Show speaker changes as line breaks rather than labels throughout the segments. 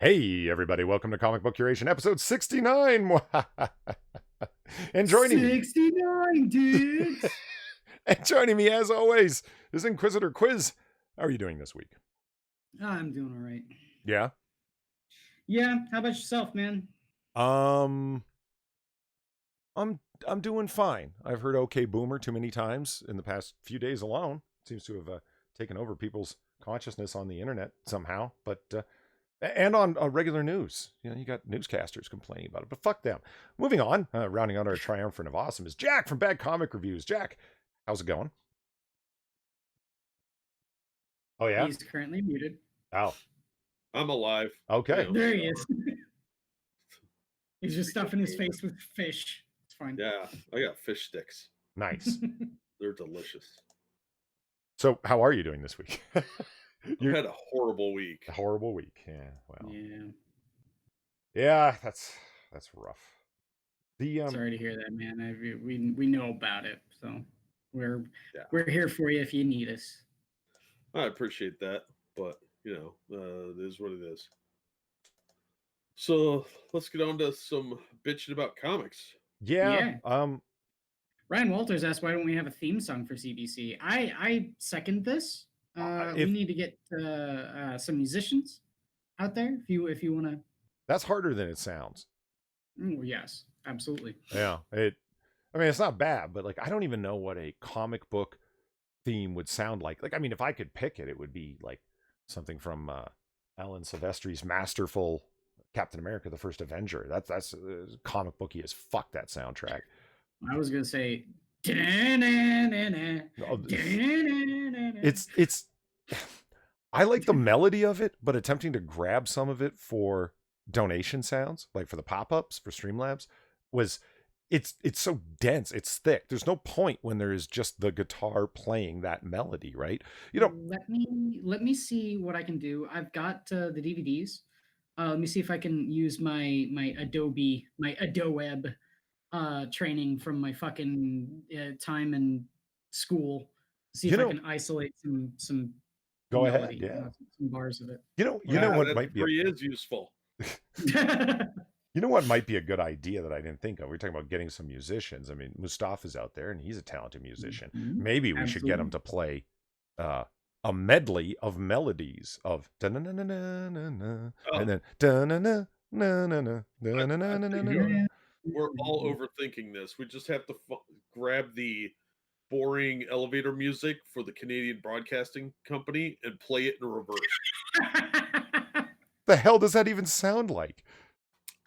Hey, everybody, welcome to Comic Book Curation, episode 69. And joining
69, dudes.
and joining me, as always, is Inquisitor Quiz. How are you doing this week?
I'm doing all right.
Yeah?
Yeah, how about yourself, man?
I'm doing fine. I've heard OK Boomer too many times in the past few days alone. Seems to have taken over people's consciousness on the internet somehow, but and on regular news. You know, you got newscasters complaining about it, but fuck them. Moving on, rounding out our triumvirate of awesome is Jack from Bad Comic Reviews. Jack, how's it going? Oh, yeah?
He's currently muted.
Oh,
I'm alive.
okay.
There he is. He's just stuffing his face with fish. It's fine.
Yeah, I got fish sticks.
Nice.
They're delicious.
So, how are you doing this week?
You had a horrible week.
A horrible week. Yeah, well.
Yeah.
That's rough.
Sorry to hear that, man. We know about it, so we're here for you if you need us.
I appreciate that, but you know, it is what it is. So let's get on to some bitching about comics.
Yeah.
Ryan Walters asked, why don't we have a theme song for CBC? I second this. We need to get some musicians out there if you want to.
That's harder than it sounds.
Yes, absolutely.
Yeah. It's not bad, but like I don't even know what a comic book theme would sound like. Like, I mean, if I could pick it, it would be like something from Alan Silvestri's masterful Captain America: The First Avenger. That's comic booky as fuck, that soundtrack.
I was gonna say
it's I like the melody of it, but attempting to grab some of it for donation sounds, like for the pop-ups for Streamlabs, it's so dense, it's thick. There's no point when there is just the guitar playing that melody, right? You know,
let me see what I can do. I've got the DVDs. Let me see if I can use my Adobe training from my fucking time in school. See if I can isolate some.
Go
melody,
ahead, yeah.
Some bars of it.
You know what might be
is useful.
You know what might be a good idea that I didn't think of? We're talking about getting some musicians. I mean, Mustafa's out there, and he's a talented musician.
Mm-hmm.
Maybe we should get him to play a medley of melodies of da-na-na-na-na-na, and then da-na-na-na-na-na-na-na-na-na.
We're all overthinking this. We just have to grab the boring elevator music for the Canadian Broadcasting Company and play it in reverse.
The hell does that even sound like?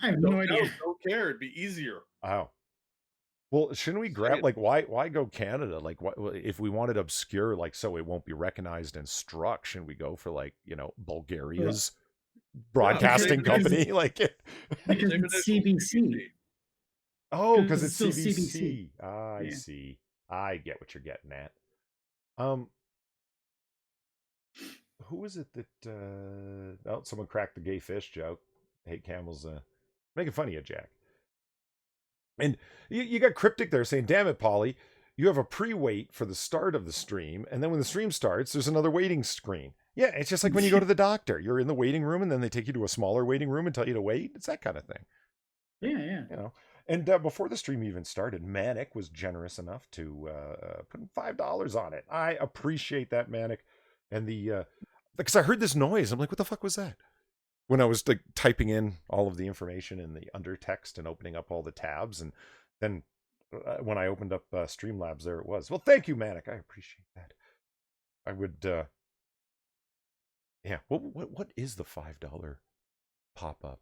I have no idea.
Don't care. It'd be easier.
Oh. Well, shouldn't we grab, like, why go Canada? Like, what if we wanted obscure, like, so it won't be recognized and struck? Shouldn't we go for, like, you know, Bulgaria's broadcasting company? Like it
because it's CBC.
Oh, because it's CBC. I see. I get what you're getting at. Who is it that someone cracked the gay fish joke? Hey, Camel's making fun of you, Jack. And you got Cryptic there saying, damn it, Polly, you have a pre-wait for the start of the stream, and then when the stream starts, there's another waiting screen. Yeah, it's just like when you go to the doctor. You're in the waiting room, and then they take you to a smaller waiting room and tell you to wait. It's that kind of thing.
Yeah.
You know. And before the stream even started, Manic was generous enough to put $5 on it. I appreciate that, Manic. And because I heard this noise, I'm like, what the fuck was that? When I was like typing in all of the information in the undertext and opening up all the tabs, and then when I opened up Streamlabs, there it was. Well, thank you, Manic. I appreciate that. I would, yeah. What is the $5 pop-up?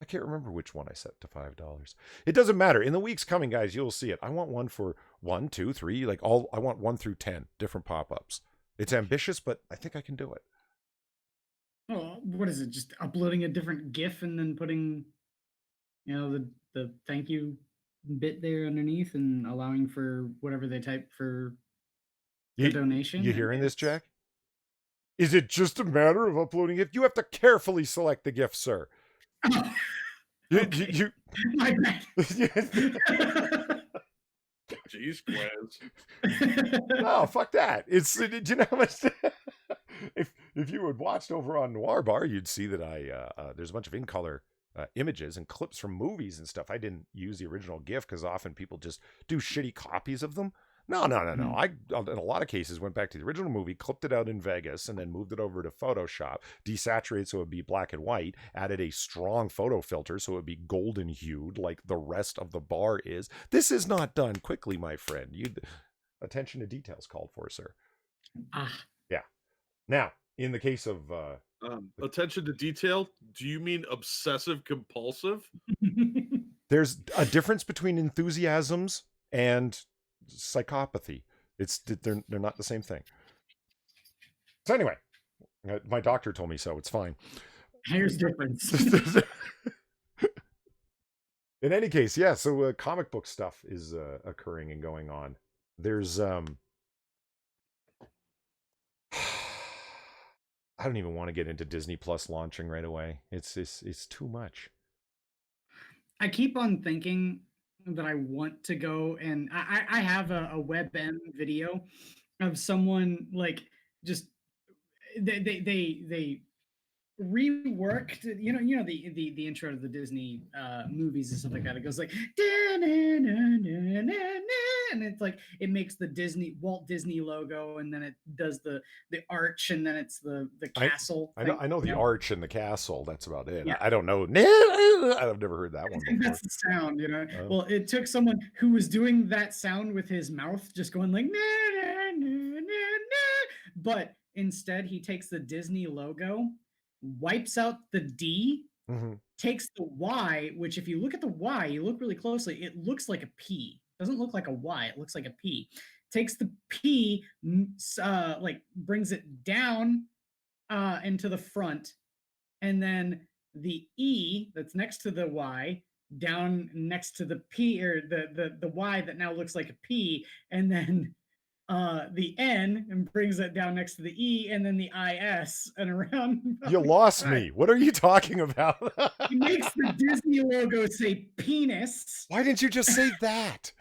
I can't remember which one I set to $5. It doesn't matter. In the weeks coming, guys, you'll see it. I want one for 1, 2, 3, like all. I want 1 through 10 different pop-ups. It's ambitious, but I think I can do it.
Oh, what is it? Just uploading a different GIF and then putting, you know, the thank you bit there underneath and allowing for whatever they type for the donation.
You hearing this, Jack? Is it just a matter of uploading it? You have to carefully select the GIF, sir.
Okay. My bad.
Jeez, Quiz.
No, fuck that. Do you know how much? If if you had watched over on Noir Bar, you'd see that there's a bunch of in color images and clips from movies and stuff. I didn't use the original GIF because often people just do shitty copies of them. No. I, in a lot of cases, went back to the original movie, clipped it out in Vegas, and then moved it over to Photoshop, desaturated so it would be black and white, added a strong photo filter so it would be golden hued like the rest of the bar is. This is not done quickly, my friend. Attention to details called for, sir. Yeah. Now, in the case of
attention to detail, do you mean obsessive compulsive?
There's a difference between enthusiasms and psychopathy. They're not the same thing. So anyway, my doctor told me so. It's fine.
Here's difference.
In any case, yeah. So comic book stuff is occurring and going on. There's I don't even want to get into Disney Plus launching right away. It's too much.
I keep on thinking that I want to go, and I have a WebM video of someone like just they reworked, you know the intro to the Disney movies and stuff like that. It goes like and it's like it makes the Walt Disney logo, and then it does the arch, and then it's the castle.
I know the arch and the castle. That's about it.
Yeah.
I don't know. I've never heard that one before.
That's the sound, you know.
Oh.
Well, it took someone who was doing that sound with his mouth, just going like but instead he takes the Disney logo, wipes out the D, takes the Y, which if you look at the Y, you look really closely, it looks like a P. It doesn't look like a Y, it looks like a P. Takes the P, like brings it down into the front, and then the E that's next to the Y down next to the P, or the Y that now looks like a P, and then the N, and brings it down next to the E, and then the IS, and around.
You lost me. What are you talking about?
He makes the Disney logo say penis.
Why didn't you just say that?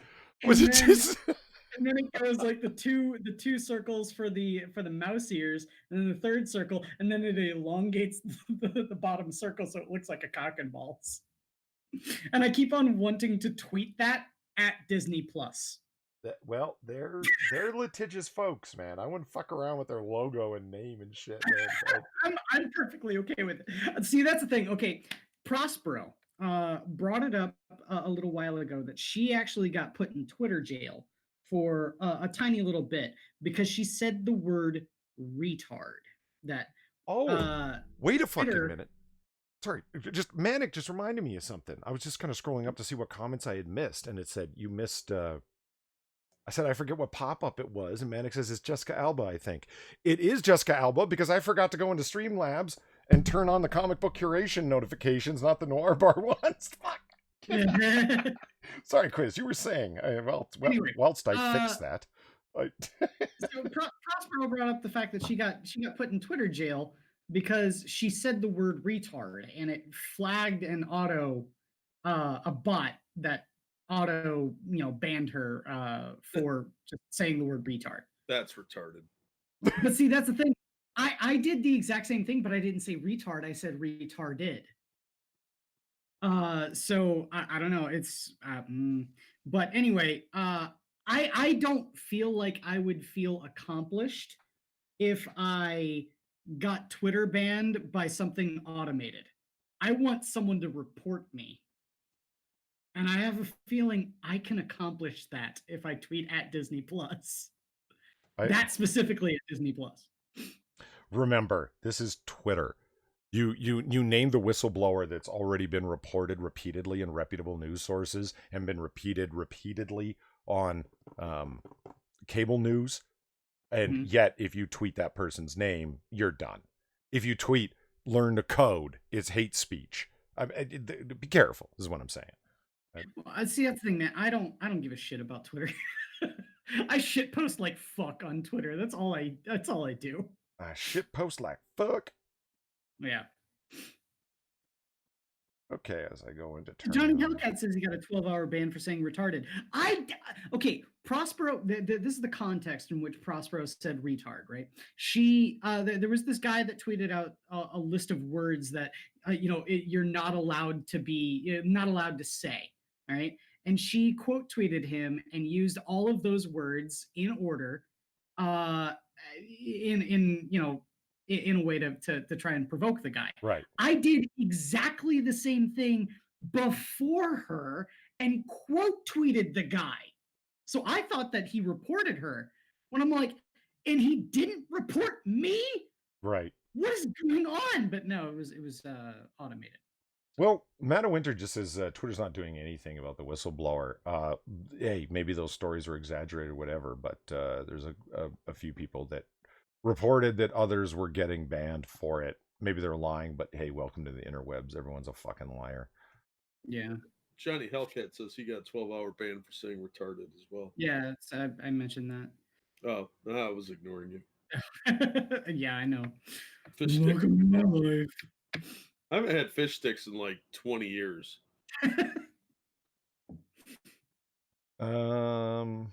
Was it just?
And then it goes like the two circles for the mouse ears, and then the third circle, and then it elongates the bottom circle so it looks like a cock and balls. And I keep on wanting to tweet that at Disney Plus.
Well, they're litigious folks, man. I wouldn't fuck around with their logo and name and shit, man.
I'm perfectly okay with it. See, that's the thing. Okay, Prospero brought it up a little while ago that she actually got put in Twitter jail for a tiny little bit because she said the word retard. That
wait a fucking minute. Sorry, just Manic just reminded me of something. I was just kind of scrolling up to see what comments I had missed, and it said you missed. I said I forget what pop-up it was, and Manic says it's Jessica Alba. I think it is Jessica Alba because I forgot to go into Streamlabs and turn on the comic book curation notifications, not the Noir Bar ones. Fuck. Sorry, Quiz. You were saying. Anyway, whilst I fix that.
So Prospero brought up the fact that she got put in Twitter jail because she said the word retard, and it flagged an a bot that banned her for just saying the word retard.
That's retarded.
But see, that's the thing. I did the exact same thing, but I didn't say retard. I said retarded. So I don't know. It's but anyway, I don't feel like I would feel accomplished if I got Twitter banned by something automated. I want someone to report me. And I have a feeling I can accomplish that if I tweet at Disney Plus. That specifically at Disney Plus.
Remember, this is Twitter. You name the whistleblower that's already been reported repeatedly in reputable news sources and been repeated repeatedly on cable news. And yet, if you tweet that person's name, you're done. If you tweet, learn to code, it's hate speech. Be careful, is what I'm saying.
Well, see, that's the thing, man. I don't give a shit about Twitter. I shit post like fuck on Twitter. That's all I do.
I shit post like fuck.
Yeah.
Okay, as I go into turn.
Johnny Hellcat says he got a 12-hour ban for saying retarded. Okay, Prospero. This is the context in which Prospero said retard, right? There was this guy that tweeted out a list of words that you're not allowed to say, all right? And she quote tweeted him and used all of those words in order, uh, in a way to try and provoke the guy.
Right.
I did exactly the same thing before her and quote tweeted the guy. So I thought that he reported her when I'm like, and he didn't report me?
Right.
What is going on? But no, it was automated.
Well, Matt Winter just says Twitter's not doing anything about the whistleblower. Hey, maybe those stories were exaggerated or whatever, but there's a few people that reported that others were getting banned for it. Maybe they're lying, but hey, welcome to the interwebs. Everyone's a fucking liar.
Yeah.
Johnny Hellcat says he got a 12-hour ban for saying retarded as well.
Yeah, I mentioned that.
Oh, no, I was ignoring you.
Yeah, I know.
Fish sticks.
Welcome to my life.
I haven't had fish sticks in like 20 years.
Who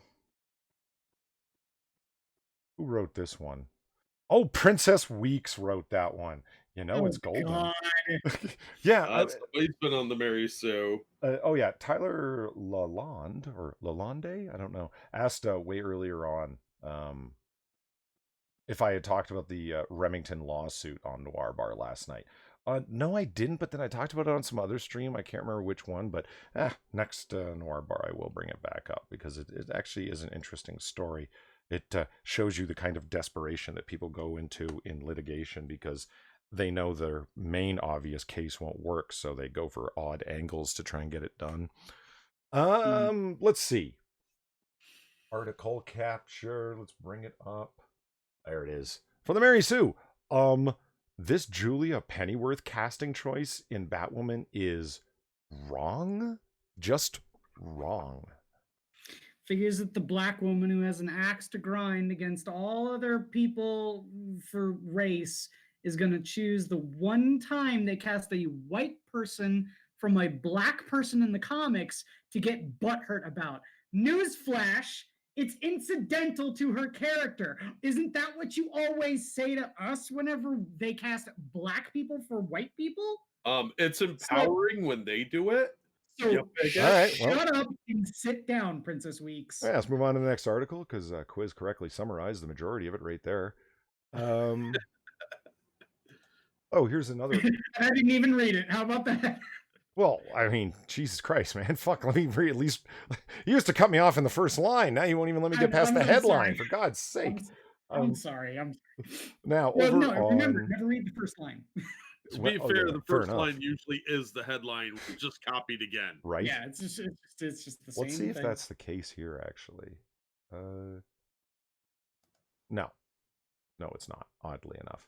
wrote this one? Oh, Princess Weeks wrote that one. It's golden.
God.
Yeah.
He's been on the Mary Sue.
Oh, yeah. Tyler Lalonde, I don't know, asked way earlier on if I had talked about the Remington lawsuit on Noir Bar last night. No, I didn't, but then I talked about it on some other stream. I can't remember which one, but next Noir Bar I will bring it back up because it actually is an interesting story. It shows you the kind of desperation that people go into in litigation because they know their main obvious case won't work, so they go for odd angles to try and get it done. Let's see. Article capture. Let's bring it up. There it is. For the Mary Sue. This Julia Pennyworth casting choice in Batwoman is wrong. Just wrong.
Figures that the black woman who has an axe to grind against all other people for race is going to choose the one time they cast a white person from a black person in the comics to get butthurt about. Newsflash, it's incidental to her character. Isn't that what you always say to us whenever they cast black people for white people?
It's empowering when they do it.
So
Yep,
shut up and sit down, Princess Weeks.
Yeah, let's move on to the next article because Quiz correctly summarized the majority of it right there. Oh, here's another.
I didn't even read it. How about that?
Well, I mean, Jesus Christ, man. Fuck, let me read at least. You used to cut me off in the first line. Now you won't even let me get past the headline, for God's sake.
I'm sorry.
Now,
remember, never read the first line.
To be fair, the first line usually is the headline, just copied again.
Right?
Yeah, it's just the same.
Let's see if that's the case here, actually. No, it's not. Oddly enough.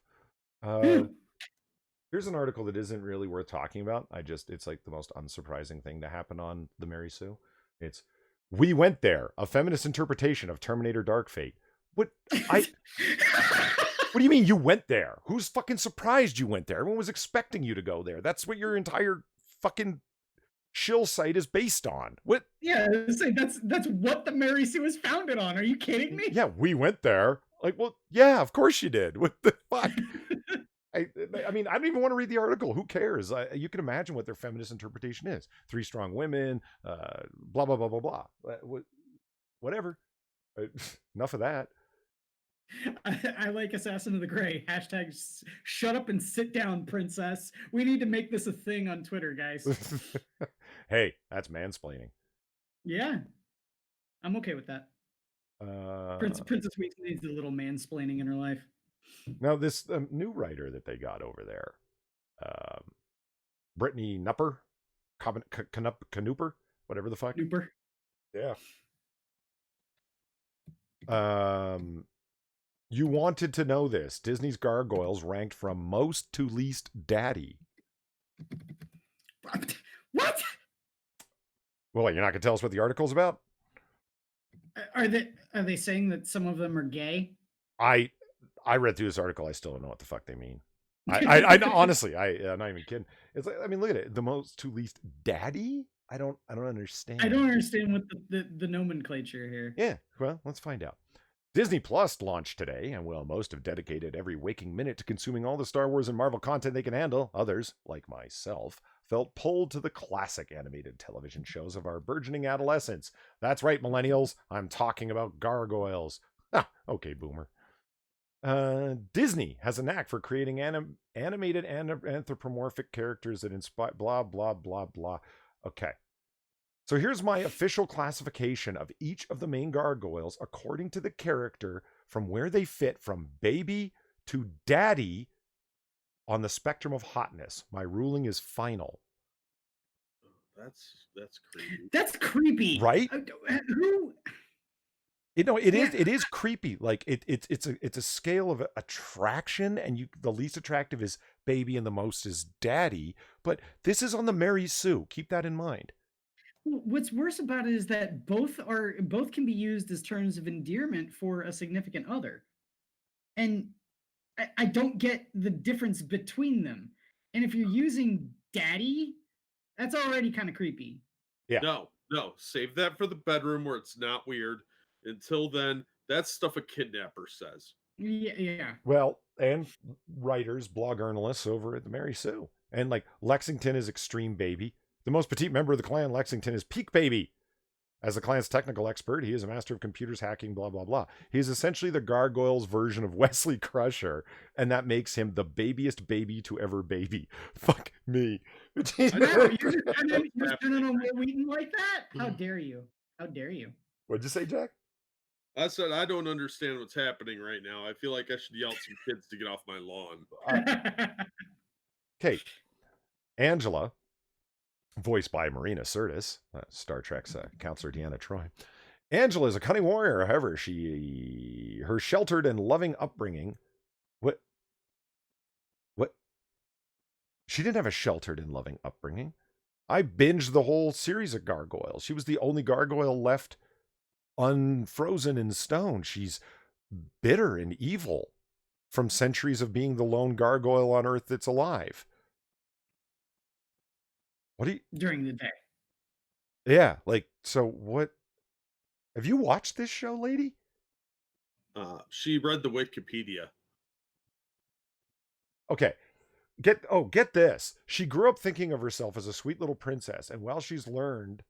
Here's an article that isn't really worth talking about. It's like the most unsurprising thing to happen on the Mary Sue. It's "We Went There," a feminist interpretation of Terminator Dark Fate. What do you mean you went there? Who's fucking surprised you went there? Everyone was expecting you to go there. That's what your entire fucking shill site is based on. What?
Yeah, that's what the Mary Sue is founded on. Are you kidding me?
Yeah, we went there. Like, well, yeah, of course you did. What the fuck? I mean, I don't even want to read the article. Who cares? You can imagine what their feminist interpretation is. 3 strong women, blah, blah, blah, blah, blah. Whatever. Enough of that.
I like Assassin of the Gray. Hashtag shut up and sit down, princess. We need to make this a thing on Twitter, guys.
Hey, that's mansplaining.
Yeah. I'm okay with that. Princess Weeks needs a little mansplaining in her life.
Now, this new writer that they got over there, Brittany Knupper, Knupper, whatever the fuck.
Knupper.
Yeah. You wanted to know this. Disney's Gargoyles ranked from most to least daddy.
What?
Well, you're not gonna tell us what the article's about?
Are they saying that some of them are gay?
I read through this article. I still don't know what the fuck they mean. I honestly, I'm not even kidding. It's like, I mean, look at it. The most to least daddy. I don't understand.
I don't understand what the nomenclature here.
Yeah, well, let's find out. Disney Plus launched today, and while most have dedicated every waking minute to consuming all the Star Wars and Marvel content they can handle, others, like myself, felt pulled to the classic animated television shows of our burgeoning adolescence. That's right, millennials, I'm talking about Gargoyles. Ah, okay, boomer. Disney has a knack for creating animated anthropomorphic characters that inspire blah, blah, blah, blah. Okay. So here's my official classification of each of the main gargoyles according to the character from where they fit from baby to daddy on the spectrum of hotness. My ruling is final.
That's creepy.
That's creepy,
Right?
Who?
It is creepy. Like it's a scale of attraction, and the least attractive is baby and the most is daddy. But this is on the Mary Sue. Keep that in mind.
What's worse about it is that both can be used as terms of endearment for a significant other, and I don't get the difference between them. And if you're using daddy, that's already kind of creepy.
Yeah.
No, save that for the bedroom where it's not weird. Until then, that's stuff a kidnapper says.
Yeah.
Well, and writers, blog journalists over at the Mary Sue. And like Lexington is extreme baby. The most petite member of the clan, Lexington, is peak baby. As the clan's technical expert, he is a master of computers, hacking, blah, blah, blah. He is essentially the Gargoyles version of Wesley Crusher, and that makes him the babiest baby to ever baby. Fuck me.
You're just turning on Will Wheaton like that? How dare you? How dare you?
What'd you say, Jack?
I said I don't understand what's happening right now. I feel like I should yell at some kids to get off my lawn.
Okay. Angela, voiced by Marina Sirtis, Star Trek's counselor Deanna Troi. Angela is a cunning warrior. However, her sheltered and loving upbringing. What? She didn't have a sheltered and loving upbringing. I binged the whole series of Gargoyles. She was the only gargoyle left unfrozen in stone. She's bitter and evil from centuries of being the lone gargoyle on Earth that's alive. What do you...
During the day.
Yeah, like, so what... Have you watched this show, lady?
She read the Wikipedia.
Okay. Get this. She grew up thinking of herself as a sweet little princess, and while she's learned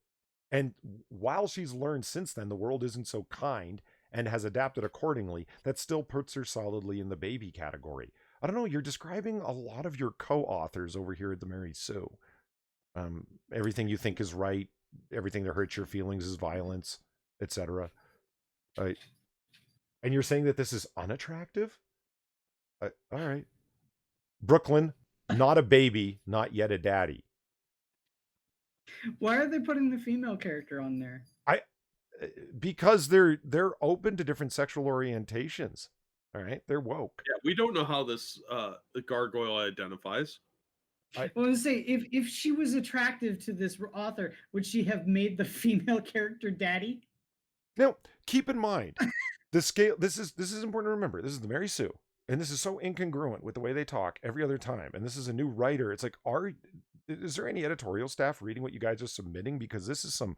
since then the world isn't so kind and has adapted accordingly, that still puts her solidly in the baby category. I don't know, you're describing a lot of your co-authors over here at the Mary Sue. Everything you think is right, everything that hurts your feelings is violence, etc. And you're saying that this is unattractive? All right. Brooklyn, not a baby, not yet a daddy.
Why are they putting the female character on there?
Because they're open to different sexual orientations. All right, they're woke.
Yeah, we don't know how this the gargoyle identifies.
I want to say, if she was attractive to this author, would she have made the female character daddy?
Now, keep in mind the scale. This is important to remember. This is the Mary Sue, and this is so incongruent with the way they talk every other time. And this is a new writer. It's like, is there any editorial staff reading what you guys are submitting? Because this is some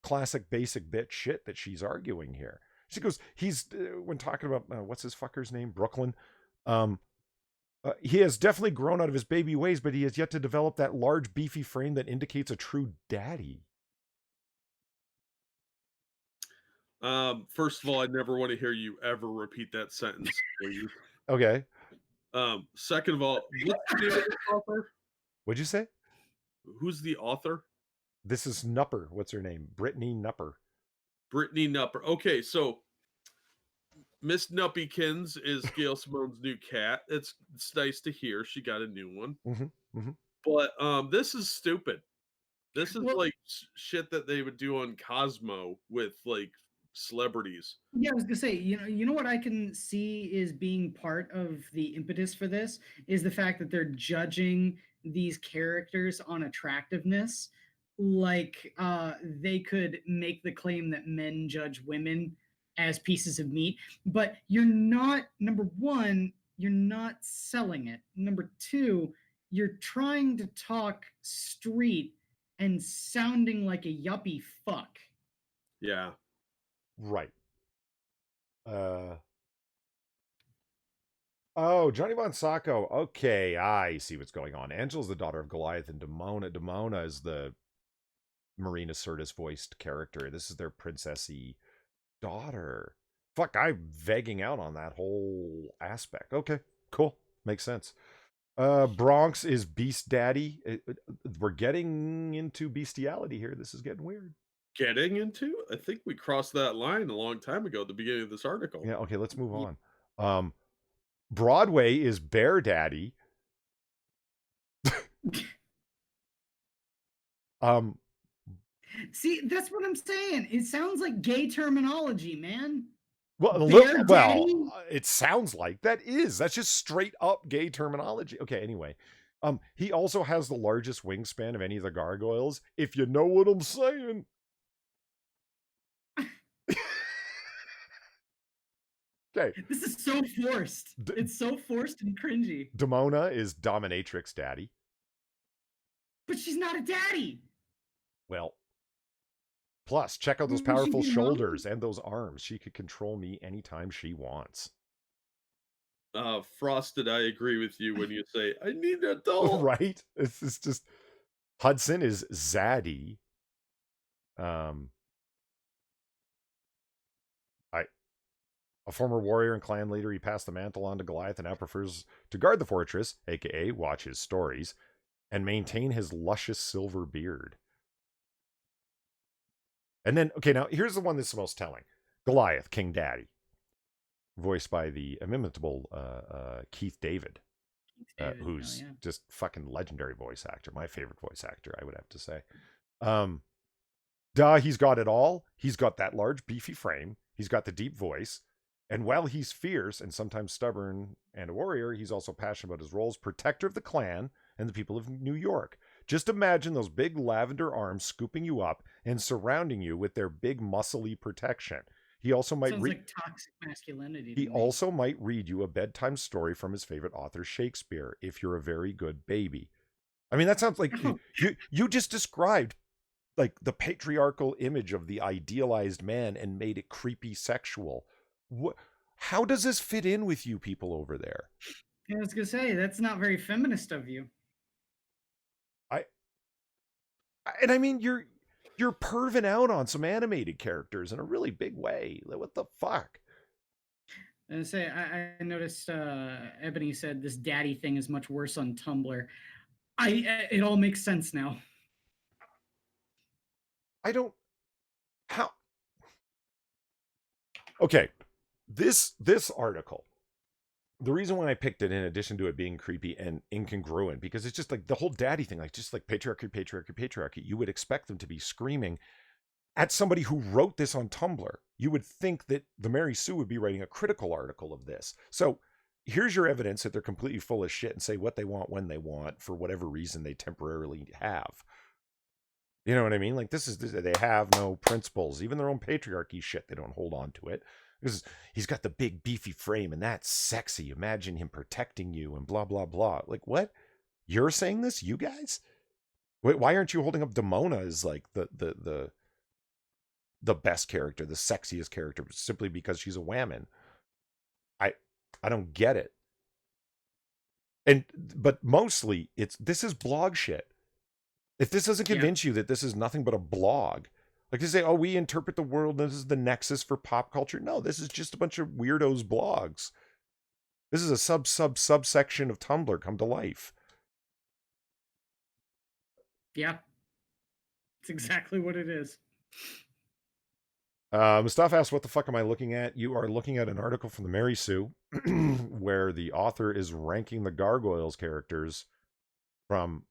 classic basic bitch shit that she's arguing here. She goes, when talking about what's his fucker's name, Brooklyn. He has definitely grown out of his baby ways, but he has yet to develop that large, beefy frame that indicates a true daddy.
First of all, I never want to hear you ever repeat that sentence, please.
Okay.
Second of all, what's the name of the author?
What'd you say?
Who's the author?
This is Nupper. What's her name? Brittany Nupper.
Brittany Nupper. Okay, so Miss Nuppykins is Gail Simone's new cat. It's nice to hear she got a new one.
Mm-hmm, mm-hmm.
But this is stupid. This is like shit that they would do on Cosmo with like celebrities.
Yeah, I was gonna say, you know what I can see is being part of the impetus for this is the fact that they're judging these characters on attractiveness. Like they could make the claim that men judge women as pieces of meat, but you're not, number one, you're not selling it. Number two, you're trying to talk street and sounding like a yuppie fuck.
Yeah.
Right. Oh, Johnny Von Sacco. Okay, I see what's going on. Angela's the daughter of Goliath, and Demona is the Marina Sirtis voiced character. This is their princessy daughter. Fuck, I'm vegging out on that whole aspect. Okay, cool. Makes sense. Bronx is Beast Daddy. We're getting into bestiality here. This is getting weird.
Getting into? I think we crossed that line a long time ago at the beginning of this article.
Yeah, okay, let's move on. Broadway is Bear Daddy.
See, that's what I'm saying. It sounds like gay terminology, man.
Well,
Bear Daddy?
it sounds like that's just straight up gay terminology. Okay, anyway. He also has the largest wingspan of any of the gargoyles, if you know what I'm saying. Okay.
This is so forced. It's so forced and cringy.
Demona is Dominatrix Daddy.
But she's not a daddy.
Well, plus, check out those
Would she
powerful
be a mom?
shoulders and those arms. She could control me anytime she wants.
Frosted, I agree with you when you say, I need an adult.
Right? It's just... Hudson is Zaddy. A former warrior and clan leader, he passed the mantle on to Goliath and now prefers to guard the fortress, aka watch his stories, and maintain his luscious silver beard. And then, okay, now here's the one that's the most telling. Goliath, King Daddy, voiced by the inimitable Keith David, who's just fucking legendary voice actor. My favorite voice actor, I would have to say. He's got it all. He's got that large, beefy frame. He's got the deep voice. And while he's fierce and sometimes stubborn and a warrior, he's also passionate about his role as protector of the clan and the people of New York. Just imagine those big lavender arms scooping you up and surrounding you with their big muscly protection. He also might
sounds like toxic masculinity.
He also might read you a bedtime story from his favorite author, Shakespeare, if you're a very good baby. I mean, that sounds like you just described like the patriarchal image of the idealized man and made it creepy sexual. How does this fit in with you people over there?
Yeah, I was gonna say that's not very feminist of you.
I mean, you're perving out on some animated characters in a really big way. Like, what the fuck?
And say I noticed Ebony said this daddy thing is much worse on Tumblr. It all makes sense now.
Okay, this article, the reason why I picked it, in addition to it being creepy and incongruent, because it's just like the whole daddy thing, like just like patriarchy. You would expect them to be screaming at somebody who wrote this on Tumblr. You would think that the Mary Sue would be writing a critical article of this. So here's your evidence that they're completely full of shit and say what they want when they want for whatever reason they temporarily have. You know what I mean? Like they have no principles. Even their own patriarchy shit, they don't hold on to it. Because he's got the big beefy frame and that's sexy. Imagine him protecting you and blah, blah, blah. Like, what? You're saying this, you guys? Wait, why aren't you holding up Demona as like the best character, the sexiest character, simply because she's a whammon? I don't get it. But mostly this is blog shit. If this doesn't convince you that this is nothing but a blog, like to say, oh, we interpret the world, this is the nexus for pop culture. No, this is just a bunch of weirdos blogs. This is a subsection of Tumblr come to life.
Yeah. It's exactly what it is.
Mustafa asks, what the fuck am I looking at? You are looking at an article from the Mary Sue where the author is ranking the Gargoyles characters from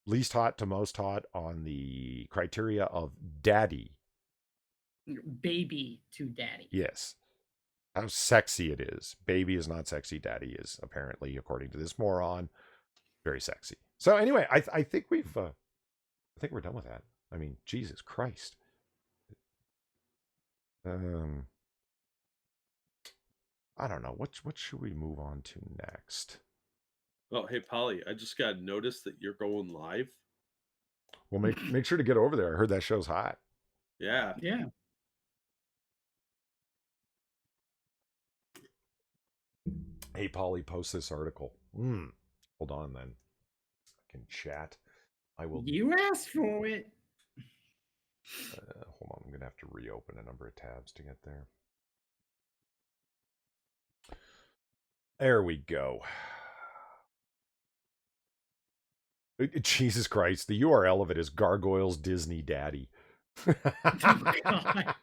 least hot to most hot on the criteria of daddy.
Baby to daddy.
Yes. How sexy it is. Baby is not sexy. Daddy is, apparently, according to this moron, very sexy. So anyway, I think we're done with that. I mean, Jesus Christ. I don't know. What should we move on to next?
Oh, hey, Polly, I just got noticed that you're going live.
Well, make sure to get over there. I heard that show's hot.
Yeah.
Yeah.
Hey, Polly, post this article. Hold on, then. I can chat. I will.
You asked for it.
Hold on. I'm going to have to reopen a number of tabs to get there. There we go. Jesus Christ. The URL of it is Gargoyles Disney Daddy.
God.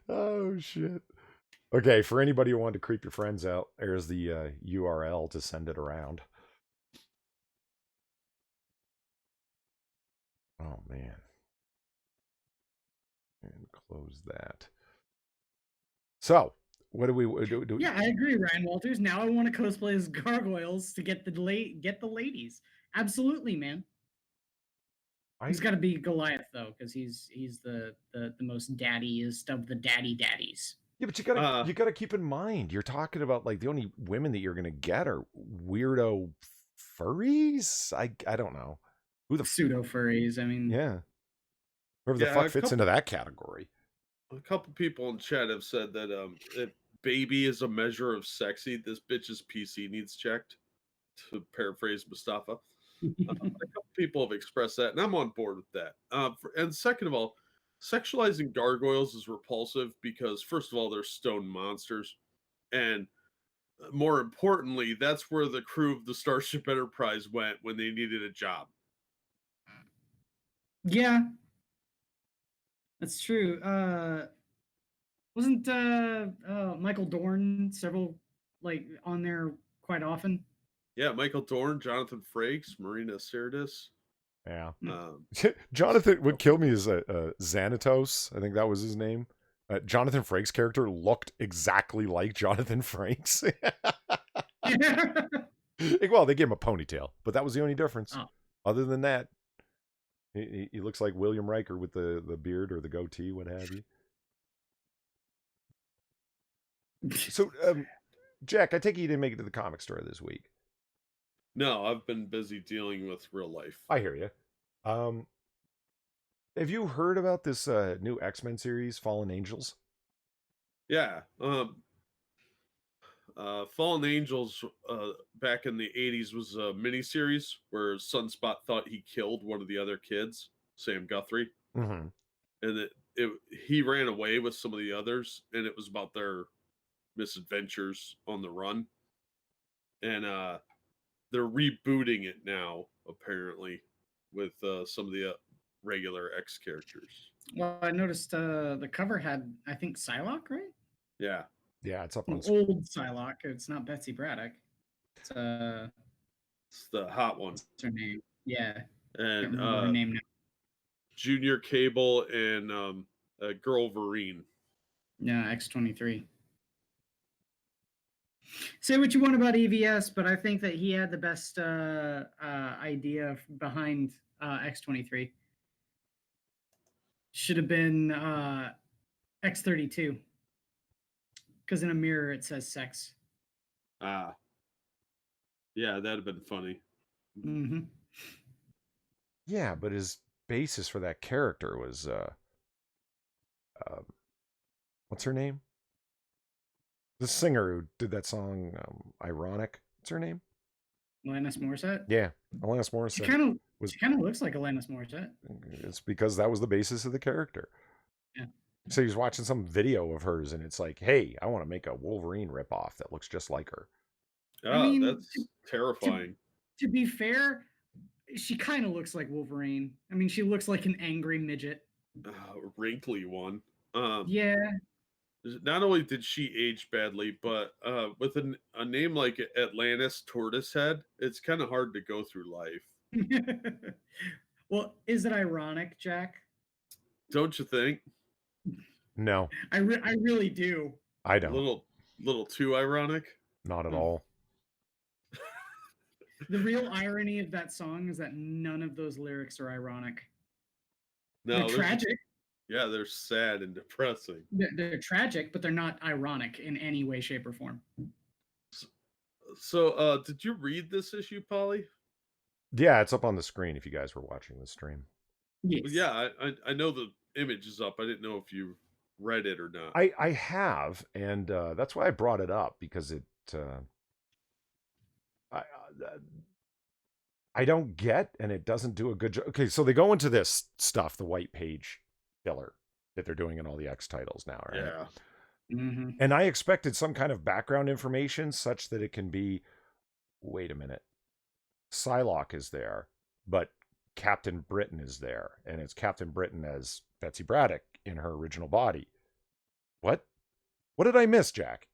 Oh, shit. Okay, for anybody who wanted to creep your friends out, there's the URL to send it around. Oh, man. And close that. So, what do we do?
Yeah, I agree, Ryan Walters. Now I want to cosplay as gargoyles to get the ladies. Absolutely, man. He's got to be Goliath though, because he's the most daddiest of the daddies.
Yeah, but you gotta keep in mind, you're talking about like the only women that you're gonna get are weirdo furries. I don't know who the
Pseudo furries. I mean,
yeah, whoever the fuck fits into that category.
A couple people in chat have said that if baby is a measure of sexy, this bitch's PC needs checked. To paraphrase Mustafa, a couple people have expressed that, and I'm on board with that. And second of all, sexualizing gargoyles is repulsive because, first of all, they're stone monsters, and more importantly, that's where the crew of the Starship Enterprise went when they needed a job.
Yeah, that's true. Wasn't Michael Dorn several on there quite often?
Yeah, Michael Dorn, Jonathan Frakes, Marina Sirtis.
Yeah. Jonathan would kill me as Xanatos. I think that was his name. Jonathan Frakes' character looked exactly like Jonathan Frakes. Well, they gave him a ponytail, but that was the only difference.
Oh.
Other than that, he looks like William Riker with the beard or the goatee, what have you. So, Jack, I take it you didn't make it to the comic store this week.
No, I've been busy dealing with real life.
I hear you. Have you heard about this new X-Men series, Fallen Angels?
Yeah. Fallen Angels back in the 80s was a miniseries where Sunspot thought he killed one of the other kids, Sam Guthrie.
Mm-hmm.
And he ran away with some of the others, and it was about their misadventures on the run. And they're rebooting it now, apparently, with some of the regular X characters.
Well, I noticed the cover had, I think, Psylocke, right?
Yeah.
Yeah, it's up on
old Psylocke. It's not Betsy Braddock. It's
the hot one.
What's her name? Yeah.
And
her name now.
Junior Cable and Girl Vereen.
Yeah, X-23. Say what you want about EVS, but I think that he had the best idea behind X-23. Should have been X-32. Because in a mirror it says sex.
Ah. Yeah, that'd have been funny.
Mm-hmm.
Yeah, but his basis for that character was what's her name? The singer who did that song, Ironic. What's her name?
Alanis Morissette?
Yeah, Alanis Morissette.
She kind of looks like Alanis Morissette.
It's because that was the basis of the character.
Yeah.
So he's watching some video of hers, and it's like, hey, I want to make a Wolverine ripoff that looks just like her.
Oh, I mean, that's terrifying.
To be fair, she kind of looks like Wolverine. I mean, she looks like an angry midget.
Wrinkly one.
Yeah.
Not only did she age badly, but with a name like Atlantis Tortoisehead, it's kind of hard to go through life.
Well, is it ironic, Jack?
Don't you think?
No.
I really do.
I don't.
Little too ironic?
Not at all.
The real irony of that song is that none of those lyrics are ironic.
No,
they're tragic.
Yeah, they're sad and depressing.
They're tragic, but they're not ironic in any way, shape, or form.
So, did you read this issue, Polly?
Yeah, it's up on the screen if you guys were watching the stream.
Yes.
Yeah, I know the image is up. I didn't know if you read it or not.
I have, and that's why I brought it up, because it I don't get, and it doesn't do a good job. Okay, so they go into this stuff, the white page filler that they're doing in all the X titles now, right?
Yeah.
Mm-hmm.
And I expected some kind of background information such that it can be, wait a minute, Psylocke is there, but Captain Britain is there, and it's Captain Britain as Betsy Braddock in her original body. What? What did I miss, Jack?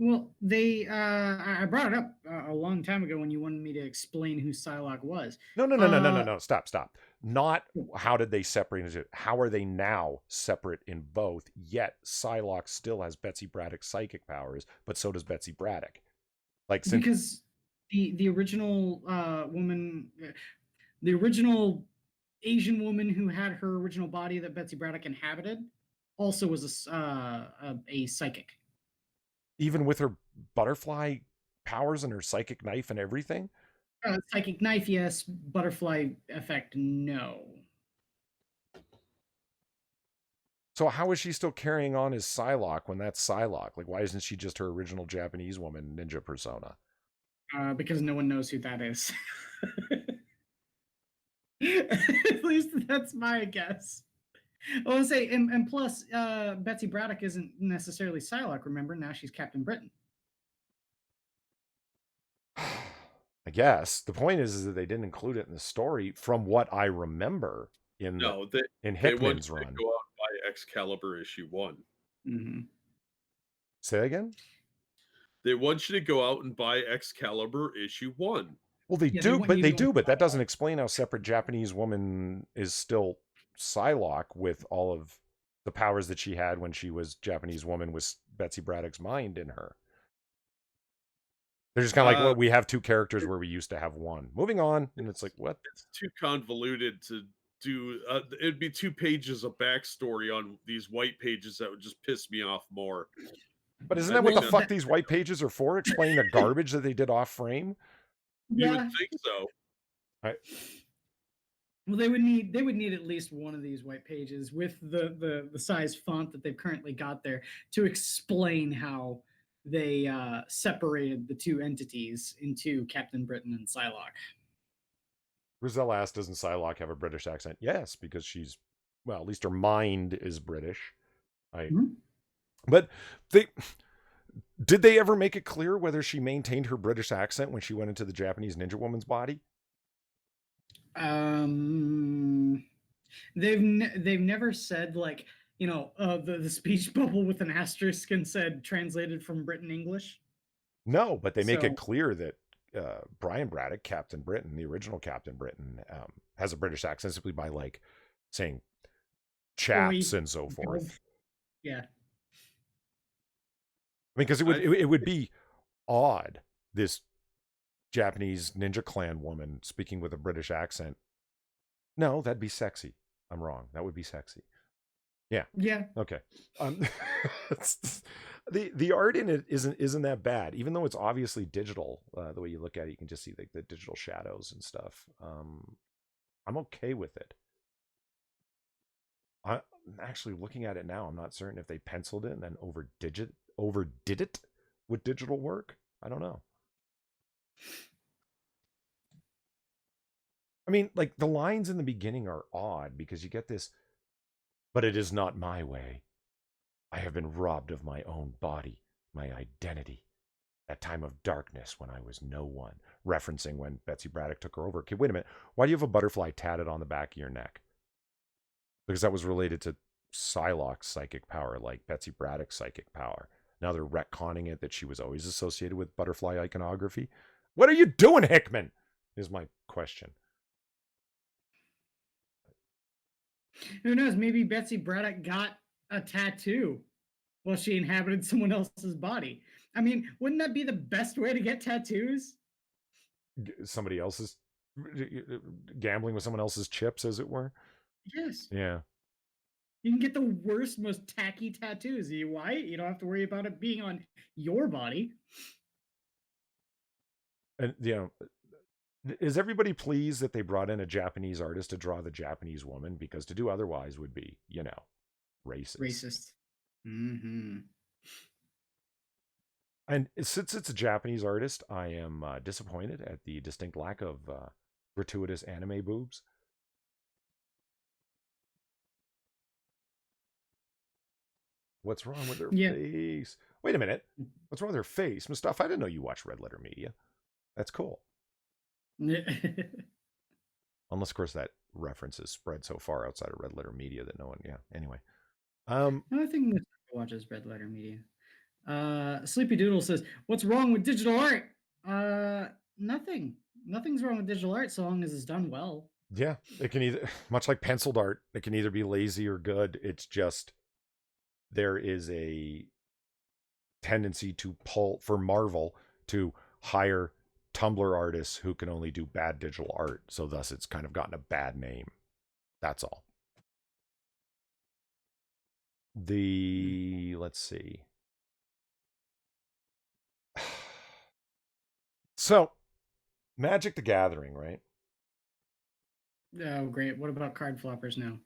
Well, I brought it up a long time ago when you wanted me to explain who Psylocke was.
No. Stop. Not how did they separate it? How are they now separate in both? Yet Psylocke still has Betsy Braddock's psychic powers, but so does Betsy Braddock. Like,
because the original woman, the original Asian woman who had her original body that Betsy Braddock inhabited, also was a psychic.
even with her butterfly powers and her psychic knife and everything?
Psychic knife, yes. Butterfly effect, no.
So how is she still carrying on as Psylocke when that's Psylocke? Like, why isn't she just her original Japanese woman ninja persona?
Because no one knows who that is. At least that's my guess. I want to say, and plus, Betsy Braddock isn't necessarily Psylocke. Remember, now she's Captain Britain.
I guess the point is that they didn't include it in the story, from what I remember in
They want
Hickman's
you
run.
to go out and buy Excalibur #1.
Mm-hmm.
Say again?
They want you to go out and buy Excalibur #1.
Well, they
Yeah,
do,
they
but that doesn't explain how separate Japanese woman is still Psylocke with all of the powers that she had when she was Japanese woman with Betsy Braddock's mind in her. They're just kind of like, well, we have two characters where we used to have one. Moving on, and it's like, what?
It's too convoluted to do. It'd be 2 pages of backstory on these white pages that would just piss me off more.
But isn't that what the fuck these white pages are for? Explain the garbage that they did off frame?
You would think so.
Well, they would need at least one of these white pages with the size font that they've currently got there to explain how they separated the two entities into Captain Britain and Psylocke.
Rosella asked, doesn't Psylocke have a British accent? Yes, because she's, well, at least her mind is British. But did they ever make it clear whether she maintained her British accent when she went into the Japanese ninja woman's body?
They've never said, like, the speech bubble with an asterisk and said translated from Britain English.
No, but they make it clear that Brian Braddock, Captain Britain, the original Captain Britain, has a British accent simply by, like, saying chaps and so forth.
Yeah.
I mean, because it would be odd, this Japanese ninja clan woman speaking with a British accent. No, that'd be sexy. I'm wrong. That would be sexy. Yeah.
Yeah.
Okay. The art in it isn't that bad, even though it's obviously digital. The way you look at it, you can just see like the digital shadows and stuff. I'm okay with it. I'm actually looking at it now. I'm not certain if they penciled it and then overdid it with digital work. I don't know. I mean, like, the lines in the beginning are odd because you get this, but it is not my way. I have been robbed of my own body, my identity. That time of darkness when I was no one. Referencing when Betsy Braddock took her over. Okay, wait a minute. Why do you have a butterfly tatted on the back of your neck? Because that was related to Psylocke's psychic power, like Betsy Braddock's psychic power. Now they're retconning it that she was always associated with butterfly iconography. What are you doing, Hickman? Is my question.
Who knows? Maybe Betsy Braddock got a tattoo while she inhabited someone else's body. I mean, wouldn't that be the best way to get tattoos?
Somebody else's, gambling with someone else's chips, as it were.
Yes.
Yeah.
You can get the worst, most tacky tattoos. You white, you don't have to worry about it being on your body.
And is everybody pleased that they brought in a Japanese artist to draw the Japanese woman? Because to do otherwise would be, racist.
Racist. Mm-hmm.
And since it's a Japanese artist, I am disappointed at the distinct lack of gratuitous anime boobs. What's wrong with her
Yeah.
face? Wait a minute. What's wrong with her face? Mustafa, I didn't know you watched Red Letter Media. That's cool. Unless, of course, that reference is spread so far outside of Red Letter Media that no one, anyway.
I think Mustafa watches Red Letter Media. Sleepy Doodle says, "What's wrong with digital art?" Nothing. Nothing's wrong with digital art so long as it's done well.
Yeah, it can either, much like penciled art, it can either be lazy or good. It's just there is a tendency to pull for Marvel to hire Tumblr artists who can only do bad digital art. So thus it's kind of gotten a bad name. That's all. Let's see. So, Magic the Gathering, right?
Oh, great. What about card floppers now?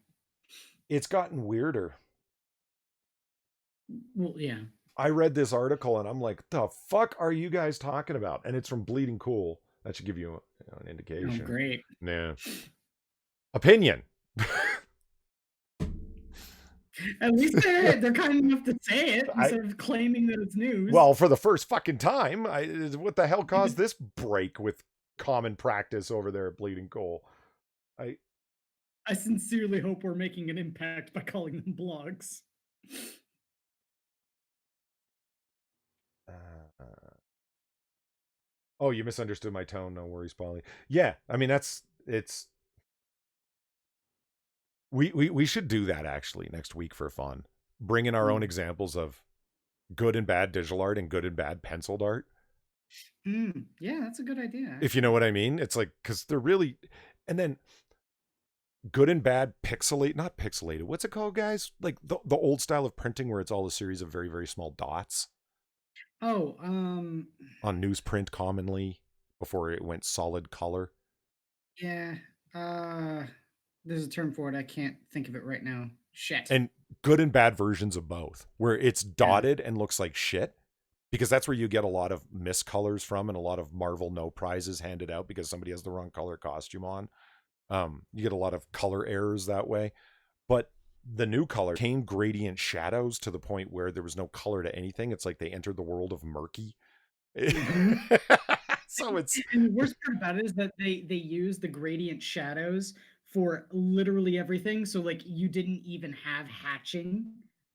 It's gotten weirder.
Well, yeah.
I read this article and I'm like, the fuck are you guys talking about? And it's from Bleeding Cool. That should give you an indication.
Oh, great.
Yeah. Opinion.
At least they're kind enough to say it instead of claiming that it's news.
Well, for the first fucking time, what the hell caused this break with common practice over there at Bleeding Cool?
I sincerely hope we're making an impact by calling them blogs.
Oh, you misunderstood my tone. No worries, Polly. Yeah, I mean it's. We should do that actually next week for fun. Bring in our own examples of good and bad digital art and good and bad penciled art.
Yeah, that's a good idea. Actually.
If you know what I mean, it's like because they're really, and then good and bad not pixelated. What's it called, guys? Like the old style of printing where it's all a series of very, very small dots.
Oh,
on newsprint commonly before it went solid color.
Yeah. There's a term for it. I can't think of it right now. Shit.
And good and bad versions of both, where it's dotted and looks like shit, because that's where you get a lot of miscolors from and a lot of Marvel no prizes handed out because somebody has the wrong color costume on. You get a lot of color errors that way. But the new color came gradient shadows to the point where there was no color to anything. It's like they entered the world of murky. Mm-hmm. So it's,
and the worst part about it is that they use the gradient shadows for literally everything. So like you didn't even have hatching.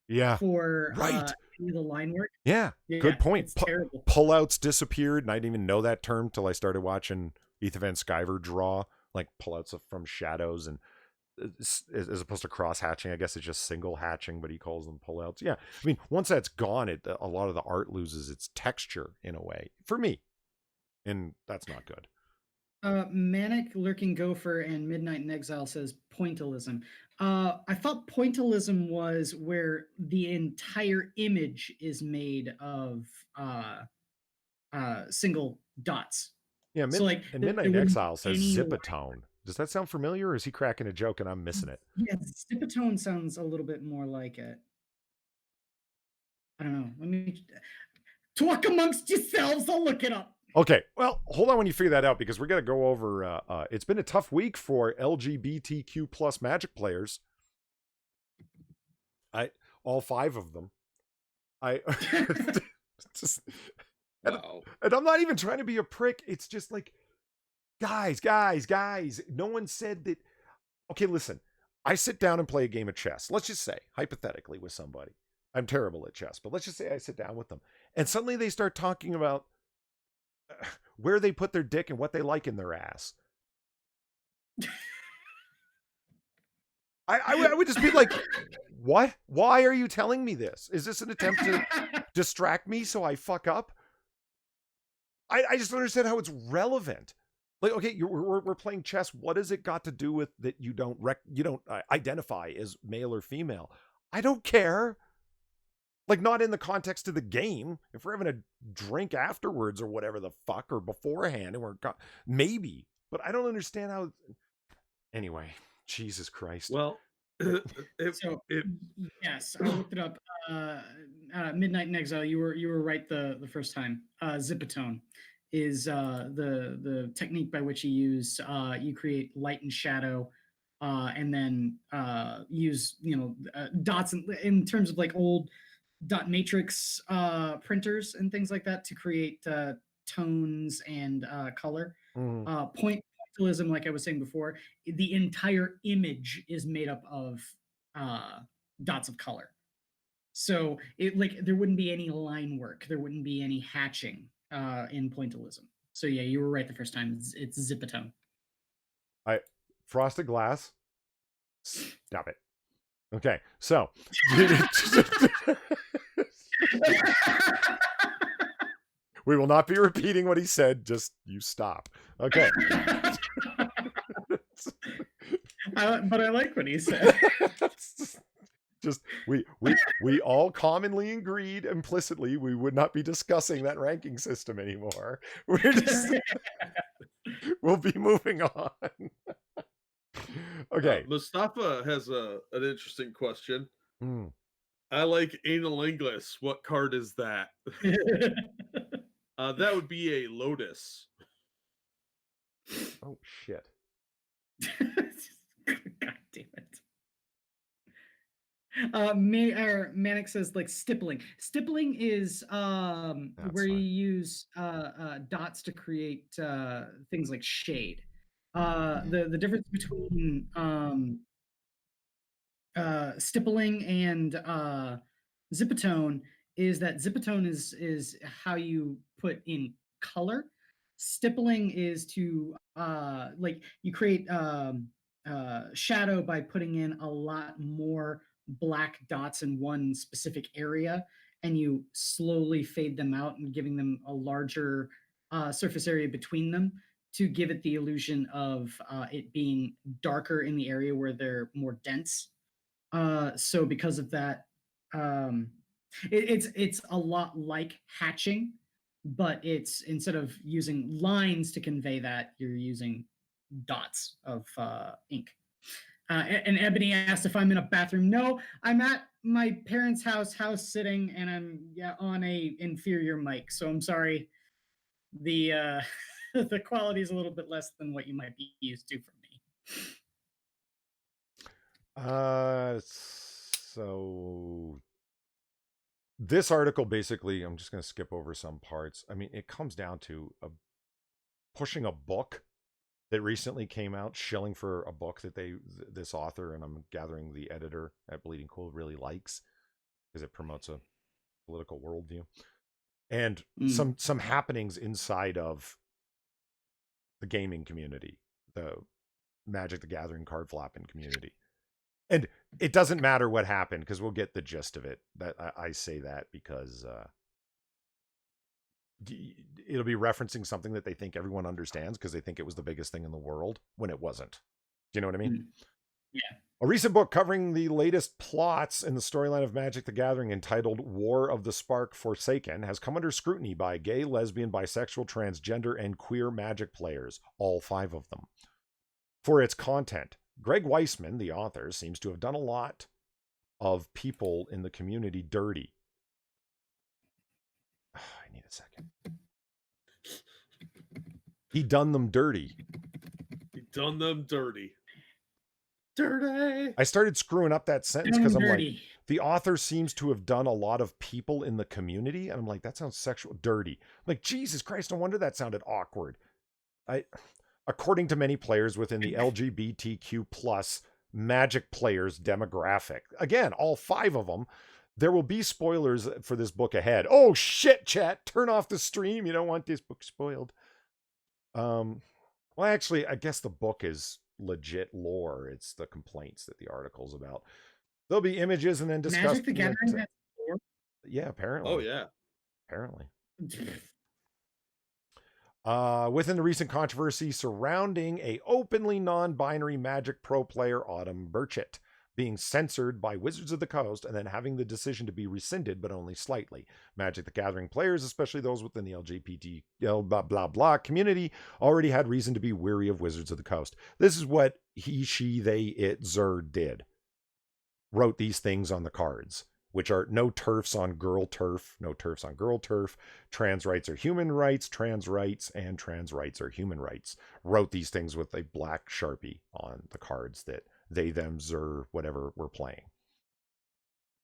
Yeah.
For
right.
Any of the line work.
Yeah. Good point.
It's terrible.
Pullouts disappeared, and I didn't even know that term till I started watching Ethan Van Sciver draw like pullouts from shadows, and as opposed to cross hatching, I guess it's just single hatching, but he calls them pullouts. Yeah. I mean, once that's gone, a lot of the art loses its texture in a way for me. And that's not good.
Manic Lurking Gopher and Midnight in Exile says pointillism. I thought pointillism was where the entire image is made of single dots.
Yeah,
so like
Midnight in Exile says zipatone. Does that sound familiar, or is he cracking a joke and I'm missing it?
Yeah, zipatone sounds a little bit more like it. I don't know. Let me talk amongst yourselves. I'll look it up.
Okay, well, hold on when you figure that out, because we're going to go over, it's been a tough week for LGBTQ plus Magic players. All 5 of them. Just,
wow.
And I'm not even trying to be a prick. It's just like, guys, no one said that. Okay, listen, I sit down and play a game of chess. Let's just say, hypothetically, with somebody. I'm terrible at chess, but let's just say I sit down with them. And suddenly they start talking about where they put their dick and what they like in their ass. I would just be like, what? Why are you telling me this? Is this an attempt to distract me so I fuck up? I just don't understand how it's relevant. Like, okay, we're playing chess. What has it got to do with that you don't identify as male or female? I don't care. Like, not in the context of the game. If we're having a drink afterwards or whatever the fuck, or beforehand, and maybe, but I don't understand how. Anyway, Jesus Christ.
Well,
So yes, I looked it up. Midnight in Exile. You were right the first time. Zipatone is the technique by which you create light and shadow, and then use dots in terms of like old dot matrix printers and things like that to create tones and color.
Mm.
Pointillism, like I was saying before, the entire image is made up of uh, dots of color. So it like there wouldn't be any line work, there wouldn't be any hatching in pointillism. So yeah, you were right the first time. It's Zipatone.
Frosted glass. Stop it. Okay, so we will not be repeating what he said. Just you stop. Okay.
But I like what he said.
Just we all commonly agreed implicitly we would not be discussing that ranking system anymore. We'll be moving on. Okay.
Mustafa has an interesting question.
Hmm.
I like analingus. What card is that? That would be a Lotus.
Oh shit.
God damn it. Manic says like stippling. Stippling is where you use dots to create things like shade. The difference between stippling and Zipatone is that Zipatone is how you put in color. Stippling is to like you create shadow by putting in a lot more black dots in one specific area, and you slowly fade them out and giving them a larger surface area between them to give it the illusion of it being darker in the area where they're more dense. So because of that, it's a lot like hatching, but it's instead of using lines to convey that, you're using dots of ink. And Ebony asked if I'm in a bathroom. No, I'm at my parents' house sitting, and I'm on a inferior mic. So I'm sorry. The the quality is a little bit less than what you might be used to from me.
So this article basically, I'm just going to skip over some parts. I mean, it comes down to pushing a book that recently came out, shilling for a book that this author, and I'm gathering the editor at Bleeding Cool, really likes because it promotes a political worldview, and some happenings inside of the gaming community, the Magic the Gathering card flapping community. And it doesn't matter what happened because we'll get the gist of it. That I say that because it'll be referencing something that they think everyone understands because they think it was the biggest thing in the world when it wasn't. Do you know what I mean?
Yeah.
A recent book covering the latest plots in the storyline of Magic the Gathering, entitled War of the Spark Forsaken, has come under scrutiny by gay, lesbian, bisexual, transgender, and queer Magic players, all 5 of them, for its content. Greg Weisman, the author, seems to have done a lot of people in the community dirty. I need a second. He done them dirty.
He done them dirty. Dirty.
I started screwing up that sentence because I'm like, the author seems to have done a lot of people in the community. And I'm like, that sounds sexual. Dirty. I'm like, Jesus Christ, no wonder that sounded awkward. According to many players within the LGBTQ plus Magic players demographic. Again, all 5 of them. There will be spoilers for this book ahead. Oh shit, chat. Turn off the stream. You don't want this book spoiled. Well, actually, I guess the book is legit lore. It's the complaints that the article's about. There'll be images and then discussed.
Magic the Gathering has lore?
Yeah, apparently.
Oh, yeah.
Apparently. Within the recent controversy surrounding a openly non-binary Magic pro player, Autumn Burchett, being censored by Wizards of the Coast and then having the decision to be rescinded, but only slightly. Magic the Gathering players, especially those within the LGBT blah blah blah community, already had reason to be weary of Wizards of the Coast. This is what he, she, they, it, Zer did. Wrote these things on the cards, which are no turfs on girl turf, no turfs on girl turf, trans rights are human rights, trans rights, and trans rights are human rights. Wrote these things with a black Sharpie on the cards that they, them, Zer, whatever were playing.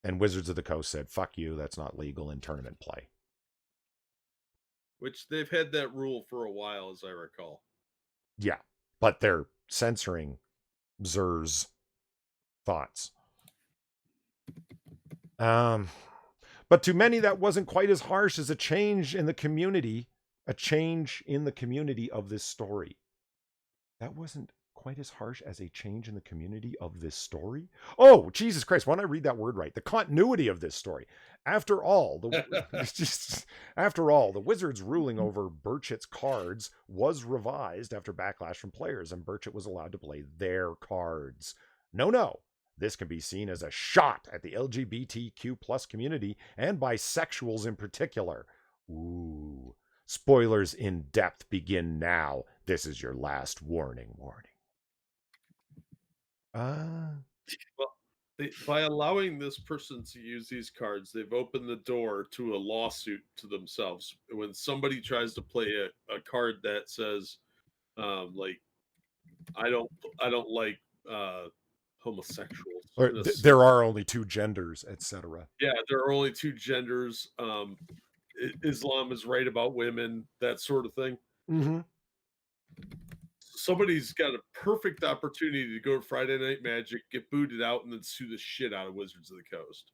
And Wizards of the Coast said, fuck you, that's not legal in tournament play.
Which they've had that rule for a while, as I recall.
Yeah, but they're censoring Zer's thoughts. But to many, that wasn't quite as harsh as a change in the community of this story. That wasn't quite as harsh as a change in the community of this story. Oh, Jesus Christ. Why don't I read that word right? The continuity of this story. After all, the Wizards' ruling over Burchett's cards was revised after backlash from players, and Burchett was allowed to play their cards. No. This can be seen as a shot at the LGBTQ plus community and bisexuals in particular. Ooh. Spoilers in depth begin now. This is your last warning.
Well, by allowing this person to use these cards, they've opened the door to a lawsuit to themselves. When somebody tries to play a card that says, like, I don't like homosexuals.
Or there are only two genders, etc.
Yeah, there are only two genders. Islam is right about women, that sort of thing.
Mm-hmm.
Somebody's got a perfect opportunity to go to Friday Night Magic, get booted out, and then sue the shit out of Wizards of the Coast.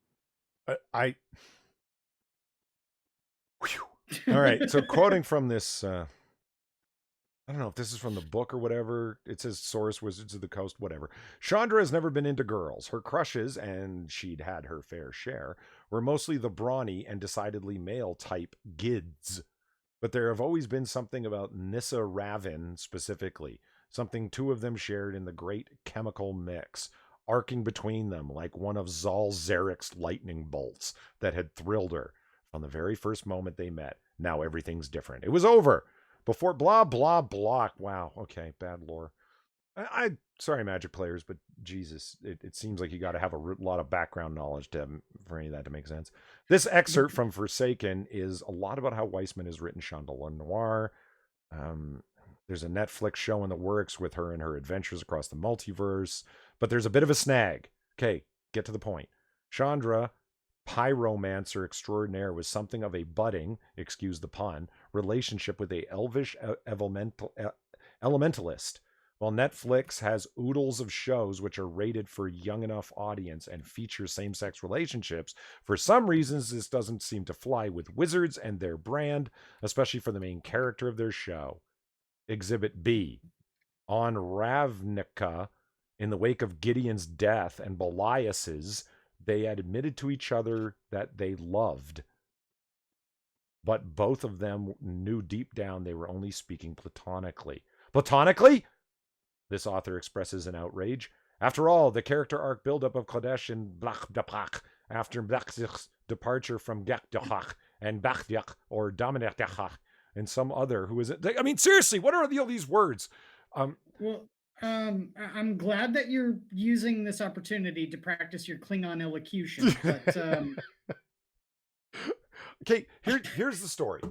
All right. So quoting from this, I don't know if this is from the book or whatever. It says source Wizards of the Coast, whatever. Chandra has never been into girls. Her crushes, and she'd had her fair share, were mostly the brawny and decidedly male type gids. But there have always been something about Nissa Ravin specifically, something two of them shared in the great chemical mix, arcing between them like one of Zal Zarek's lightning bolts that had thrilled her from the very first moment they met. Now everything's different. It was over. Before blah, blah, blah. Wow. Okay. Bad lore. I sorry, Magic players, but Jesus, it seems like you got to have a lot of background knowledge for any of that to make sense. This excerpt from Forsaken is a lot about how Weissman has written Chandelier Noir. There's a Netflix show in the works with her and her adventures across the multiverse, but there's a bit of a snag. Okay, get to the point. Chandra, pyromancer extraordinaire, was something of a budding, excuse the pun, relationship with a elvish elementalist. While Netflix has oodles of shows which are rated for young enough audience and feature same-sex relationships, for some reasons this doesn't seem to fly with Wizards and their brand, especially for the main character of their show. Exhibit B. On Ravnica, in the wake of Gideon's death and Belias's, they had admitted to each other that they loved. But both of them knew deep down they were only speaking platonically. Platonically? This author expresses an outrage. After all, the character arc buildup of Kodesh and Blachdapach after Blachzich's departure from Gekdachach and Bachdach or Dominachach and some other who is it? I mean, seriously, what are all these words?
I'm glad that you're using this opportunity to practice your Klingon elocution. But
okay, here's the story.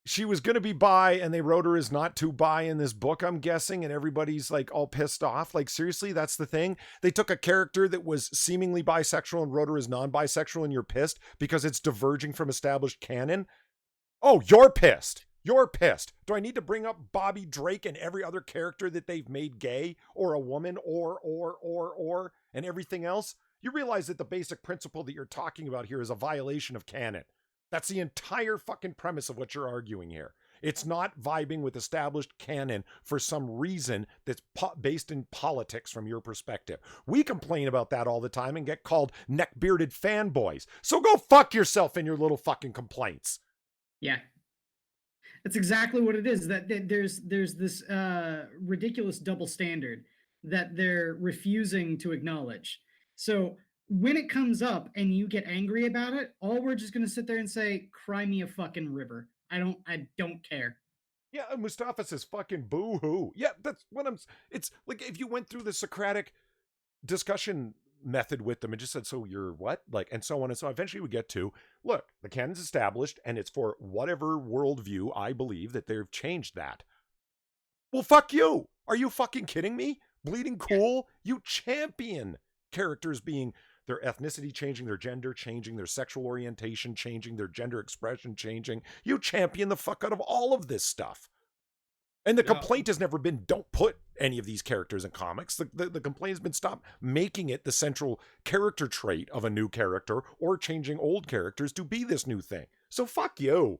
She was going to be bi, and they wrote her as not too bi in this book, I'm guessing, and everybody's like all pissed off. Like, seriously, that's the thing? They took a character that was seemingly bisexual and wrote her as non-bisexual, and you're pissed because it's diverging from established canon? Oh, you're pissed. You're pissed. Do I need to bring up Bobby Drake and every other character that they've made gay, or a woman, or, and everything else? You realize that the basic principle that you're talking about here is a violation of canon. That's the entire fucking premise of what you're arguing here. It's not vibing with established canon for some reason that's based in politics from your perspective. We complain about that all the time and get called neck-bearded fanboys. So go fuck yourself in your little fucking complaints.
Yeah. That's exactly what it is. That there's this ridiculous double standard that they're refusing to acknowledge. So when it comes up and you get angry about it, all we're just gonna sit there and say, "Cry me a fucking river." I don't care.
Yeah, Mustafa says fucking boo hoo. Yeah, that's what I'm. It's like if you went through the Socratic discussion method with them and just said, so you're what? Like, and so on and so on. Eventually we get to, look, the canon's established and it's for whatever worldview I believe that they've changed that. Well, fuck you. Are you fucking kidding me? Bleeding Cool, you champion characters being their ethnicity changing, their gender changing, their sexual orientation changing, their gender expression changing. You champion the fuck out of all of this stuff. And the complaint has never been, don't put any of these characters in comics. The complaint has been, stop making it the central character trait of a new character or changing old characters to be this new thing. So fuck you.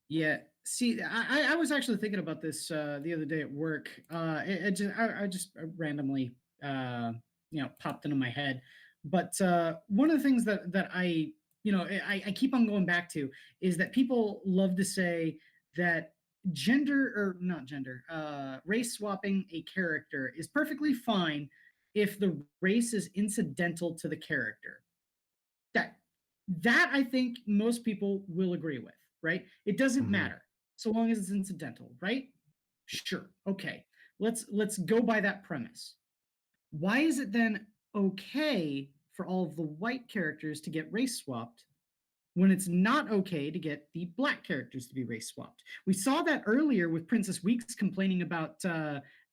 Yeah. See, I was actually thinking about this the other day at work. I just randomly popped into my head. But one of the things that I keep on going back to is that people love to say that race swapping a character is perfectly fine if the race is incidental to the character. That that I think most people will agree with, right? It doesn't matter so long as it's incidental, right? Sure. Okay. Let's go by that premise. Why is it then okay for all of the white characters to get race swapped when it's not okay to get the black characters to be race swapped? We saw that earlier with Princess Weeks complaining about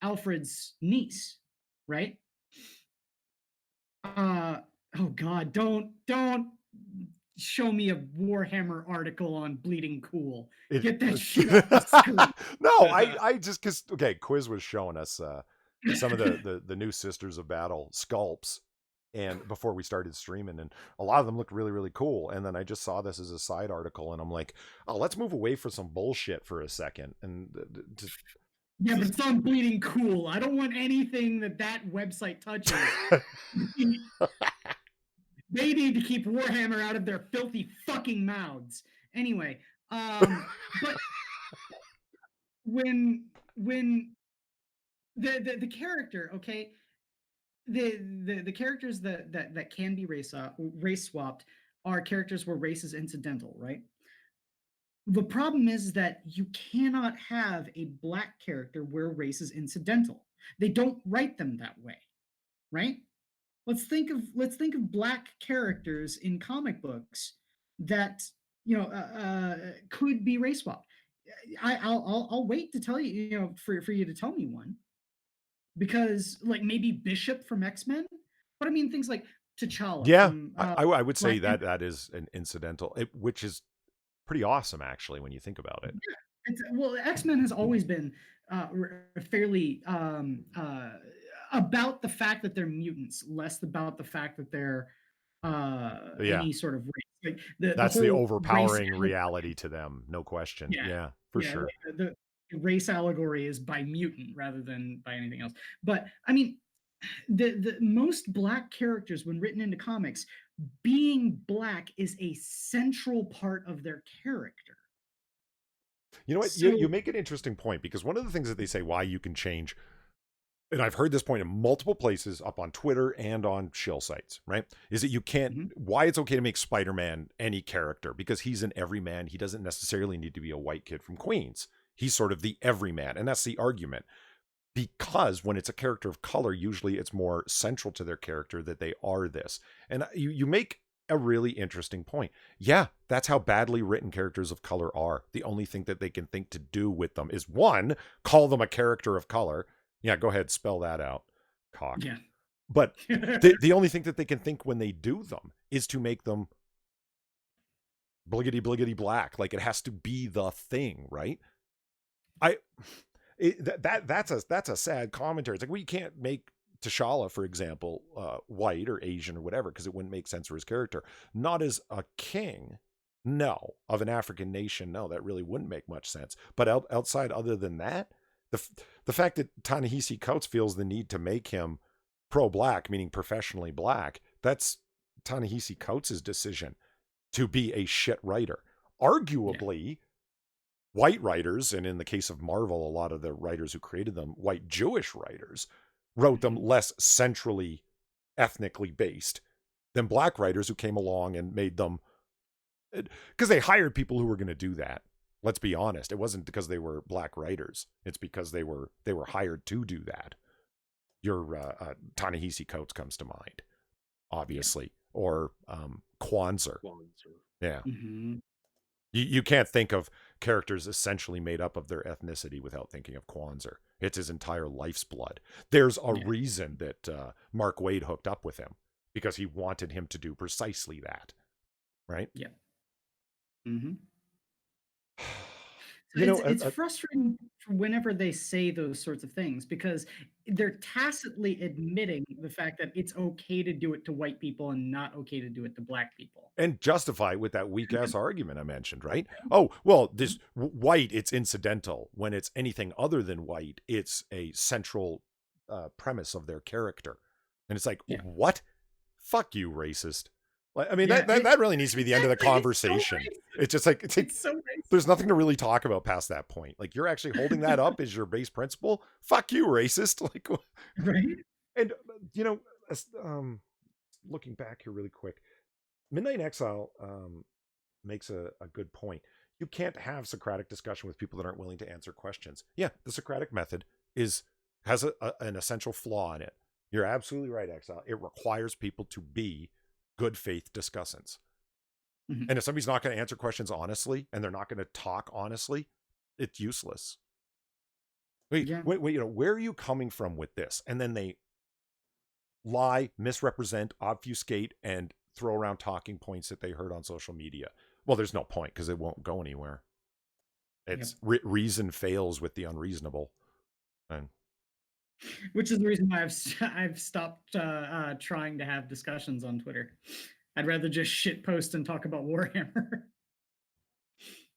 Alfred's niece, right? Oh God, don't show me a Warhammer article on Bleeding Cool. Get that shit off the screen.
No, I just, because, okay, Quiz was showing us some of the new Sisters of Battle sculpts, and before we started streaming, and a lot of them looked really, really cool. And then I just saw this as a side article, and I'm like, oh, let's move away from some bullshit for a second. And just,
yeah, but it's on Bleeding Cool. I don't want anything that website touches. They need to keep Warhammer out of their filthy fucking mouths. Anyway, but when the character, okay, the characters that can be race swapped are characters where race is incidental, right? The problem is that you cannot have a black character where race is incidental. They don't write them that way, right? Let's think of black characters in comic books that could be race swapped. I'll wait to tell you, for you to tell me one, because like maybe Bishop from X-Men, but I mean things like T'Challa.
yeah,
from,
I would say
Black
that is an incidental, which is pretty awesome actually when you think about it.
Well, X-Men has always been fairly about the fact that they're mutants, less about the fact that they're any sort of race. Like
that's
the
the
whole
overpowering reality to them, no question.
Yeah,
For sure.
Like the race allegory is by mutant rather than by anything else. But I mean, the most black characters, when written into comics, being black is a central part of their character.
You know what?
So,
You make an interesting point, because one of the things that they say why you can change, and I've heard this point in multiple places up on Twitter and on shill sites, right? Is that you can't, why it's okay to make Spider-Man any character, because he's an everyman. He doesn't necessarily need to be a white kid from Queens. He's sort of the everyman. And that's the argument. Because when it's a character of color, usually it's more central to their character that they are this. And you make a really interesting point. Yeah, that's how badly written characters of color are. The only thing that they can think to do with them is, one, call them a character of color. Yeah, go ahead, spell that out, cock.
Yeah.
But the only thing that they can think when they do them is to make them bliggity black. Like, it has to be the thing, right? That's a sad commentary. It's like, well, you can't make T'Challa, for example, white or Asian or whatever, because it wouldn't make sense for his character. Not as a king, no, of an African nation, no, that really wouldn't make much sense. But outside, other than that, the fact that Ta-Nehisi Coates feels the need to make him pro-black, meaning professionally black, that's Ta-Nehisi Coates' decision to be a shit writer. Arguably, white writers, and in the case of Marvel, a lot of the writers who created them, white Jewish writers, wrote them less centrally ethnically based than black writers who came along and made them, because they hired people who were going to do that. Let's be honest. It wasn't because they were black writers. It's because they were hired to do that. Your Ta-Nehisi Coates comes to mind, obviously, or Kwanzaa. Yeah. You can't think of characters essentially made up of their ethnicity without thinking of Kwanzaa. It's his entire life's blood. There's a reason that Mark Waid hooked up with him, because he wanted him to do precisely that. Right?
Yeah. It's frustrating whenever they say those sorts of things, because they're tacitly admitting the fact that it's okay to do it to white people and not okay to do it to black people.
And justify with that weak ass argument I mentioned, right? Oh, well, this white, it's incidental. When it's anything other than white, it's a central premise of their character. And it's like, what? Fuck you, racist. I mean, that really needs to be the end of the conversation. It's just like, it's so there's nothing to really talk about past that point. Like, you're actually holding that up as your base principle. Fuck you, racist. Like,
right?
And looking back here really quick, Midnight Exile makes a good point. You can't have Socratic discussion with people that aren't willing to answer questions. Yeah, the Socratic method has an essential flaw in it. You're absolutely right, Exile. It requires people to be good faith discussants. And if somebody's not going to answer questions honestly, and they're not going to talk honestly, it's useless. Wait, where are you coming from with this? And then they lie, misrepresent, obfuscate, and throw around talking points that they heard on social media. Well, there's no point, because it won't go anywhere. It's reason fails with the unreasonable. And
which is the reason why I've stopped trying to have discussions on Twitter. I'd rather just shit post and talk about Warhammer.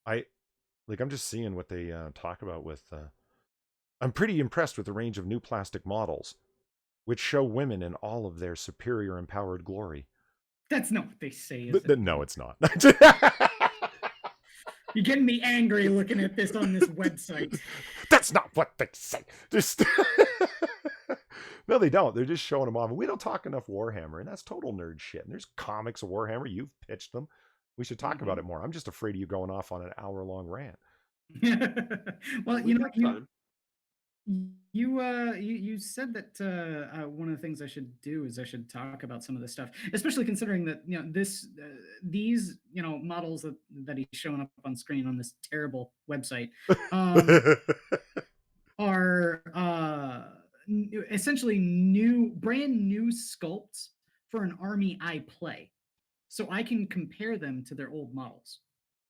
I'm just seeing what they talk about with. I'm pretty impressed with the range of new plastic models, which show women in all of their superior empowered glory.
That's not what they say, is it?
No, it's not.
You're getting me angry looking at this on this website.
That's not what they say. Just no, they don't. They're just showing them off. And we don't talk enough Warhammer, and that's total nerd shit. And there's comics of Warhammer. You've pitched them. We should talk about it more. I'm just afraid of you going off on an hour-long rant.
Well, you said that one of the things I should do is I should talk about some of this stuff, especially considering that these models that he's showing up on screen on this terrible website are essentially brand new sculpts for an army I play, so I can compare them to their old models.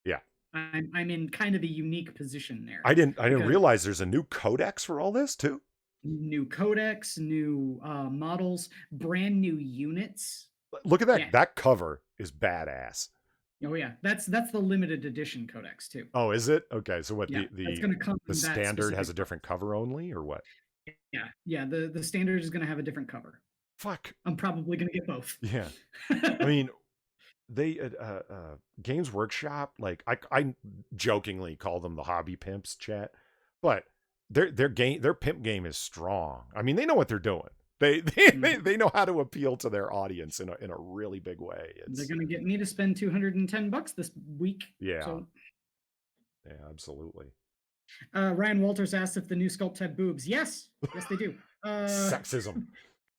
Yeah.
I'm in kind of a unique position there.
I didn't realize there's a new codex for all this too.
New codex, new models, brand new units.
Look at that. Yeah. That cover is badass.
Oh yeah, that's the limited edition codex too.
Oh, is it? Okay, so what
the
standard has a different cover only, or what?
Yeah. The standard is going to have a different cover.
Fuck.
I'm probably going to get both.
Yeah. I mean, they Games Workshop, like I jokingly call them the hobby pimps, chat, but their pimp game is strong. I mean, they know what they're doing. They know how to appeal to their audience in a really big way.
They're gonna get me to spend $210 this week.
Yeah. So. Yeah, absolutely.
Ryan Walters asked if the new sculpts had boobs. Yes, they do.
Sexism.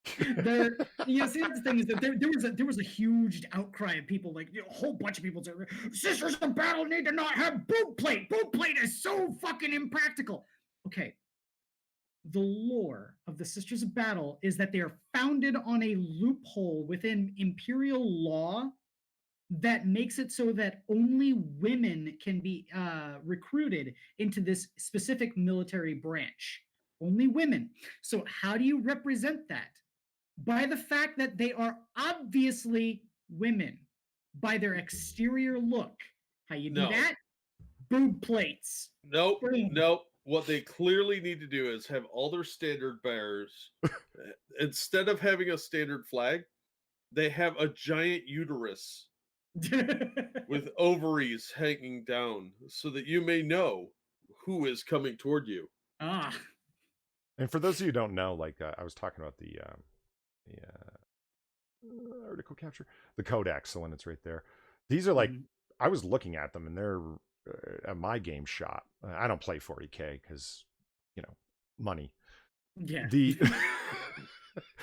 See, the thing is that there was a huge outcry of people, like a whole bunch of people said, Sisters of Battle need to not have boob plate. Boob plate is so fucking impractical. Okay. The lore of the Sisters of Battle is that they are founded on a loophole within Imperial law that makes it so that only women can be recruited into this specific military branch. Only women. So how do you represent that? By the fact that they are obviously women, by their exterior look. How you do that? Boob plates.
Nope. What they clearly need to do is have all their standard bearers, instead of having a standard flag, they have a giant uterus with ovaries hanging down, so that you may know who is coming toward you.
Ah,
And for those of you who don't know, like I was talking about the article capture, the codex, so when it's right there. These are like,
mhm.
I was looking at them and they're at my game shop. I don't play 40K because, money.
Yeah.
The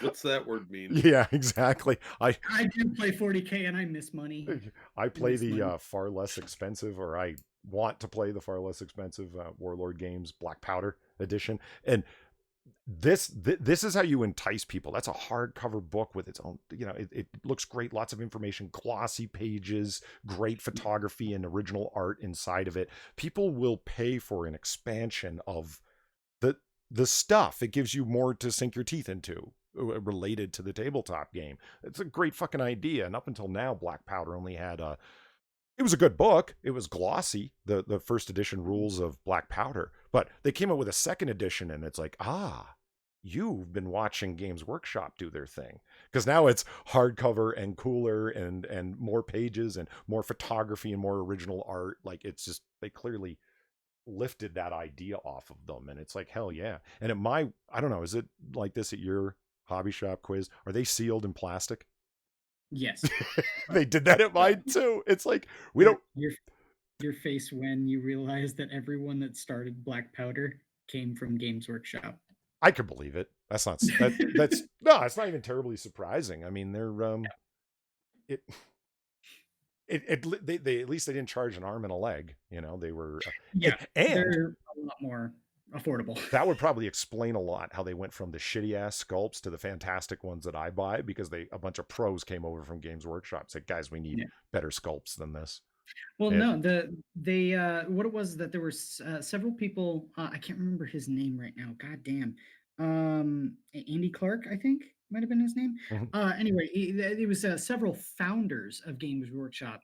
What's that word mean?
yeah, exactly.
I do play 40K and I miss money.
I
I
play
miss
the
money.
far less expensive, or I want to play the far less expensive Warlord Games Black Powder edition, and this is how you entice people. That's a hardcover book with its own, it looks great, lots of information, glossy pages, great photography and original art inside of it. People will pay for an expansion of the stuff. It gives you more to sink your teeth into related to the tabletop game. It's a great fucking idea. And up until now, Black Powder only had it was a good book. It was glossy, the first edition rules of Black Powder, but they came out with a second edition and it's like, you've been watching Games Workshop do their thing, because now it's hardcover and cooler and more pages and more photography and more original art. Like, it's just, they clearly lifted that idea off of them, and it's like, hell yeah. And I don't know, is it like this at your hobby shop, Quiz? Are they sealed in plastic?
Yes.
They did that at mine too. It's like, we
Your,
don't
your your face when you realize that everyone that started Black Powder came from Games Workshop.
I could believe it. That's not that's no, it's not even terribly surprising. I mean, they're it they at least they didn't charge an arm and a leg. They were
Yeah,
and
they're a lot more affordable.
that would probably explain a lot how they went from the shitty ass sculpts to the fantastic ones that I buy, because a bunch of pros came over from Games Workshop, said, guys, we need
Yeah.
better sculpts than this.
Well,
It,
no, they what it was that there were several people. I can't remember his name right now. God damn. Andy Clark, I think might have been his name.
Mhm.
Anyway, it was several founders of Games Workshop.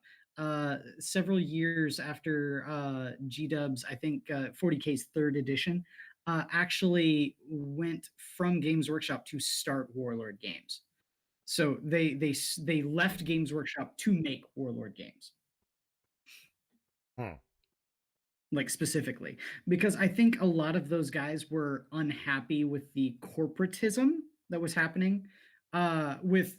Several years after G-Dub's, I think 40K's third edition, actually went from Games Workshop to start Warlord Games. So they left Games Workshop to make Warlord Games.
Hmm.
Like, specifically, because I think a lot of those guys were unhappy with the corporatism that was happening with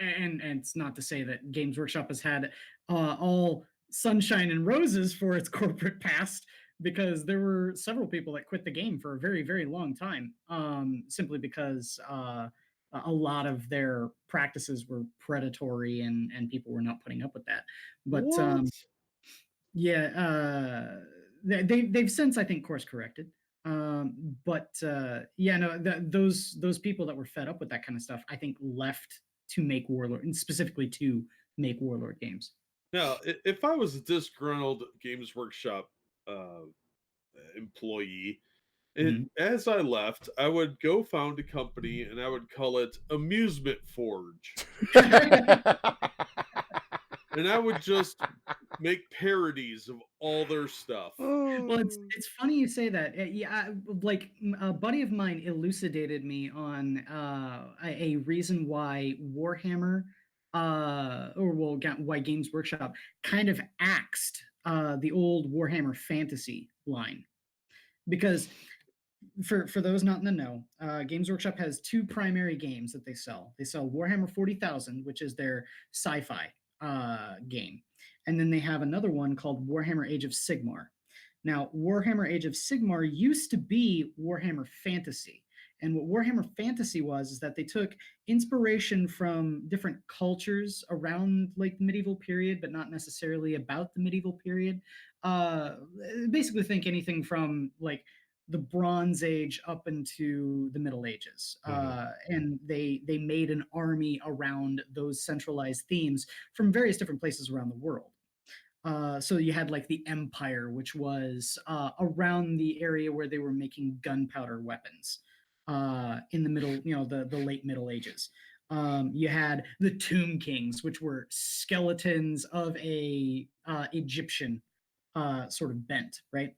and it's not to say that Games Workshop has had all sunshine and roses for its corporate past, because there were several people that quit the game for a very, very long time, simply because a lot of their practices were predatory, and people were not putting up with that. But
What?
yeah, they've since, I think, course corrected. But yeah, no, those people that were fed up with that kind of stuff, I think, left to make Warlord, and specifically to make Warlord games.
Now, if I was a disgruntled Games Workshop uh, employee, and
Mhm.
as I left, I would go found a company and I would call it Amusement Forge. And I would just make parodies of all their stuff.
Well, it's funny you say that. Yeah, like, a buddy of mine elucidated me on a reason why Warhammer, why Games Workshop kind of axed the old Warhammer Fantasy line, because for those not in the know, Games Workshop has two primary games that they sell. They sell Warhammer 40,000, which is their sci-fi game, and then they have another one called Warhammer Age of Sigmar. Now, Warhammer Age of Sigmar used to be Warhammer Fantasy. And what Warhammer Fantasy was is that they took inspiration from different cultures around, like, the medieval period, but not necessarily about the medieval period. Uh, Basically, think anything from, like, the Bronze Age up into the Middle Ages,
Mhm.
and they made an army around those centralized themes from various different places around the world. So you had, like, the Empire, which was around the area where they were making gunpowder weapons in the middle, the late Middle Ages. You had the Tomb Kings, which were skeletons of a Egyptian sort of bent, right?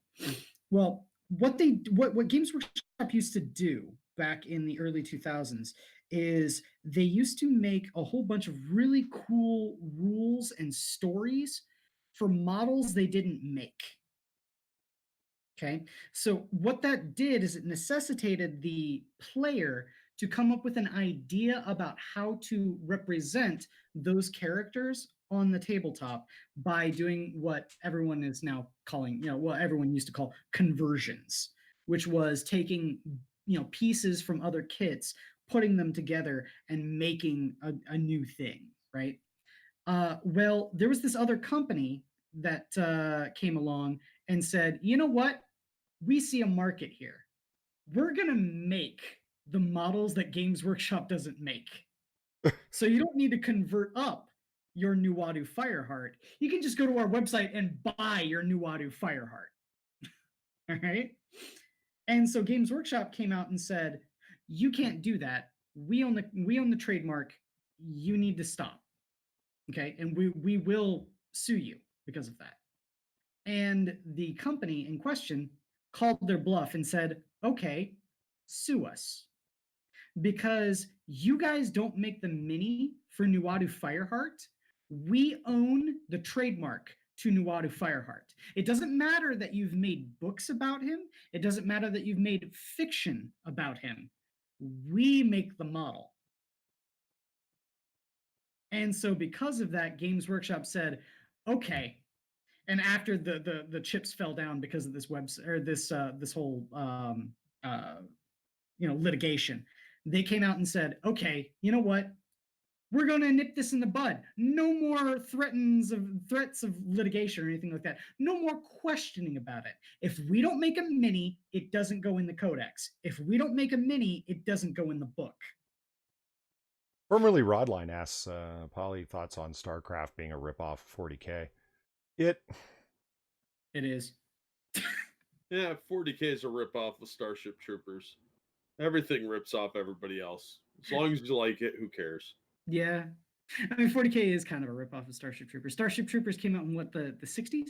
Well, what Games Workshop used to do back in the early 2000s is they used to make a whole bunch of really cool rules and stories for models they didn't make. Okay. So what that did is it necessitated the player to come up with an idea about how to represent those characters on the tabletop by doing what everyone is now calling, what everyone used to call conversions, which was taking, pieces from other kits, putting them together and making a new thing, right? Well, there was this other company that came along and said, you know what? We see a market here. We're going to make the models that Games Workshop doesn't make. So you don't need to convert up your Nuadu Fireheart. You can just go to our website and buy your Nuadu Fireheart. All right. And so Games Workshop came out and said, you can't do that. We own the trademark. You need to stop. Okay. And we will sue you because of that. And the company in question called their bluff and said, okay, sue us. Because you guys don't make the mini for Nuadu Fireheart. We own the trademark to Nuadu Fireheart. It doesn't matter that you've made books about him. It doesn't matter that you've made fiction about him. We make the model. And so because of that, Games Workshop said, okay. And after the chips fell down because of this this whole litigation, they came out and said, okay, you know what? We're going to nip this in the bud. No more threats of litigation or anything like that. No more questioning about it. If we don't make a mini, it doesn't go in the codex. If we don't make a mini, it doesn't go in the book.
Formerly Rodline asks, Polly, thoughts on StarCraft being a ripoff of 40K? It
is.
Yeah, 40K is a ripoff of Starship Troopers. Everything rips off everybody else. As long as you like it, who cares?
Yeah. I mean, 40K is kind of a ripoff of Starship Troopers. Starship Troopers came out in what, the 60s?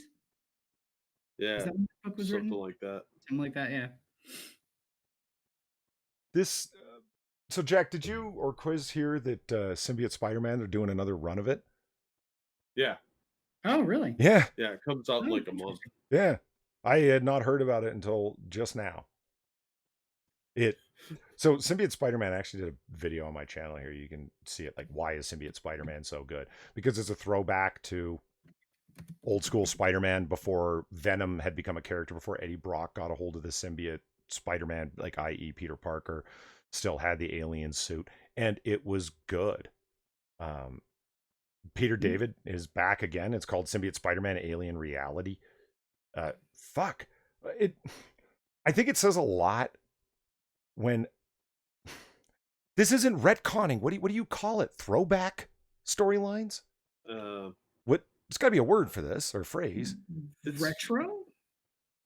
Yeah,
Is that when the book was
something
written?
like that.
Something like that, yeah.
This so Jack, did you or Quiz hear that Symbiote Spider-Man, they're doing another run of it?
Yeah.
Oh, really?
Yeah.
Yeah, it comes out in
Oh,
like a month.
Yeah. I had not heard about it until just now. So Symbiote Spider-Man actually did a video on my channel here. You can see it, like, why is Symbiote Spider-Man so good? Because it's a throwback to old school Spider-Man before Venom had become a character, before Eddie Brock got a hold of the symbiote Spider-Man, like i.e. Peter Parker still had the alien suit, and it was good. Peter David is back again. It's called Symbiote Spider-Man Alien Reality. Fuck. I think it says a lot when this isn't retconning. What do you call it? Throwback storylines? It's got to be a word for this, or phrase.
It's
retro?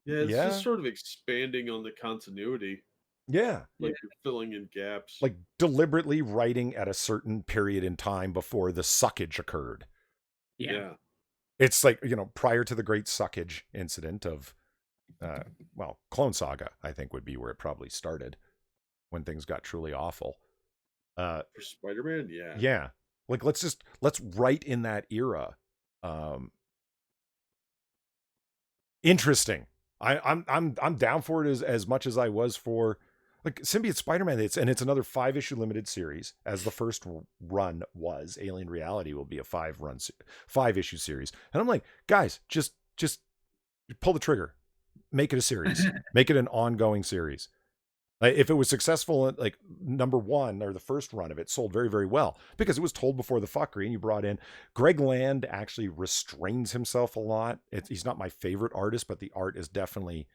Yeah, it's just sort of expanding on the continuity.
Yeah.
Like you're filling in gaps.
Like deliberately writing at a certain period in time before the suckage occurred.
Yeah.
It's like, prior to the great suckage incident of, Clone Saga, I think would be where it probably started, when things got truly awful.
For Spider-Man, yeah.
Yeah. Like, let's write in that era. Interesting. I'm down for it as much as I was for, like, Symbiote Spider-Man. It's another 5-issue limited series, as the first run was. Alien Reality will be a 5-issue series, and I'm like, guys, just pull the trigger, make it a series, make it an ongoing series. Like, if it was successful, like number 1 or the first run of it sold very, very well because it was told before the fuckery, and you brought in Greg Land. Actually restrains himself a lot. He's not my favorite artist, but the art is definitely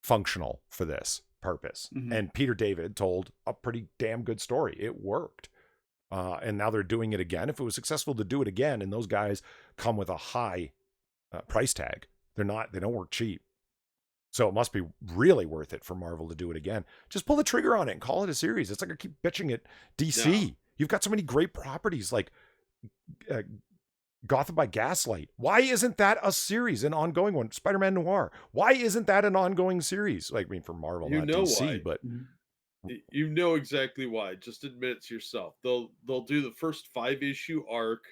functional for this purpose.
Mm-hmm.
And Peter David told a pretty damn good story. It worked. And now they're doing it again. If it was successful to do it again, and those guys come with a high price tag, they don't work cheap. So it must be really worth it for Marvel to do it again. Just pull the trigger on it and call it a series. It's like I keep bitching at DC. No. You've got so many great properties like Gotham by Gaslight. Why isn't that a series, an ongoing one? Spider-Man Noir. Why isn't that an ongoing series? Like, I mean, for Marvel, not DC,
why.
But
you know exactly why. Just admit it to yourself. They'll do the first 5-issue arc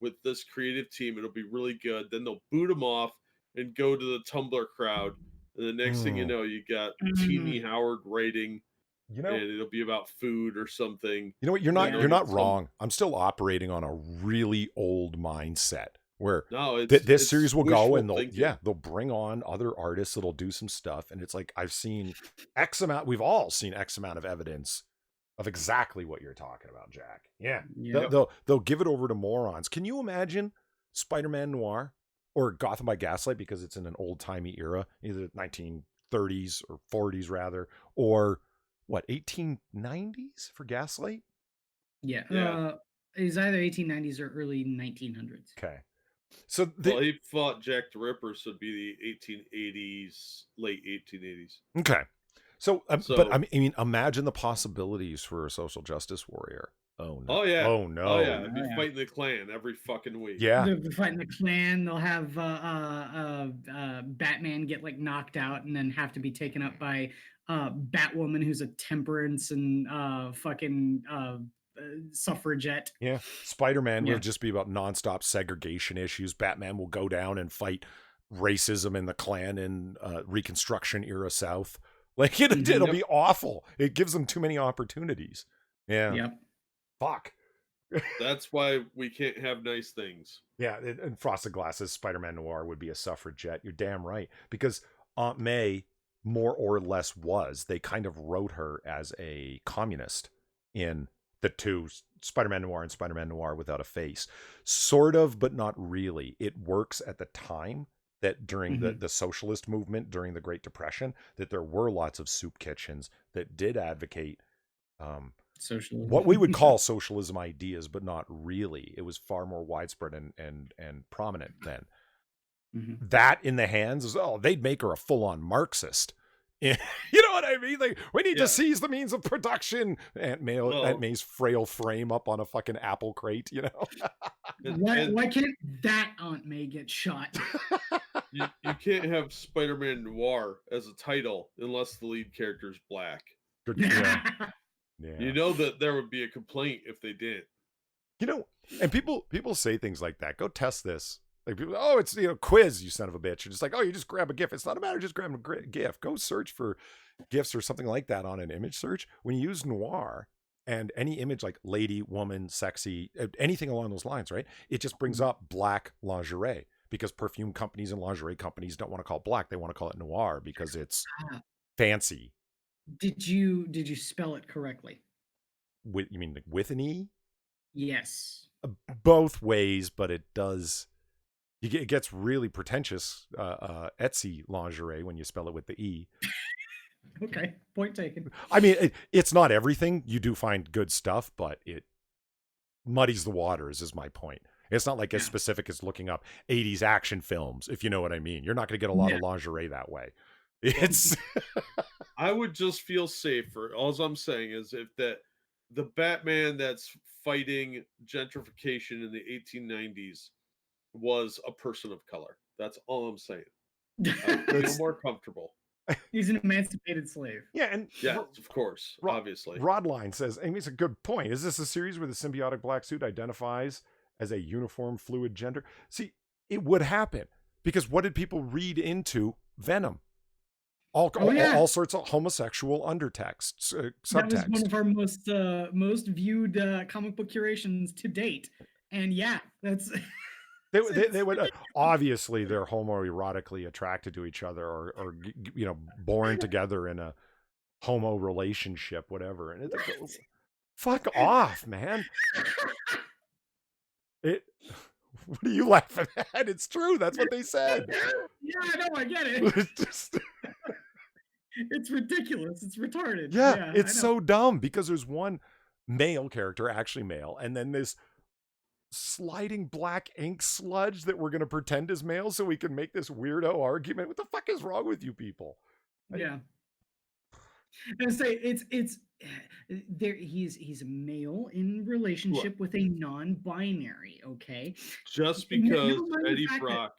with this creative team. It'll be really good. Then they'll boot them off and go to the Tumblr crowd And the next thing you know, you got Teeny Howard writing,
You
and
know,
it'll be about food or something.
you know what? You're
And
not
then
you're
they'll
not
get some.
wrong. I'm still operating on a really old mindset where
No,
this
it's
series will go
wishful
and
thinking.
they'll bring on other artists that'll do some stuff, and it's like I've seen X amount. We've all seen X amount of evidence of exactly what you're talking about, Jack. Yeah,
Yeah.
they'll give it over to morons. Can you imagine Spider-Man Noir or Gotham by Gaslight, because it's in an old-timey era, either 1930s or 40s rather, or what, 1890s for Gaslight?
Yeah.
Yeah.
It's either 1890s or early 1900s.
Okay, so
Well, he fought Jack the Ripper, so it'd be the 1880s, late 1880s.
okay. So, but
So,
I mean, imagine the possibilities for a social justice warrior. Oh no!
oh yeah,
Oh
oh
no!
yeah, I'd be
Oh, yeah.
fighting the Klan every fucking week.
Yeah,
They're fighting the Klan. They'll have Batman get like knocked out and then have to be taken up by Batwoman, who's a temperance and fucking suffragette.
yeah. Spider-Man will
Yeah.
just be about nonstop segregation issues. Batman will go down and fight racism in the Klan in Reconstruction era South. Like it'll
Yep.
be awful. It gives them too many opportunities. Yeah.
Yep.
Fuck.
That's why we can't have nice things.
Yeah, and Frosted Glasses, Spider-Man Noir would be a suffragette. You're damn right. Because Aunt May, more or less, was. They kind of wrote her as a communist in the two, Spider-Man Noir and Spider-Man Noir Without a Face. Sort of, but not really. It works at the time that during the socialist movement, during the Great Depression, that there were lots of soup kitchens that did advocate
Socialism.
what we would call socialism ideas, but not really. It was far more widespread and prominent then. That in the hands of, they'd make her a full-on Marxist. You know what I mean? Like, we need to seize the means of production. Aunt May's frail frame up on a fucking apple crate, you know?
Why can't that Aunt May get shot?
You can't have Spider-Man Noir as a title unless the lead character is black.
Good. Yeah. Yeah.
You know that there would be a complaint if they didn't.
You know, and people say things like that. Go test this. Like people, it's quiz, you son of a bitch. And it's like, you just grab a GIF. It's not a matter of just grabbing a GIF. Go search for GIFs or something like that on an image search. When you use noir and any image like lady, woman, sexy, anything along those lines, right? It just brings up black lingerie, because perfume companies and lingerie companies don't want to call it black. They want to call it noir because it's fancy.
Did you spell it correctly?
You mean with an E?
Yes.
Both ways, but it does. It gets really pretentious, Etsy lingerie, when you spell it with the E.
Okay, point taken.
I mean, it's not everything. You do find good stuff, but it muddies the waters, is my point. It's not like as specific as looking up 80s action films, if you know what I mean. You're not going to get a lot of lingerie that way. It's.
I would just feel safer. All I'm saying is if the Batman that's fighting gentrification in the 1890s was a person of color. That's all I'm saying. I feel more comfortable.
He's an emancipated slave.
Yeah, and
yes, of course, obviously.
Rodline says, and it's a good point. Is this a series where the symbiotic black suit identifies as a uniform fluid gender? See, it would happen, because what did people read into Venom? All sorts of homosexual undertexts, subtext.
That was one of our most viewed comic book curations to date, and that's.
They would obviously they're homoerotically attracted to each other, or born together in a homo relationship, whatever. And it's fuck off, man. What are you laughing at? It's true. That's what they said.
Yeah, I know. I get it. It's ridiculous. It's retarded.
Yeah, it's so dumb, because there's one male character, actually male, and then this sliding black ink sludge that we're going to pretend is male so we can make this weirdo argument. What the fuck is wrong with you people?
Yeah. I say it's there. He's a male in relationship with a non-binary. Okay.
Just because Eddie Brock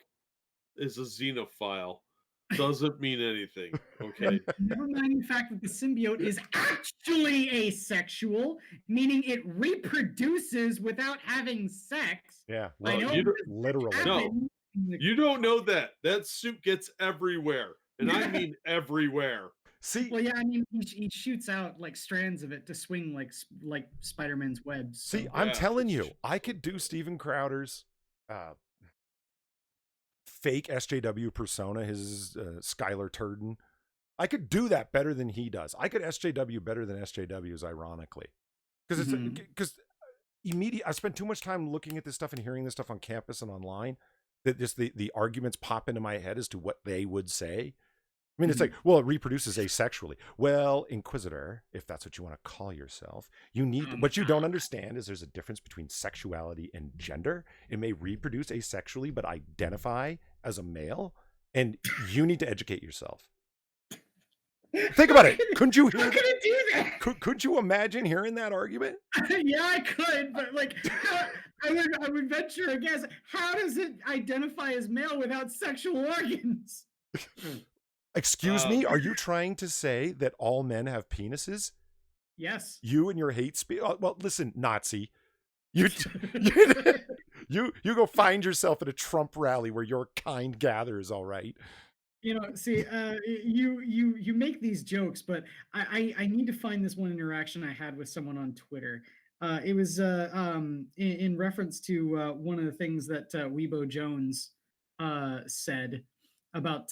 is a xenophile doesn't mean anything. Okay.
Never mind the fact that the symbiote is actually asexual, meaning it reproduces without having sex.
Yeah.
Well,
literally.
No, you don't know that. That suit gets everywhere. and I mean everywhere.
See,
Well, yeah, I mean, he shoots out like strands of it to swing like Spider-Man's webs.
see,
So.
I'm
Yeah,
telling
it's
you, I could do Steven Crowder's fake SJW persona, his Skylar Turden. I could do that better than he does. I could SJW better than SJWs, ironically, because it's
Mhm.
because immediate. I spent too much time looking at this stuff and hearing this stuff on campus and online that just the arguments pop into my head as to what they would say. I mean, it's like, well, it reproduces asexually. Well, Inquisitor, if that's what you want to call yourself, you need what you don't understand is there's a difference between sexuality and gender. It may reproduce asexually, but identify as a male, and you need to educate yourself. Think about it. Couldn't you hear
How could it do that?
Could you imagine hearing that argument?
Yeah, I could, but like, I would venture a guess. How does it identify as male without sexual organs?
Excuse me, are you trying to say that all men have penises?
Yes.
You and your hate speech. Oh, well, listen, Nazi. You go find yourself at a Trump rally where your kind gathers, all right?
You know, see, you make these jokes, but I need to find this one interaction I had with someone on Twitter. It was in reference to one of the things that Weibo Jones said about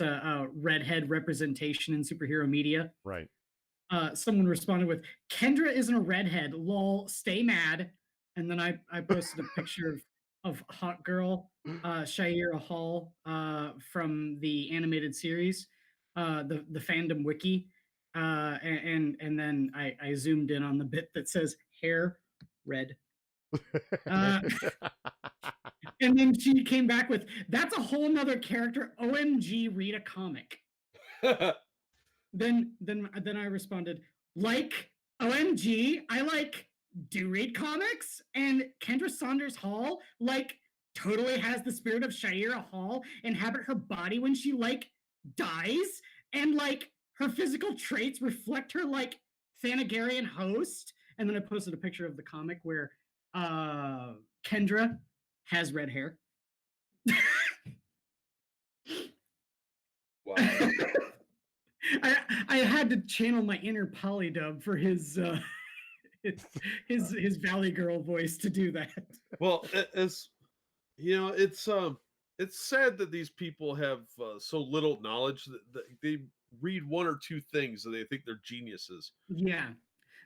redhead representation in superhero media.
Right.
Someone responded with, "Kendra isn't a redhead. Lol. Stay mad." And then I posted a picture of hot girl Shaira Hall from the animated series, the fandom wiki, and then I zoomed in on the bit that says hair red. And then she came back with, "That's a whole nother character. OMG, read a comic." Then I responded, like, OMG, I like do read comics, and Kendra Saunders Hall like totally has the spirit of Shaira Hall inhabit her body when she like dies, and like her physical traits reflect her like Thanagarian host. And then I posted a picture of the comic where Kendra has red hair.
Wow.
I had to channel my inner polydub for his his Valley Girl voice to do that.
Well, as you know, it's sad that these people have so little knowledge that they read one or two things and they think they're geniuses.
Yeah,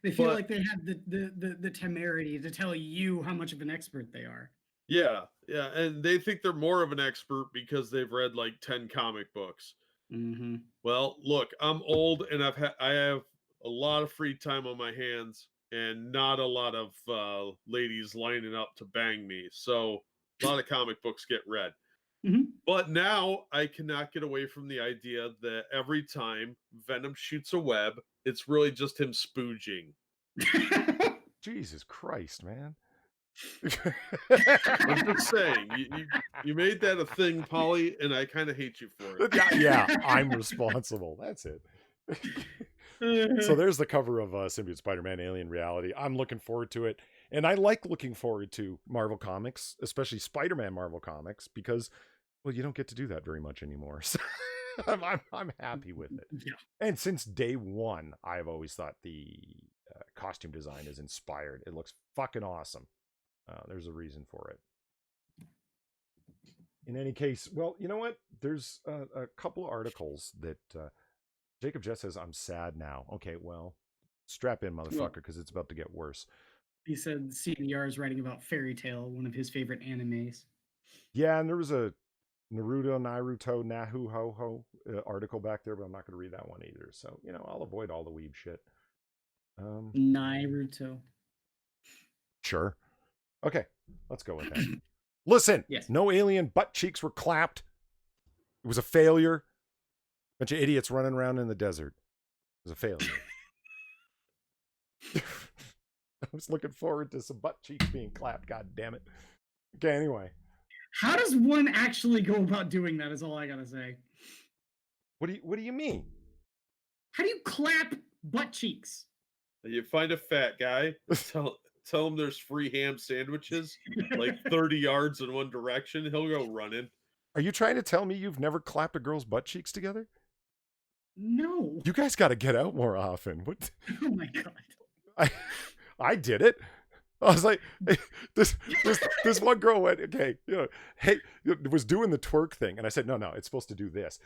they feel
But
like they have the temerity to tell you how much of an expert they are.
yeah, and they think they're more of an expert because they've read like 10 comic books.
Mm-hmm.
Well, look, I'm old and I have a lot of free time on my hands and not a lot of ladies lining up to bang me. So a lot of comic books get read.
Mm-hmm.
But now I cannot get away from the idea that every time Venom shoots a web, it's really just him spooging.
Jesus Christ, man.
I'm just saying, you made that a thing, Polly, and I kind of hate you for it.
Yeah, I'm responsible. That's it. So there's the cover of Symbiote Spider-Man Alien Reality. I'm looking forward to it. And I like looking forward to Marvel Comics, especially Spider-Man Marvel Comics, because, well, you don't get to do that very much anymore. So I'm happy with it.
Yeah.
And since day one, I've always thought the costume design is inspired. It looks fucking awesome. There's a reason for it. In any case, well, you know what? There's a couple of articles that Jacob Jess says, I'm sad now. Okay, well, strap in, motherfucker, because it's about to get worse.
He said CNR is writing about Fairy Tail, one of his favorite animes.
Yeah, and there was a Naruto Nahu Ho Ho article back there, but I'm not going to read that one either. So, you know, I'll avoid all the weeb shit.
Naruto.
Sure. Okay, let's go with that. Listen,
Yes.
No alien butt cheeks were clapped. It was a failure. Bunch of idiots running around in the desert. It was a failure. I was looking forward to some butt cheeks being clapped. God damn it. Okay, anyway.
How does one actually go about doing that? Is all I gotta say.
What do you mean?
How do you clap butt cheeks?
You find a fat guy, tell him there's free ham sandwiches, like 30 yards in one direction. He'll go running.
Are you trying to tell me you've never clapped a girl's butt cheeks together?
No.
You guys got to get out more often. What?
Oh my god.
I did it. I was like, hey, this one girl went, okay, hey, was doing the twerk thing, and I said, no, it's supposed to do this.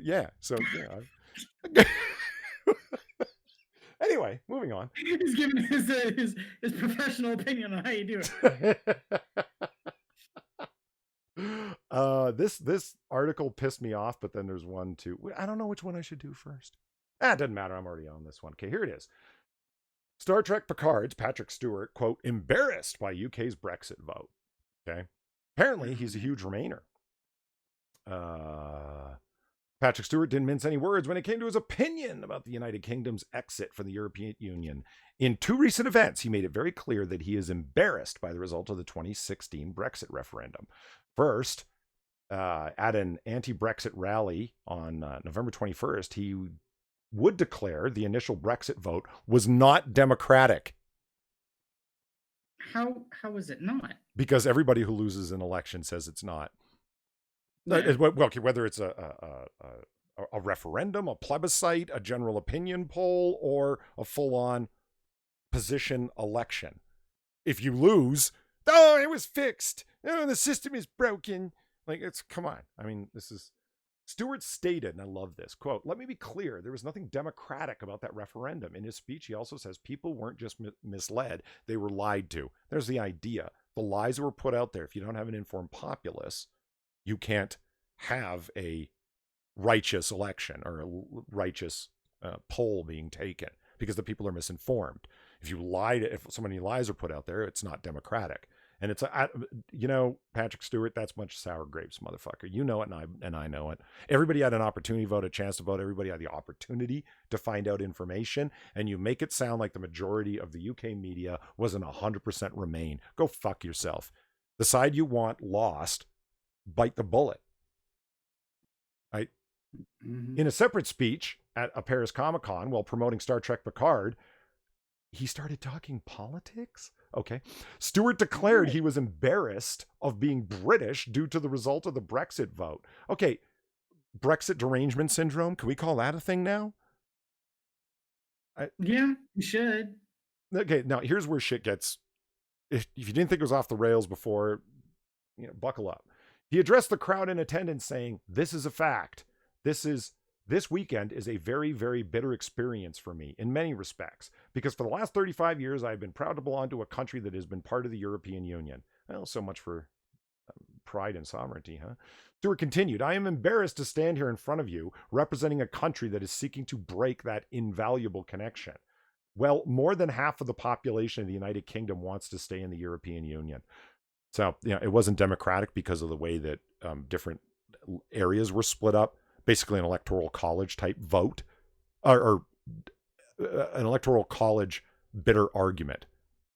Yeah, so yeah. Anyway, moving on.
He's giving his professional opinion on how you do it.
This article pissed me off, but then there's one too. I don't know which one I should do first. It doesn't matter. I'm already on this one. Okay, here it is. Star Trek Picard's Patrick Stewart, quote, embarrassed by UK's Brexit vote. Okay. Apparently, he's a huge Remainer. Patrick Stewart didn't mince any words when it came to his opinion about the United Kingdom's exit from the European Union. In 2 recent events, he made it very clear that he is embarrassed by the result of the 2016 Brexit referendum. First, at an anti-Brexit rally on November 21st, he would declare the initial Brexit vote was not democratic.
How is it not?
Because everybody who loses an election says it's not.
Yeah.
Well, whether it's a referendum, a plebiscite, a general opinion poll, or a full-on position election. If you lose, oh, it was fixed. Oh, the system is broken. Like, come on. I mean, this is... Stewart stated, and I love this, quote, let me be clear, there was nothing democratic about that referendum. In his speech, he also says people weren't just misled, they were lied to. There's the idea. The lies that were put out there, if you don't have an informed populace, you can't have a righteous election or a righteous poll being taken because the people are misinformed. If so many lies are put out there, it's not democratic. And it's, Patrick Stewart, that's much sour grapes, motherfucker. You know it, and I know it. Everybody had an opportunity to vote, a chance to vote. Everybody had the opportunity to find out information. And you make it sound like the majority of the UK media wasn't 100% Remain. Go fuck yourself. The side you want lost. Bite the bullet. Right? Mm-hmm. In a separate speech at a Paris Comic-Con while promoting Star Trek Picard, he started talking politics. Okay. Stewart declared he was embarrassed of being British due to the result of the Brexit vote. Okay. Brexit derangement syndrome. Can we call that a thing now?
Yeah, you should.
Okay. Now here's where shit gets, if you didn't think it was off the rails before, buckle up. He addressed the crowd in attendance saying, this is a fact. This weekend is a very, very bitter experience for me in many respects, because for the last 35 years, I've been proud to belong to a country that has been part of the European Union. Well, so much for pride and sovereignty, huh? Stewart continued, I am embarrassed to stand here in front of you representing a country that is seeking to break that invaluable connection. Well, more than half of the population of the United Kingdom wants to stay in the European Union. So, it wasn't democratic because of the way that different areas were split up. Basically an electoral college type vote or an electoral college bitter argument.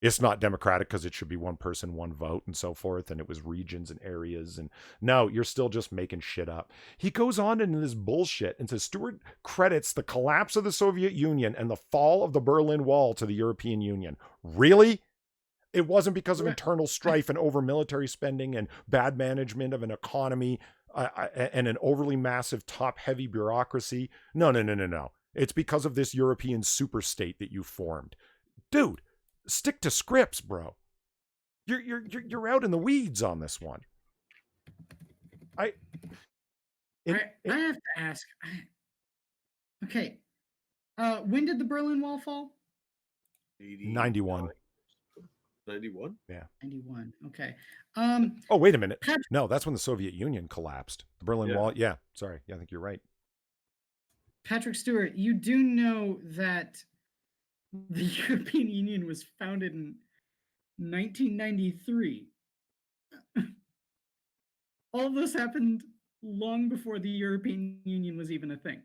It's not democratic because it should be one person, one vote and so forth. And it was regions and areas. And no, you're still just making shit up. He goes on into this bullshit and says Stewart credits the collapse of the Soviet Union and the fall of the Berlin Wall to the European Union. Really? It wasn't because of internal strife and over military spending and bad management of an economy and an overly massive top-heavy bureaucracy. No. It's because of this European superstate that you formed. Dude, stick to scripts, bro. You're out in the weeds on this one. I
have to ask. Okay. When did the Berlin Wall fall?
91.
91?
Yeah.
91. Okay.
Oh, wait a minute. No, that's when the Soviet Union collapsed. The Berlin Wall. Yeah. Sorry. Yeah, I think you're right.
Patrick Stewart, you do know that the European Union was founded in 1993. All of this happened long before the European Union was even a thing.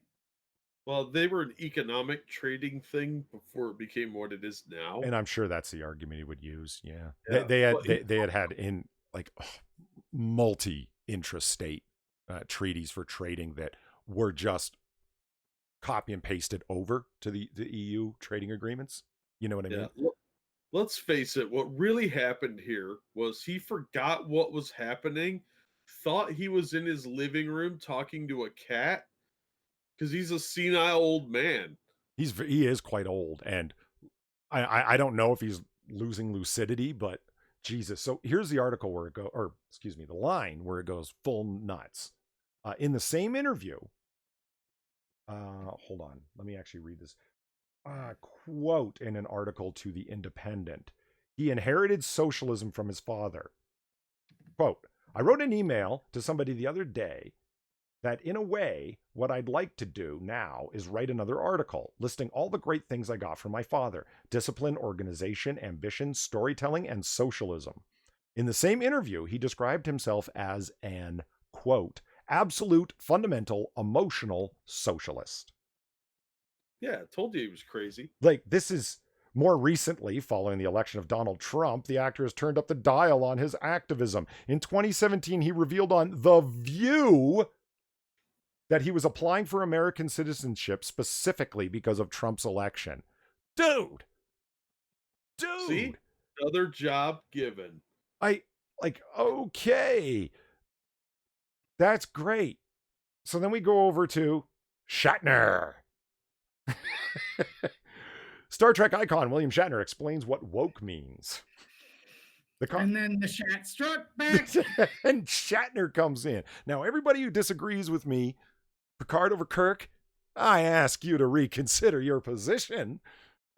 Well, they were an economic trading thing before it became what it is now.
And I'm sure that's the argument he would use. Yeah. They had in like multi-intrastate treaties for trading that were just copy and pasted over to the EU trading agreements. You know what I mean?
Let's face it. What really happened here was he forgot what was happening, thought he was in his living room talking to a cat, because he's a senile old man.
He is quite old, and I don't know if he's losing lucidity, but Jesus. So here's the article where it goes, or excuse me, the line where it goes full nuts. In the same interview, hold on, let me actually read this quote in an article to The Independent. He inherited socialism from his father. Quote, I wrote an email to somebody the other day that in a way, what I'd like to do now is write another article listing all the great things I got from my father: discipline, organization, ambition, storytelling, and socialism. In the same interview, he described himself as an, quote, absolute, fundamental, emotional socialist.
Yeah, I told you he was crazy.
Like, this is more recently, following the election of Donald Trump, the actor has turned up the dial on his activism. In 2017, he revealed on The View that he was applying for American citizenship specifically because of Trump's election. Dude!
See, another job given.
Okay. That's great. So then we go over to Shatner. Star Trek icon William Shatner explains what woke means.
And then the Shat struck back.
And Shatner comes in. Now, everybody who disagrees with me, Picard over Kirk, I ask you to reconsider your position.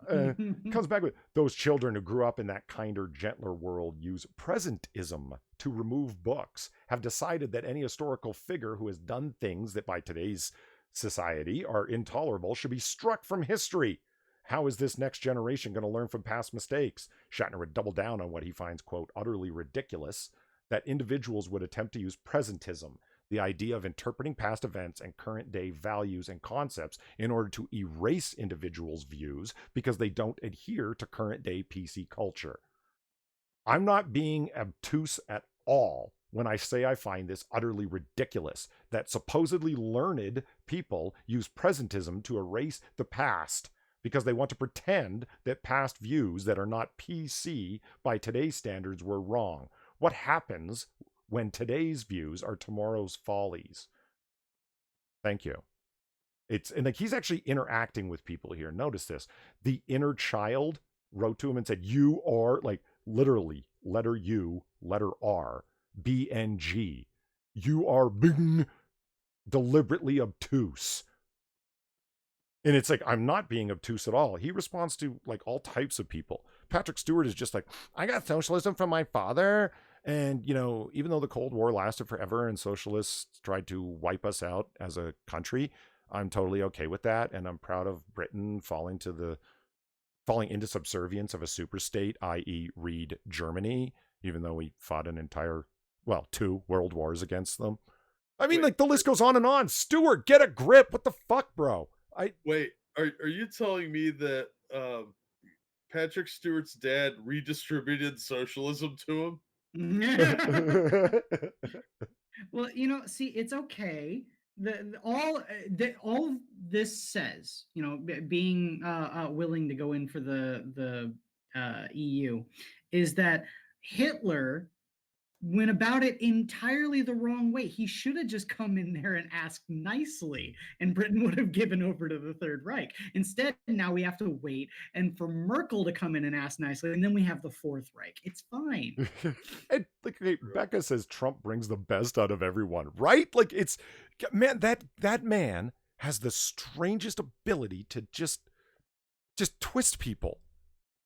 Comes back with those children who grew up in that kinder, gentler world use presentism to remove books, have decided that any historical figure who has done things that by today's society are intolerable should be struck from history. How is this next generation going to learn from past mistakes? Shatner would double down on what he finds, quote, utterly ridiculous, that individuals would attempt to use presentism, the idea of interpreting past events and current day values and concepts in order to erase individuals' views because they don't adhere to current day PC culture. I'm not being obtuse at all when I say I find this utterly ridiculous, that supposedly learned people use presentism to erase the past because they want to pretend that past views that are not PC by today's standards were wrong. What happens when today's views are tomorrow's follies? Thank you. And like, he's actually interacting with people here. Notice this. The inner child wrote to him and said, you are, like, literally letter U, letter R, BNG. You are being deliberately obtuse. And it's like, I'm not being obtuse at all. He responds to like all types of people. Patrick Stewart is just like, I got socialism from my father. And, you know, even though the Cold War lasted forever and socialists tried to wipe us out as a country, I'm totally okay with that. And I'm proud of Britain falling into subservience of a superstate, i.e. read Germany, even though we fought two world wars against them. I mean, like, the list goes on and on. Stewart, get a grip. What the fuck, bro?
Wait, are you telling me that Patrick Stewart's dad redistributed socialism to him?
Well, see, it's okay. All this says, being willing to go in for the EU, is that Hitler went about it entirely the wrong way. He should have just come in there and asked nicely, and Britain would have given over to the Third Reich. Instead, now we have to wait and for Merkel to come in and ask nicely, and then we have the Fourth Reich. It's fine.
And like, Becca says Trump brings the best out of everyone, right? Like, it's, man, that man has the strangest ability to just twist people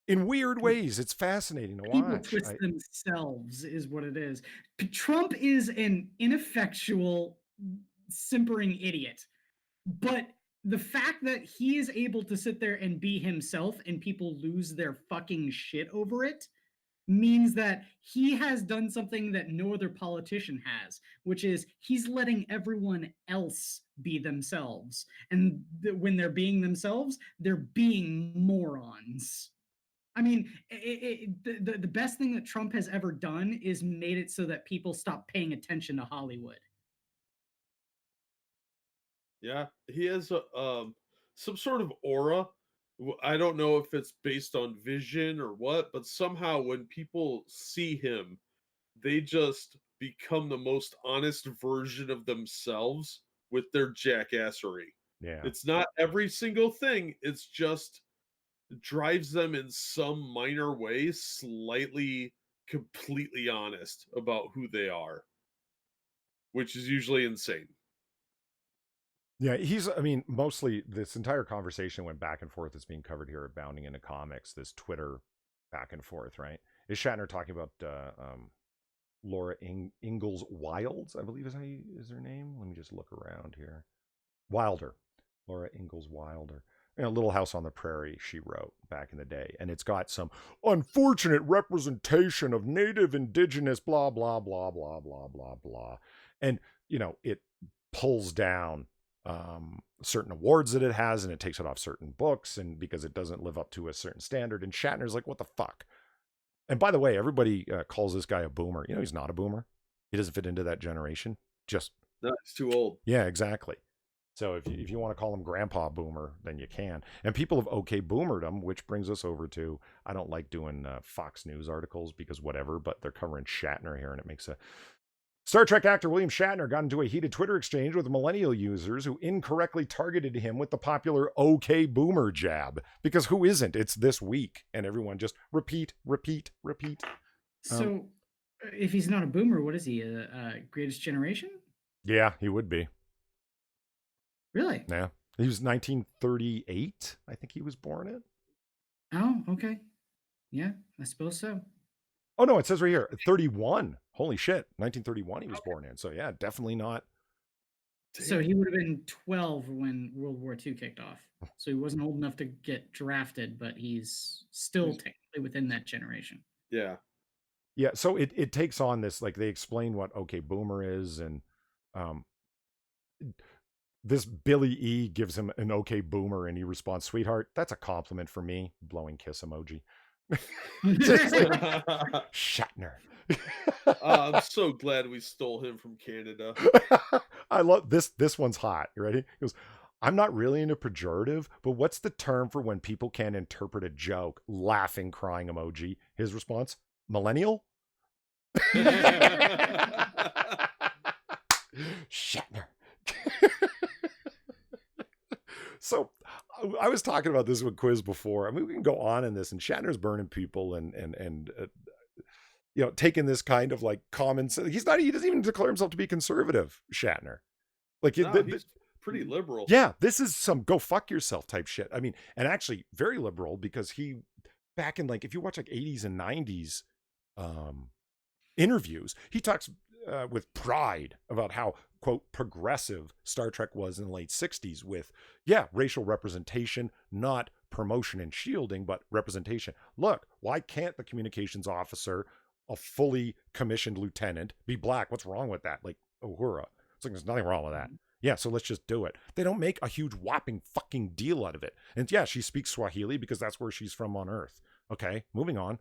in weird ways. It's fascinating to watch.
People twist themselves is what it is. Trump is an ineffectual, simpering idiot. But the fact that he is able to sit there and be himself and people lose their fucking shit over it means that he has done something that no other politician has, which is he's letting everyone else be themselves. And when they're being themselves, they're being morons. I mean, the best thing that Trump has ever done is made it so that people stop paying attention to Hollywood.
Yeah, he has some sort of aura. I don't know if it's based on vision or what, but somehow when people see him, they just become the most honest version of themselves with their jackassery.
Yeah.
It's not every single thing. It's just drives them in some minor way slightly completely honest about who they are, which is usually insane.
Yeah, mostly this entire conversation went back and forth. It's being covered here at Bounding into Comics, this Twitter back and forth, right? Is Shatner talking about Laura Ingalls Wilds, I believe is her name? Let me just look around here. Wilder. Laura Ingalls Wilder. Little House on the Prairie, she wrote back in the day. And it's got some unfortunate representation of native, indigenous, blah, blah, blah, blah, blah, blah, blah. And, it pulls down certain awards that it has, and it takes it off certain books, and because it doesn't live up to a certain standard. And Shatner's like, what the fuck? And by the way, everybody calls this guy a boomer. He's not a boomer. He doesn't fit into that generation. Just
No, it's too old.
Yeah, exactly. So if you want to call him Grandpa Boomer, then you can. And people have okay boomered him, which brings us over to, I don't like doing Fox News articles because whatever, but they're covering Shatner here, and it makes a Star Trek actor William Shatner got into a heated Twitter exchange with millennial users who incorrectly targeted him with the popular OK Boomer jab. Because who isn't? It's this week. And everyone just repeat.
So, if he's not a boomer, what is he? A Greatest Generation?
Yeah, he would be.
Really?
Yeah. He was 1938, I think he was born in.
Oh, okay. Yeah, I suppose so.
Oh, no, it says right here, 31. Holy shit. 1931 he was born in. So, yeah, definitely not.
So he would have been 12 when World War II kicked off. So he wasn't old enough to get drafted, but he's still technically within that generation.
Yeah.
Yeah, so it takes on this, like they explain what OK Boomer is, and this Billy E gives him an OK Boomer, and he responds, "Sweetheart, that's a compliment for me." Blowing kiss emoji. Just like, Shatner.
I'm so glad we stole him from Canada.
I love this. This one's hot. You ready? He goes, "I'm not really into pejorative, but what's the term for when people can't interpret a joke?" Laughing, crying emoji. His response, millennial? Shatner. So I was talking about this with Quiz before. I mean, we can go on in this, and Shatner's burning people and taking this kind of like common sense. He doesn't even declare himself to be conservative, Shatner. Like
he's pretty liberal.
Yeah, this is some go fuck yourself type shit. I mean, and actually very liberal, because he back in, like, if you watch like 80s and 90s interviews, he talks with pride about how, quote, progressive Star Trek was in the late 60s with, racial representation, not promotion and shielding, but representation. Look, why can't the communications officer, a fully commissioned lieutenant, be black? What's wrong with that? Like Uhura. It's like, there's nothing wrong with that. Yeah, so let's just do it. They don't make a huge whopping fucking deal out of it. And yeah, she speaks Swahili because that's where she's from on Earth. Okay, moving on.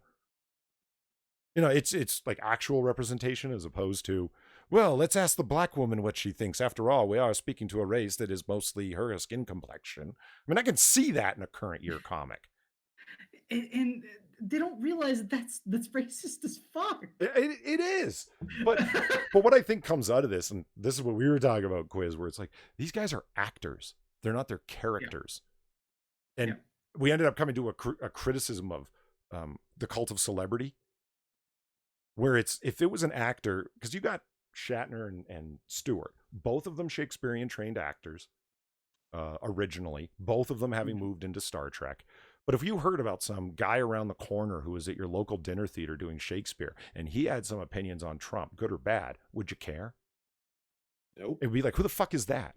It's like actual representation as opposed to, well, let's ask the black woman what she thinks. After all, we are speaking to a race that is mostly her skin complexion. I mean, I can see that in a current year comic.
And they don't realize that's racist as fuck.
It is. But what I think comes out of this, and this is what we were talking about, Quiz, where it's like, these guys are actors. They're not their characters. Yeah. And we ended up coming to a criticism of the cult of celebrity, where if it was an actor, because you got Shatner and Stewart, both of them Shakespearean trained actors originally, both of them having moved into Star Trek. But if you heard about some guy around the corner who was at your local dinner theater doing Shakespeare, and he had some opinions on Trump, good or bad, would you care?
Nope.
It'd be like, who the fuck is that?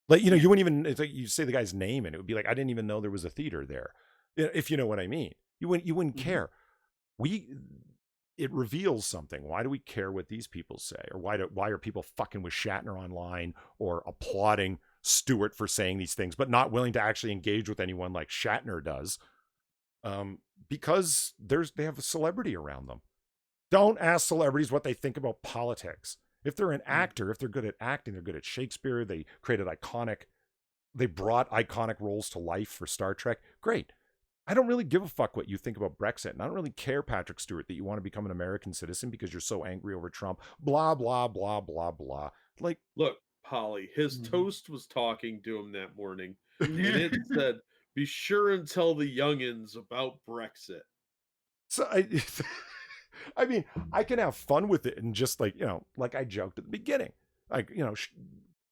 Like, you wouldn't even, it's like you say the guy's name, and it would be like, I didn't even know there was a theater there. If you know what I mean. You wouldn't care. It reveals something. Why do we care what these people say? Or why are people fucking with Shatner online or applauding Stewart for saying these things, but not willing to actually engage with anyone like Shatner does? Because they have a celebrity around them. Don't ask celebrities what they think about politics. If they're an actor, if they're good at acting, they're good at Shakespeare, they brought iconic roles to life for Star Trek, great. I don't really give a fuck what you think about Brexit, and I don't really care, Patrick Stewart, that you want to become an American citizen because you're so angry over Trump. Blah, blah, blah, blah, blah. Like,
look, Holly. His
Mhm.
toast was talking to him that morning, and
Yeah.
it said, "Be sure and tell the youngins about Brexit."
So I mean, I can have fun with it and just like, like I joked at the beginning, like,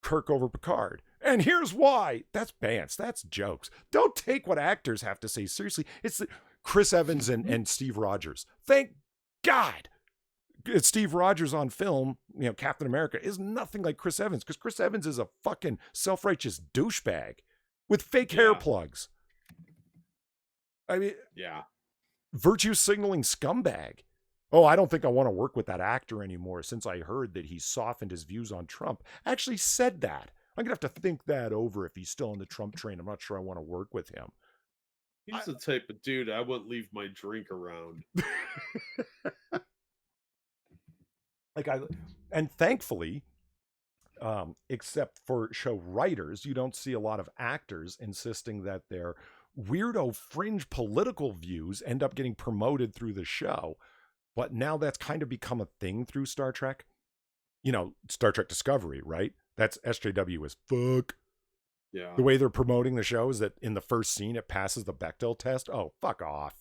Kirk over Picard. And here's why. That's bants. That's jokes. Don't take what actors have to say seriously. It's Chris Evans and Steve Rogers. Thank God. Steve Rogers on film, Captain America, is nothing like Chris Evans, because Chris Evans is a fucking self-righteous douchebag with fake hair
Yeah.
plugs. I mean,
Yeah.
virtue signaling scumbag. Oh, I don't think I want to work with that actor anymore since I heard that he softened his views on Trump. Actually said that. I'm going to have to think that over if he's still on the Trump train. I'm not sure I want to work with him.
He's the type of dude I wouldn't leave my drink around.
And thankfully, except for show writers, you don't see a lot of actors insisting that their weirdo fringe political views end up getting promoted through the show. But now that's kind of become a thing through Star Trek. Star Trek Discovery, right? That's SJW as fuck.
Yeah.
The way they're promoting the show is that in the first scene, it passes the Bechdel test. Oh, fuck off.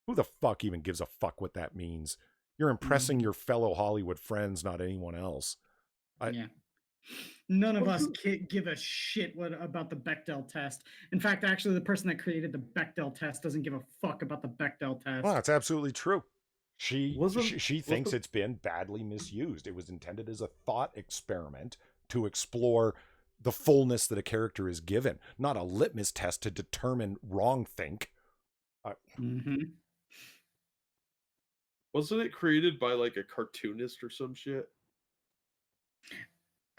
Who the fuck even gives a fuck what that means? You're impressing your fellow Hollywood friends, not anyone else.
Yeah. None of us give a shit about the Bechdel test. In fact, actually, the person that created the Bechdel test doesn't give a fuck about the Bechdel test.
Well, that's absolutely true. She
Wasn't-
thinks it's been badly misused. It was intended as a thought experiment to explore the fullness that a character is given, not a litmus test to determine wrong think.
Wasn't it created by like a cartoonist or some shit?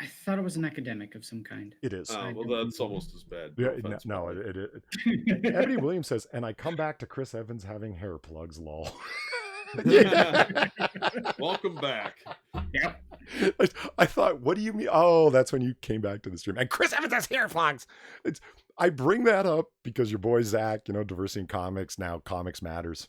I thought it was an academic of some kind.
It is.
Oh, well, that's almost as bad.
Yeah,
offense,
no,
Polly.
Ebony Williams says, and I come back to Chris Evans having hair plugs, lol.
Welcome back.
Yep.
I thought, what do you mean? Oh, that's when you came back to the stream. And Chris Evans has hair plugs. I bring that up because your boy Zach, diversity in comics, now comics matters.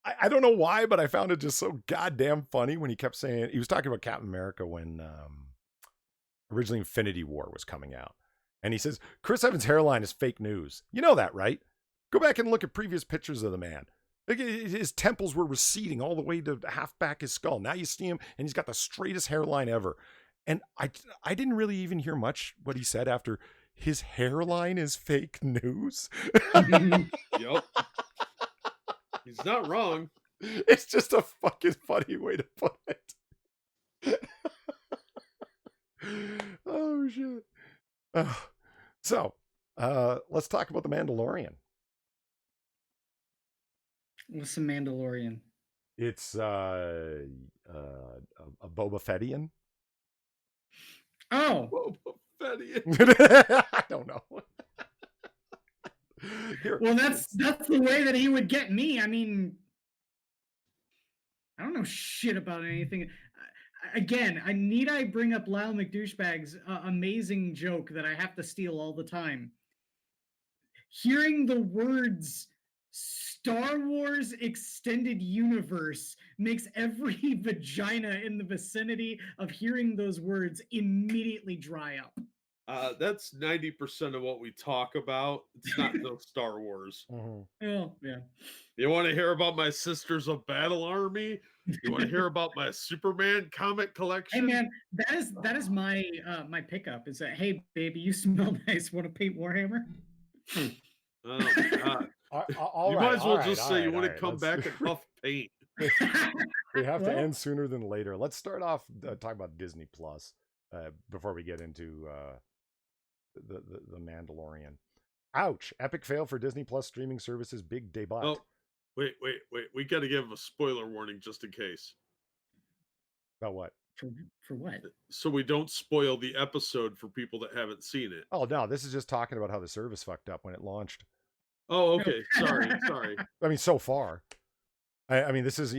I don't know why, but I found it just so goddamn funny when he kept saying, he was talking about Captain America when originally Infinity War was coming out. And he says, Chris Evans' hairline is fake news. You know that, right? Go back and look at previous pictures of the man. Like, his temples were receding all the way to half back his skull. Now you see him and he's got the straightest hairline ever. And I didn't really even hear much what he said after his hairline is fake news.
Yep. He's not wrong.
It's just a fucking funny way to put it. Oh, shit. So, let's talk about the Mandalorian.
What's the Mandalorian?
It's a Boba Fettian.
Oh,
Boba Fett.
I don't know. Here.
Well, that's the way that he would get me. I mean, I don't know shit about anything. Again, I bring up Lyle McDouchebag's amazing joke that I have to steal all the time. Hearing the words Star Wars Extended Universe makes every vagina in the vicinity of hearing those words immediately dry up.
That's 90% of what we talk about. It's not no Star Wars.
Oh, yeah.
You want to hear about my Sisters of Battle Army? You want to hear about my Superman comic collection?
Hey man, that is my my pickup. Is that, hey baby, you smell nice. Want to paint Warhammer?
Oh my God.
All
you
right,
might as well
all
just
right,
say
all
you
right,
want
all
to come
right.
back and huff paint.
We have to
Well-
end sooner than later. Let's start off talking about Disney Plus before we get into the Mandalorian. Ouch! Epic fail for Disney Plus streaming services. Big debut.
Oh, wait. We got to give a spoiler warning just in case.
About what?
For what?
So we don't spoil the episode for people that haven't seen it.
Oh no, this is just talking about how the service fucked up when it launched.
Oh, okay. Sorry.
I mean, so far. I mean, this is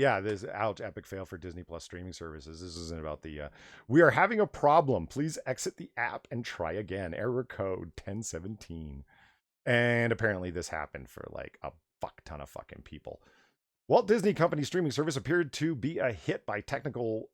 ouch, epic fail for Disney Plus streaming services. This isn't about the, we are having a problem. Please exit the app and try again. Error code 1017. And apparently this happened for like a fuck ton of fucking people. Walt Disney Company streaming service appeared to be a hit by technical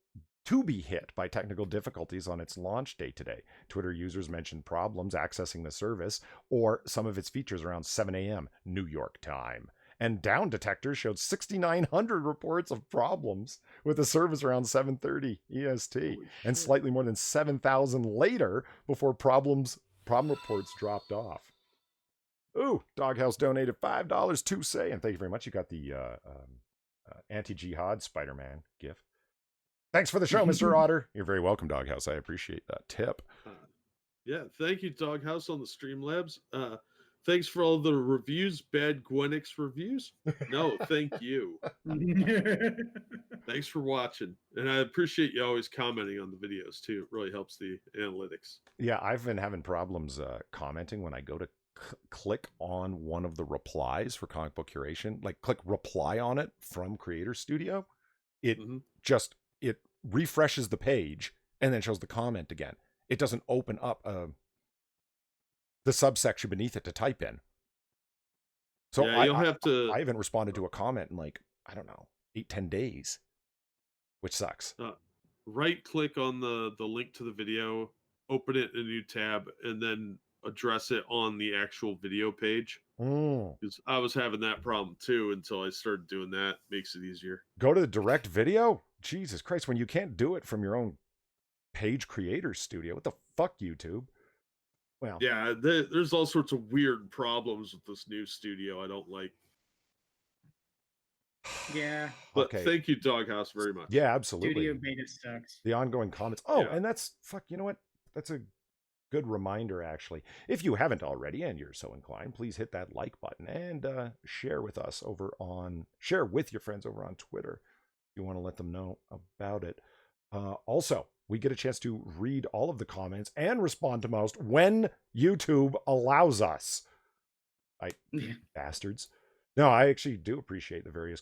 to be hit by technical difficulties on its launch day today. Twitter users mentioned problems accessing the service or some of its features around 7 a.m. New York time. And Down Detector showed 6,900 reports of problems with the service around 7:30 EST, and slightly more than 7,000 later before problem reports dropped off. Ooh, Doghouse donated $5 to say, and thank you very much. You got the anti-jihad Spider-Man gift. Thanks for the show, Mr. Otter. You're very welcome, Doghouse. I appreciate that tip.
Yeah, thank you, Doghouse on the Streamlabs. Thanks for all the reviews, Bad Gwenix reviews. No, thank you. Thanks for watching. And I appreciate you always commenting on the videos, too. It really helps the analytics.
Yeah, I've been having problems commenting when I go to click on one of the replies for Comic Book Curation. Like, click reply on it from Creator Studio. It just, it refreshes the page and then shows the comment again. It doesn't open up the subsection beneath it to type in. So
yeah, you'll have to.
I haven't responded to a comment in like, I don't know, 8-10 days, which sucks.
Right click on the link to the video, open it in a new tab, and then address it on the actual video page. Because I was having that problem too until I started doing that. Makes it easier.
Go to the direct video? Jesus Christ, when you can't do it from your own page creator studio. What the fuck, YouTube? Well,
yeah, there's all sorts of weird problems with this new studio I don't like.
Yeah.
But thank you, Doghouse, very much.
Yeah, absolutely.
Studio beta sucks.
The ongoing comments. Oh, yeah. And that's, fuck, you know what? That's a good reminder, actually. If you haven't already and you're so inclined, please hit that like button and share with us share with your friends over on Twitter if you want to let them know about it. Also, we get a chance to read all of the comments and respond to most when YouTube allows us. Bastards. No, I actually do appreciate the various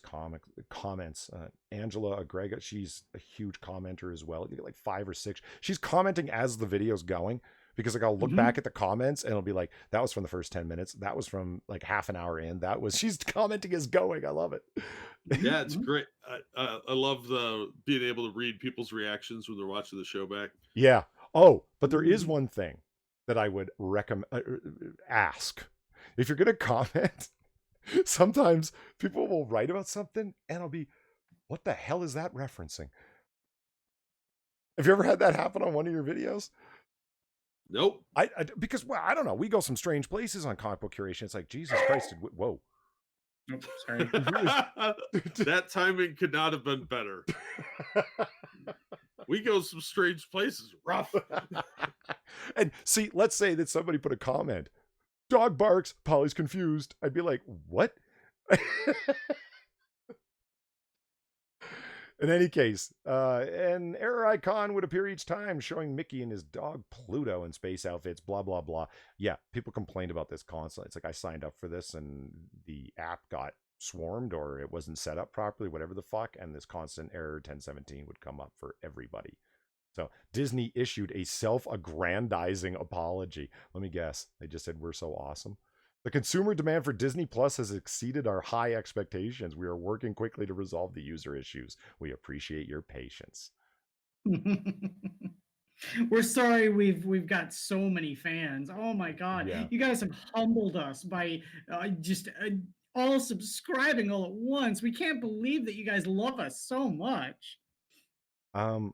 comments. Angela Agrega, she's a huge commenter as well. You get like 5 or 6. She's commenting as the video's going, because like I'll look back at the comments and it'll be like, that was from the first 10 minutes. That was from like half an hour in. She's commenting as going. I love it.
Yeah, it's great. I love being able to read people's reactions when they're watching the show back.
Yeah. Oh, but there is one thing that I would ask. If you're going to comment, sometimes people will write about something and I'll be, what the hell is that referencing? Have you ever had that happen on one of your videos?
Nope.
Because, well, I don't know. We go some strange places on Comic Book Curation. It's like, Jesus Christ. Whoa.
Nope, sorry.
That timing could not have been better. We go some strange places. Rough.
And see, let's say that somebody put a comment. Dog barks, Polly's confused. I'd be like, what? In any case, an error icon would appear each time showing Mickey and his dog Pluto in space outfits, blah, blah, blah. Yeah, people complained about this constantly. It's like I signed up for this and the app got swarmed or it wasn't set up properly, whatever the fuck, and this constant error 1017 would come up for everybody. So Disney issued a self-aggrandizing apology. Let me guess. They just said, we're so awesome. The consumer demand for Disney Plus has exceeded our high expectations. We are working quickly to resolve the user issues. We appreciate your patience.
We're sorry we've got so many fans. Oh my God. Yeah. You guys have humbled us by just all subscribing all at once. We can't believe that you guys love us so much.
The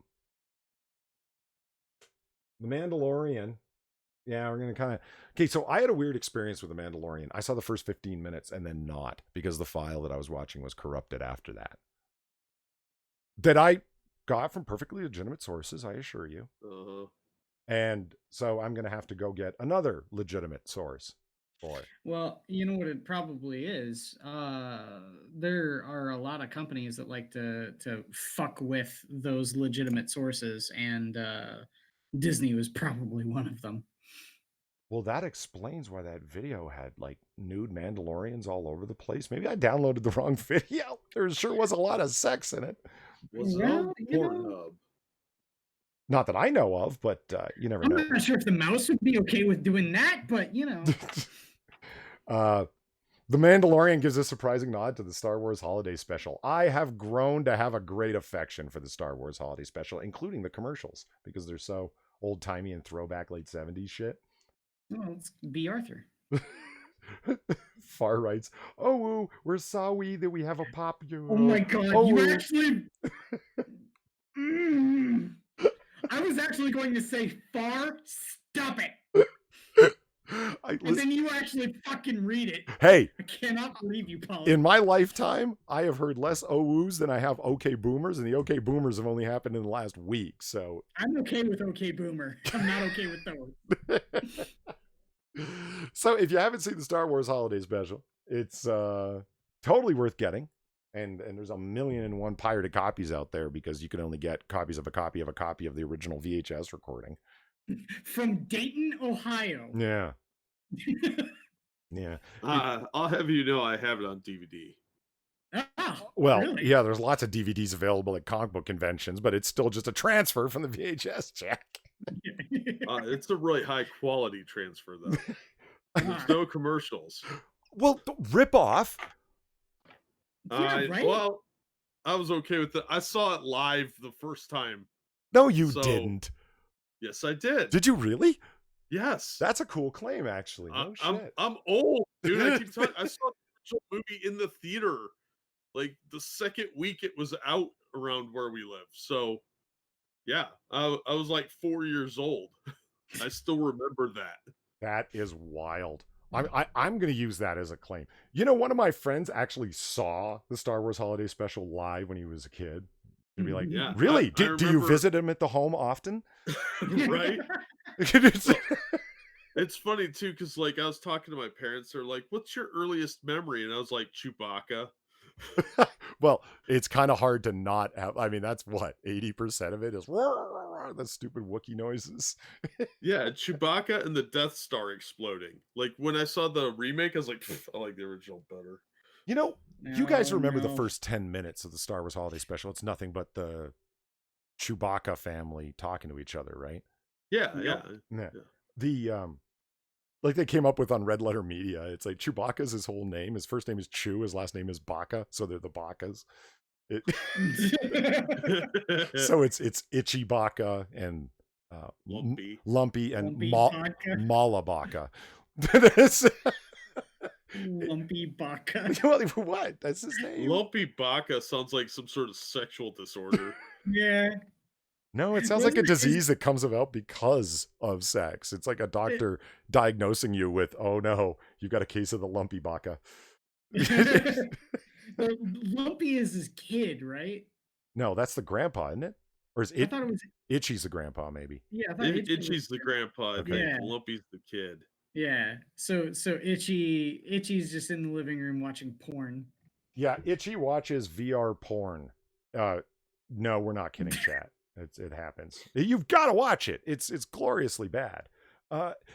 Mandalorian. Yeah, we're going to kind of... Okay, so I had a weird experience with The Mandalorian. I saw the first 15 minutes and then not, because the file that I was watching was corrupted after that. That I got from perfectly legitimate sources, I assure you. And so I'm going to have to go get another legitimate source for it.
Well, you know what it probably is? There are a lot of companies that like to fuck with those legitimate sources, and Disney was probably one of them.
Well, that explains why that video had like nude Mandalorians all over the place. Maybe I downloaded the wrong video. There sure was a lot of sex in it.
Was it on Pornhub?
Not that I know of, but you never know.
I'm not sure if the mouse would be okay with doing that, but you know.
The Mandalorian gives a surprising nod to the Star Wars Holiday Special. I have grown to have a great affection for the Star Wars Holiday Special, including the commercials, because they're so old-timey and throwback late 70s shit.
Oh, let's be Arthur.
Far rights. Oh, woo, we're sorry that we have a pop.
Oh my god,
Oh,
you
woo.
actually... I was actually going to say far, stop it. And then you actually fucking read it.
Hey,
I cannot believe you, Paul.
in my lifetime, I have heard less oh-woos than I have okay boomers, and the okay boomers have only happened in the last week, so...
I'm okay with okay boomer. I'm not okay with those.
So if you haven't seen the Star Wars Holiday Special, it's totally worth getting. And there's 1,000,001 pirated copies out there because you can only get copies of a copy of the original VHS recording.
From Dayton, Ohio.
Yeah. Yeah.
I'll have you know I have it on DVD.
Well,
really?
yeah, there's lots of DVDs available at comic book conventions, but it's still just a transfer from the VHS, Jack.
It's a really high quality transfer, though. There's no commercials.
Well, rip off.
Yeah, right?
Well, I was okay with it. I saw it live the first time.
No, you didn't.
Yes, I did.
Did you really?
Yes.
That's a cool claim, actually. No shit.
I'm old, dude. I keep telling. I saw the movie in the theater, like the second week it was out around where we live. So, yeah, I was like 4 years old. I still remember that.
That is wild. I'm going to use that as a claim. You know, one of my friends actually saw the Star Wars Holiday Special live when he was a kid. He'd be like,
yeah,
really?
I
do you visit him at the home often?
Right? It's funny, too, because, like, I was talking to my parents. They're like, what's your earliest memory? And I was like, Chewbacca.
Well, it's kind of hard to not have. I mean, that's what 80% of it is the stupid Wookiee noises.
Yeah, Chewbacca and the Death Star exploding. Like when I saw the remake, I was like, I like the original better.
You know, you guys remember the first 10 minutes of the Star Wars Holiday Special? It's nothing but the Chewbacca family talking to each other, right?
Yeah.
The like they came up with on Red Letter Media. It's like Chewbacca's his whole name. His first name is Chew. His last name is Baca. So they're the Bacas. So it's Itchy Baca and Lumpy and Mala Baca.
Lumpy Baca.
What? That's his name.
Lumpy Baca sounds like some sort of sexual disorder.
Yeah.
No, it sounds like a disease that comes about because of sex. It's like a doctor diagnosing you with, oh no, you got a case of the lumpy Baca.
Lumpy is his kid, right?
No, that's the grandpa, isn't it? Or is it?
I thought it was
Itchy's the grandpa, maybe.
Yeah, I thought
Itchy's the grandpa. I think Lumpy's the kid.
Yeah. So Itchy's just in the living room watching porn.
Yeah, Itchy watches VR porn. No, we're not kidding, chat. It happens. You've got to watch it. It's gloriously bad.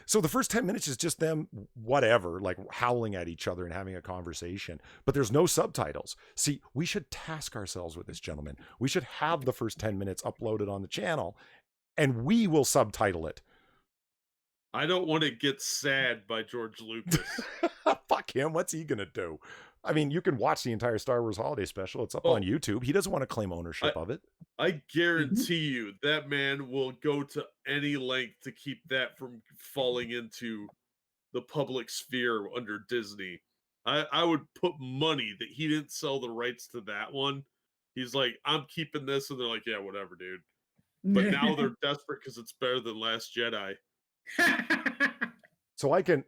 So the first 10 minutes is just them, whatever, like howling at each other and having a conversation, but there's no subtitles. See, we should task ourselves with this, gentlemen. We should have the first 10 minutes uploaded on the channel and we will subtitle it.
I don't want to get sad by George Lucas.
Fuck him. What's he going to do? I mean, you can watch the entire Star Wars Holiday Special. It's up on YouTube. He doesn't want to claim ownership of it.
I guarantee you that man will go to any length to keep that from falling into the public sphere under Disney. I would put money that he didn't sell the rights to that one. He's like, I'm keeping this. And they're like, yeah, whatever, dude. But now they're desperate because it's better than Last Jedi.
So I can...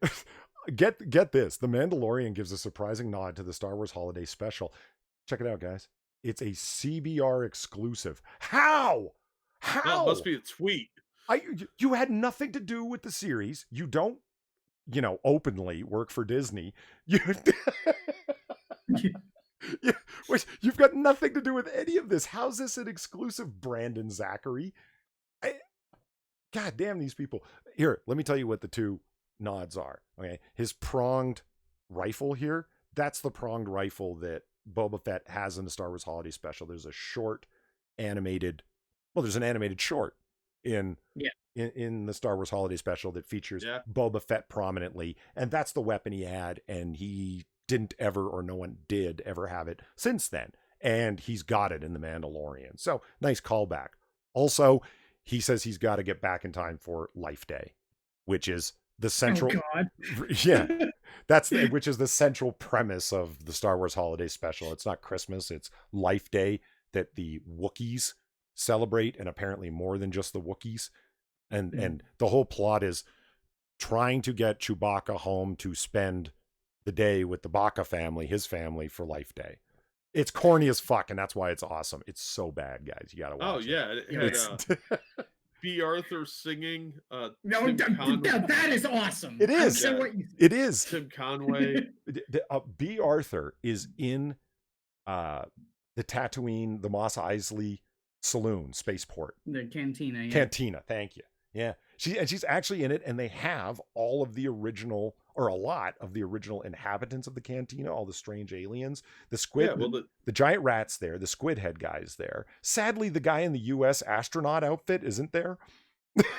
Get this. The Mandalorian gives a surprising nod to the Star Wars Holiday Special. Check it out, guys. It's a CBR exclusive. How?
That must be a tweet.
You had nothing to do with the series. You don't, openly work for Disney. You've got nothing to do with any of this. How's this an exclusive, Brandon Zachary? God damn these people. Here, let me tell you what the two nods are. Okay, his pronged rifle here, that's the pronged rifle that Boba Fett has in the Star Wars Holiday Special. There's a short animated, there's an animated short in the Star Wars Holiday Special that features Boba Fett prominently, and that's the weapon he had, and he didn't ever, or no one did ever have it since then. And he's got it in The Mandalorian. So nice callback. Also, he says he's got to get back in time for Life Day, which is the central.
Oh God.
Yeah, which is the central premise of the Star Wars Holiday Special. It's not Christmas, it's Life Day that the Wookiees celebrate, and apparently more than just the Wookiees. And the whole plot is trying to get Chewbacca home to spend the day with the Baca family, his family, for Life Day. It's corny as fuck, and that's why it's awesome. It's so bad, guys. You gotta watch.
Oh yeah, it had B. Arthur singing.
No, that is awesome.
It is. It is.
Tim Conway.
B. Arthur is in the Tatooine, the Mos Eisley saloon, spaceport.
The cantina. Yeah.
Cantina, thank you. Yeah. She's actually in it, and they have all of the original, or a lot of the original inhabitants of the cantina, all the strange aliens. The squid, the giant rat's there, the squid head guy's there. Sadly, the guy in the US astronaut outfit isn't there.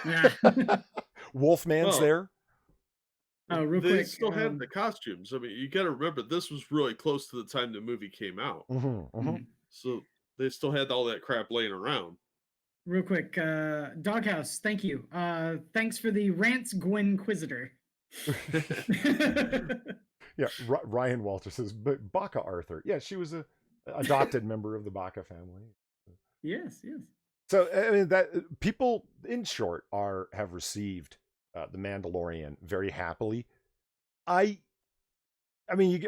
Yeah.
Wolfman's there.
Oh, real
they
quick.
still have the costumes. I mean, you got to remember, this was really close to the time the movie came out. So they still had all that crap laying around.
Real quick, Doghouse, thank you. Thanks for the rants, Gwynquisitor.
Yeah, Ryan Walter says, but Baca Arthur. Yeah, she was a adopted member of the Baca family.
Yes.
So I mean, that people, in short, have received the Mandalorian very happily. I mean,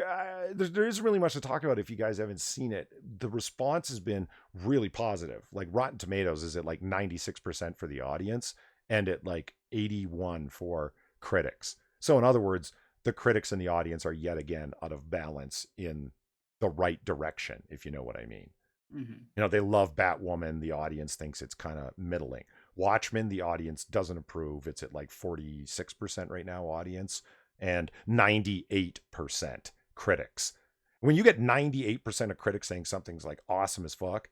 there isn't really much to talk about if you guys haven't seen it. The response has been really positive. Like Rotten Tomatoes is at like 96% for the audience and at like 81 for critics. So in other words, the critics and the audience are yet again out of balance in the right direction, if you know what I mean. You know, they love Batwoman. The audience thinks it's kind of middling. Watchmen, the audience doesn't approve. It's at like 46% right now, audience, and 98% critics. When you get 98% of critics saying something's like awesome as fuck,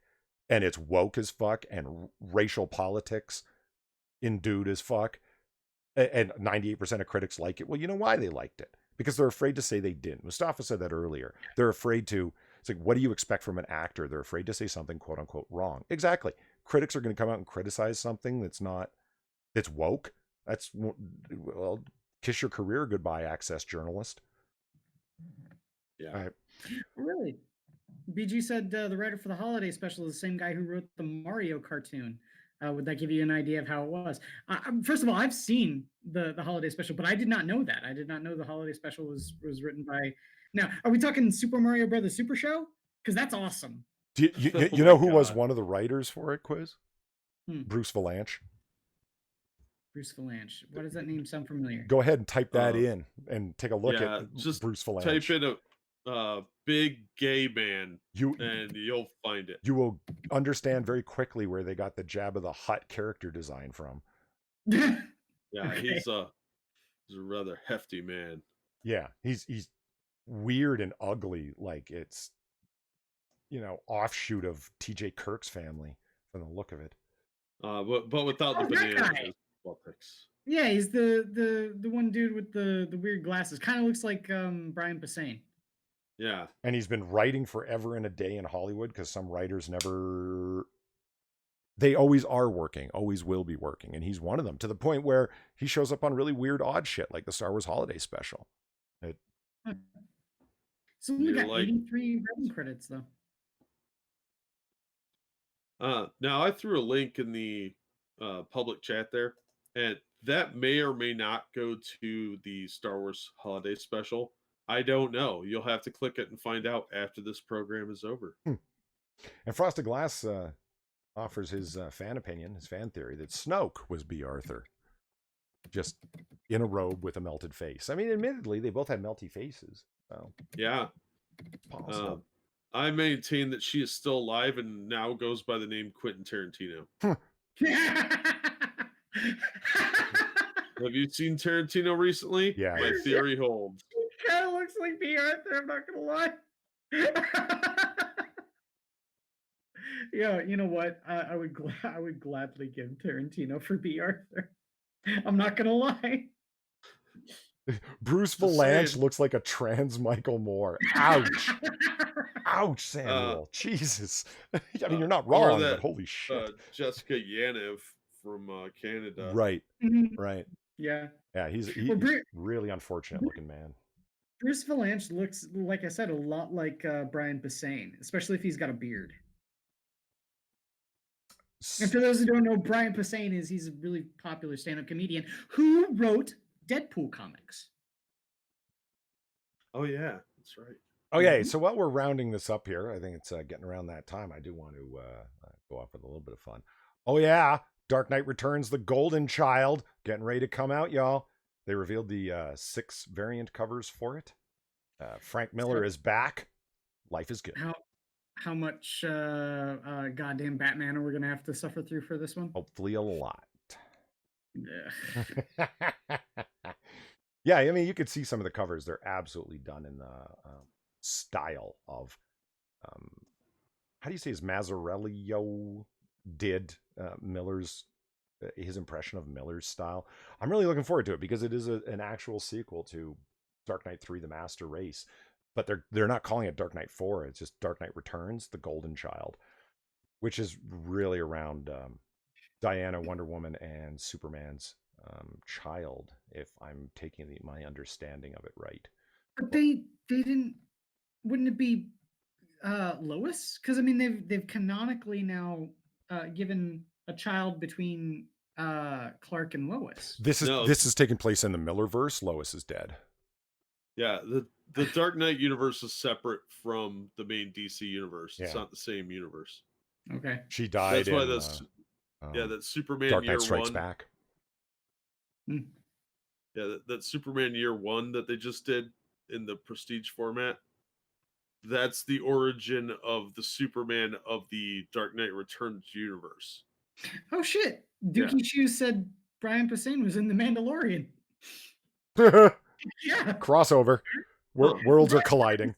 and it's woke as fuck, and racial politics endued as fuck, and 98% of critics like it, well, you know why they liked it? Because they're afraid to say they didn't. Mustafa said that earlier. They're afraid to, it's like, what do you expect from an actor? They're afraid to say something quote unquote wrong. Exactly. Critics are going to come out and criticize something that's woke. That's, well, kiss your career goodbye, Access journalist.
Yeah.
Right.
Really? BG said the writer for the holiday special is the same guy who wrote the Mario cartoon. Would that give you an idea of how it was? First of all, I've seen the holiday special, but I did not know that. I did not know the holiday special was written by. Now, are we talking Super Mario Brothers Super Show? Because that's awesome.
Do you know who was one of the writers for it, Quiz? Bruce Valanche.
Bruce Valanche. Why does that name sound familiar?
Go ahead and type that in and take a look at
just
Bruce Valanche.
Type in a big gay man, and you'll find it.
You will understand very quickly where they got the Jabba the Hutt character design from.
Yeah, okay. He's a rather hefty man.
Yeah, he's weird and ugly, like it's, you know, offshoot of TJ Kirk's family from the look of it.
But without the banana politics.
Yeah, he's the one dude with the weird glasses. Kind of looks like Brian Posehn.
Yeah.
And he's been writing forever and a day in Hollywood because some writers they always are working, always will be working. And he's one of them, to the point where he shows up on really weird, odd shit like the Star Wars Holiday Special.
So we got 83 writing credits, though.
Now, I threw a link in the public chat there, and that may or may not go to the Star Wars Holiday Special. I don't know. You'll have to click it and find out after this program is over.
And Frosted Glass offers his fan opinion, his fan theory, that Snoke was B. Arthur, just in a robe with a melted face. I mean, admittedly, they both had melty faces. So
yeah,
possible.
I maintain that she is still alive and now goes by the name Quentin Tarantino. Have you seen Tarantino recently?
Yeah.
My theory holds.
It kind of looks like B. Arthur, I'm not gonna lie. Yeah, you know what? I would gladly give Tarantino for B. Arthur. I'm not gonna lie.
Bruce
Just
Valanche
saying.
looks like a trans Michael Moore. Ouch. Ouch, Samuel. Jesus. I mean, you're not
Or
wrong, but
that
holy shit.
Jessica Yanev from Canada.
Right.
Mhm.
Right.
Yeah.
Yeah, he's
Well,
really unfortunate looking man.
Bruce Valanche looks, like I said, a lot like Brian Posehn, especially if he's got a beard. And for those who don't know, Brian Posehn he's a really popular stand-up comedian who wrote Deadpool comics.
Oh yeah, that's right.
Okay, so while we're rounding this up here, I think it's getting around that time. I do want to go off with a little bit of fun. Oh yeah, Dark Knight Returns, The Golden Child, getting ready to come out, y'all. They revealed the 6 variant covers for it. Frank Miller is back. Life is good.
How much goddamn Batman are we gonna have to suffer through for this one?
Hopefully a lot.
Yeah.
Yeah, I mean, you could see some of the covers. They're absolutely done in the style of, how do you say his Mazzarello did Miller's, his impression of Miller's style. I'm really looking forward to it because it is an actual sequel to Dark Knight 3, The Master Race. But they're not calling it Dark Knight 4. It's just Dark Knight Returns, The Golden Child, which is really around Diana, Wonder Woman, and Superman's child, if I'm taking my understanding of it right.
But they didn't. Wouldn't it be Lois? Because I mean, they've canonically now given a child between Clark and Lois.
This is taking place in the Millerverse. Lois is dead.
Yeah, the Dark Knight universe is separate from the main DC universe. It's not the same universe.
Okay.
She died.
That's why that Superman
Dark
Year
Knight Strikes
1.
Back.
Yeah, that Superman Year 1 that they just did in the Prestige format. That's the origin of the Superman of the Dark Knight Returns universe.
Oh shit! Dookie Shoes said Brian Posehn was in the Mandalorian. Yeah.
Crossover. Worlds are colliding.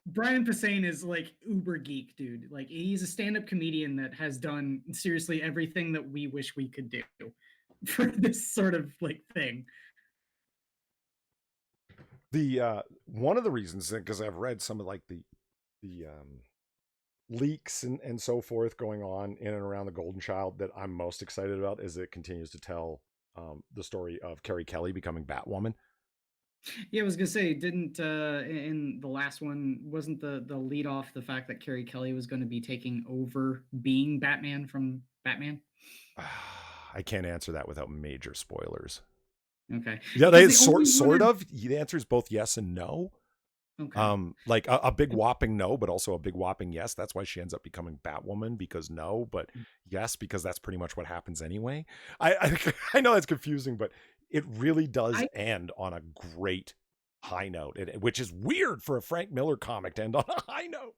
Brian Posehn is like uber geek, dude. Like he's a stand-up comedian that has done seriously everything that we wish we could do for this sort of like thing.
The one of the reasons, because I've read some of like the leaks and so forth going on in and around the Golden Child, that I'm most excited about is it continues to tell the story of Carrie Kelly becoming Batwoman.
Yeah, I was gonna say, didn't in the last one, wasn't the lead off the fact that Carrie Kelly was going to be taking over being Batman from Batman?
I can't answer that without major spoilers.
Okay.
Yeah, they sort of. The answer is both yes and no.
Okay.
Like a big whopping no, but also a big whopping yes. That's why she ends up becoming Batwoman, because no, but yes, because that's pretty much what happens anyway. I know that's confusing, but it really does end on a great high note, which is weird for a Frank Miller comic to end on a high note.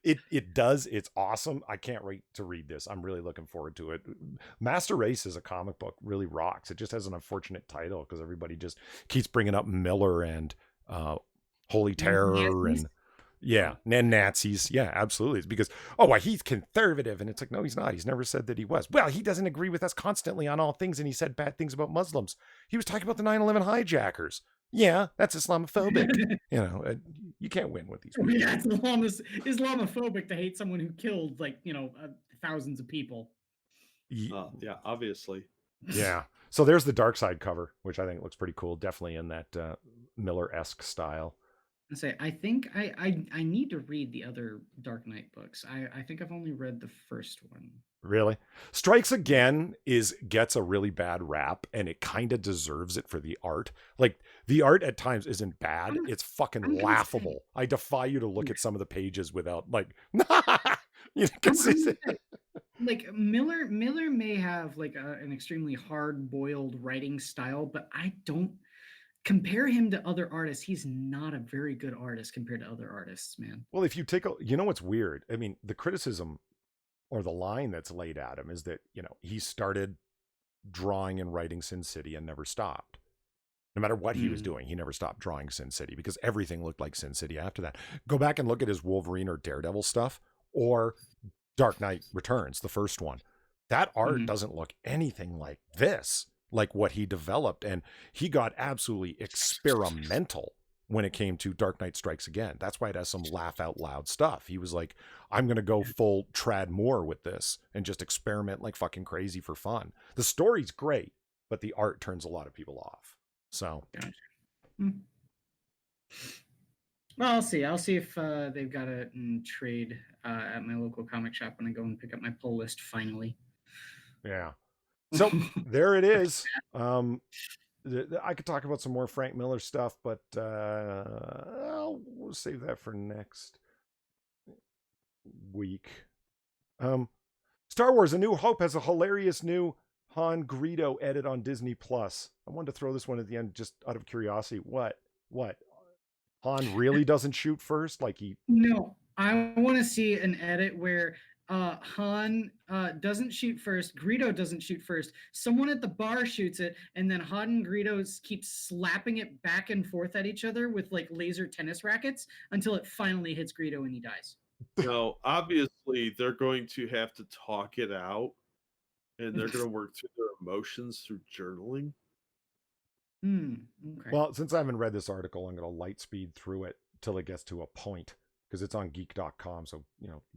It does. It's awesome. I can't wait to read this. I'm really looking forward to it. Master Race is a comic book, really rocks. It just has an unfortunate title because everybody just keeps bringing up Miller and Holy Terror and Nazis. Yeah, absolutely. It's because, he's conservative. And it's like, no, he's not. He's never said that he was. Well, he doesn't agree with us constantly on all things. And he said bad things about Muslims. He was talking about the 9/11 hijackers. Yeah, that's Islamophobic. You can't win with these people.
Yeah, it's Islamophobic to hate someone who killed thousands of people.
Yeah, obviously.
Yeah. So there's the Dark Side cover, which I think looks pretty cool. Definitely in that Miller-esque style.
I think I need to read the other Dark Knight books. I think I've only read the first one.
Really? Strikes Again gets a really bad rap, and it kind of deserves it for the art. Like, the art at times isn't bad. It's fucking laughable. I defy you to look at some of the pages without
Miller may have an extremely hard-boiled writing style, but I don't compare him to other artists. He's not a very good artist compared to other artists, man.
Well, if you take what's weird? I mean, the criticism or the line that's laid at him is that, he started drawing and writing Sin City and never stopped. No matter what he was doing, he never stopped drawing Sin City because everything looked like Sin City after that. Go back and look at his Wolverine or Daredevil stuff or Dark Knight Returns, the first one. That art doesn't look anything like this. like what he developed. And he got absolutely experimental when it came to Dark Knight Strikes Again. That's why it has some laugh out loud stuff. He was like, I'm going to go full Trad Moore with this and just experiment like fucking crazy for fun. The story's great, but the art turns a lot of people off. So,
Well, I'll see. I'll see if they've got it in trade at my local comic shop when I go and pick up my pull list finally.
yeah. So there it is. I could talk about some more Frank Miller stuff, but we'll save that for next week. Star Wars: A New Hope has a hilarious new Han Greedo edit on Disney Plus. I wanted to throw this one at the end just out of curiosity. What? Han really doesn't shoot first? Like he...
No, I want to see an edit where Han doesn't shoot first, Greedo doesn't shoot first, someone at the bar shoots it, and then Han and Greedo keep slapping it back and forth at each other with like laser tennis rackets until it finally hits Greedo and he dies.
No, obviously they're going to have to talk it out, and they're going to work through their emotions through journaling.
Okay.
Well, since I haven't read this article, I'm going to light speed through it till it gets to a point, because it's on geek.com. So,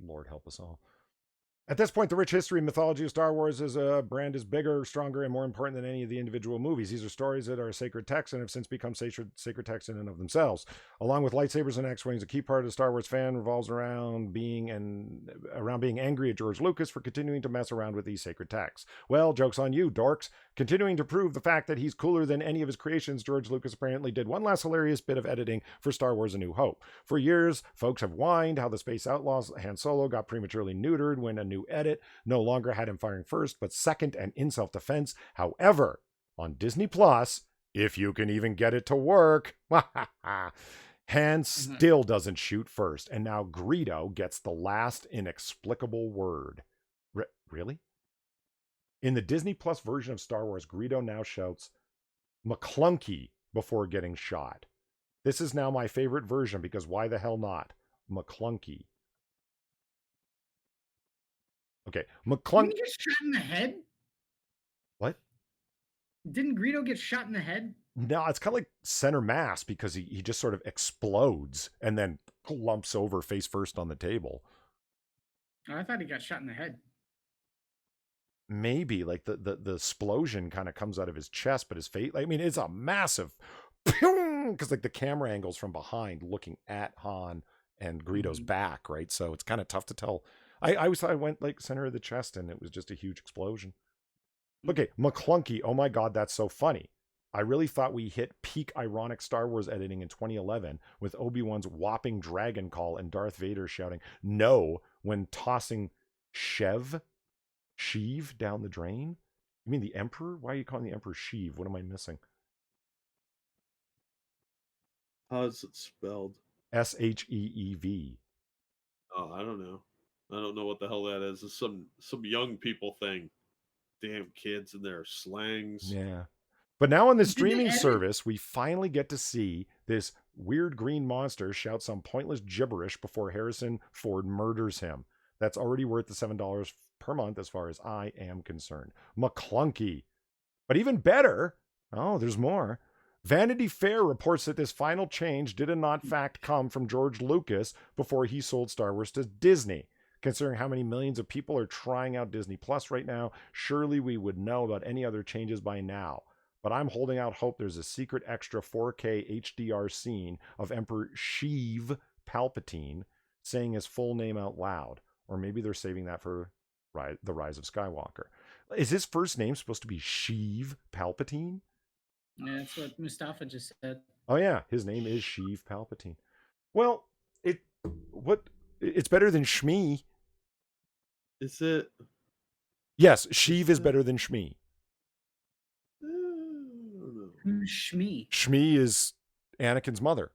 Lord help us all. At this point, the rich history and mythology of Star Wars as a brand is bigger, stronger, and more important than any of the individual movies. These are stories that are sacred texts and have since become sacred texts in and of themselves. Along with lightsabers and X-Wings, a key part of the Star Wars fan revolves around being angry at George Lucas for continuing to mess around with these sacred texts. Well, joke's on you, dorks. Continuing to prove the fact that he's cooler than any of his creations, George Lucas apparently did one last hilarious bit of editing for Star Wars: A New Hope. For years, folks have whined how the Space Outlaws Han Solo got prematurely neutered when a new edit no longer had him firing first, but second and in self-defense. However, on Disney Plus, if you can even get it to work, Han still doesn't shoot first, and now Greedo gets the last inexplicable word. Really? In the Disney Plus version of Star Wars, Greedo now shouts McClunky before getting shot. This is now my favorite version because why the hell not? McClunky. Okay,
Didn't he get shot in the head?
What?
Didn't Greedo get shot in the head?
No, it's kind of like center mass because he just sort of explodes and then lumps over face first on the table.
Oh, I thought he got shot in the head.
Maybe like the explosion kind of comes out of his chest, but his face, I mean, it's a massive because like the camera angles from behind looking at Han and Greedo's back, right? So it's kind of tough to tell. I always thought I went like center of the chest and it was just a huge explosion. Okay, McClunky. Oh my God, that's so funny. I really thought we hit peak ironic Star Wars editing in 2011 with Obi-Wan's whopping dragon call and Darth Vader shouting no when tossing Sheev down the drain. You mean the Emperor? Why are you calling the Emperor Sheev? What am I missing?
How is it spelled?
Sheev.
Oh, I don't know. I don't know what the hell that is. It's some young people thing. Damn kids and their slangs.
Yeah. But now on the streaming service, we finally get to see this weird green monster shout some pointless gibberish before Harrison Ford murders him. That's already worth the $7 per month as far as I am concerned. McClunky. But even better, there's more. Vanity Fair reports that this final change did not in fact come from George Lucas before he sold Star Wars to Disney. Considering how many millions of people are trying out Disney Plus right now, surely we would know about any other changes by now. But I'm holding out hope there's a secret extra 4K HDR scene of Emperor Sheev Palpatine saying his full name out loud. Or maybe they're saving that for the Rise of Skywalker. Is his first name supposed to be Sheev Palpatine?
Yeah, that's what Mustafa just said.
Oh yeah, his name is Sheev Palpatine. Well, it's better than Shmi.
Is it?
Yes, Sheev is better than Shmi.
Who's Shmi?
Shmi is Anakin's mother.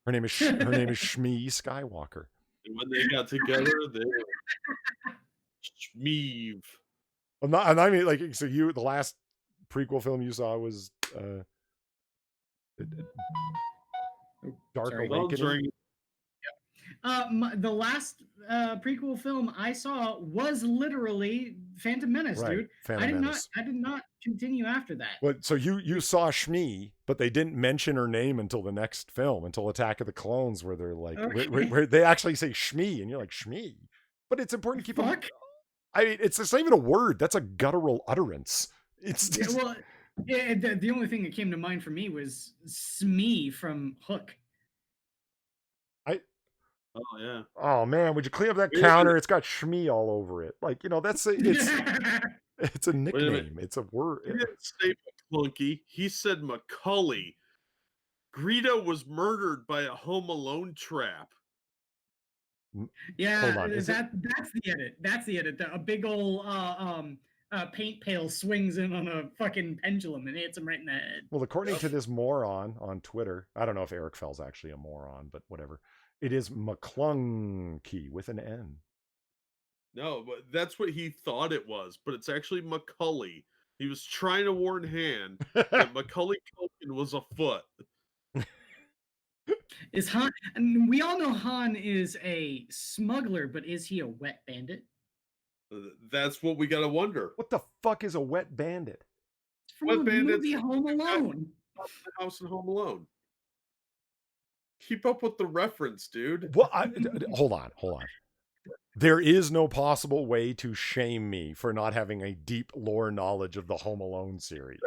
Her name is Shmi Skywalker.
And when they got together, they were Shmeev.
I mean, like, so the last prequel film you saw was Dark Awakening.
The last prequel film I saw was literally Phantom Menace,
right.
dude.
Phantom Menace.
I did not continue after that.
But so you saw Shmi, but they didn't mention her name until the next film, until Attack of the Clones, where they're like,
Okay.
where they actually say Shmi, and you're like Shmi. But it's important to keep them.
Fuck.
I mean, it's not even a word. That's a guttural utterance. It's
Yeah,
just,
well, yeah, the only thing that came to mind for me was Smee from Hook.
Oh yeah.
oh man, would you clean up that
Wait a
counter?
minute.
It's got Shmi all over it. Like, it's it's a
Wait a minute.
nickname. It's a
He
word.
didn't say McClunky. He said Macaulay. Greedo was murdered by a Home Alone trap.
Yeah,
Hold on, is it?
that's the edit. That's the edit. A big old paint pail swings in on a fucking pendulum and hits him right in the head.
Well, according to this moron on Twitter, I don't know if Eric Fell's actually a moron, but whatever. It is McClunky with an N.
No, but that's what he thought it was, but it's actually Macaulay. He was trying to warn Han that Macaulay Culkin was afoot.
Is Han? And we all know Han is a smuggler, but is he a wet bandit?
That's what we gotta wonder.
What the fuck is a wet bandit?
It's from
Wet
the
bandits
movie Home Alone.
the house in Home Alone. Keep up with the reference, dude.
What? Hold on. There is no possible way to shame me for not having a deep lore knowledge of the Home Alone series.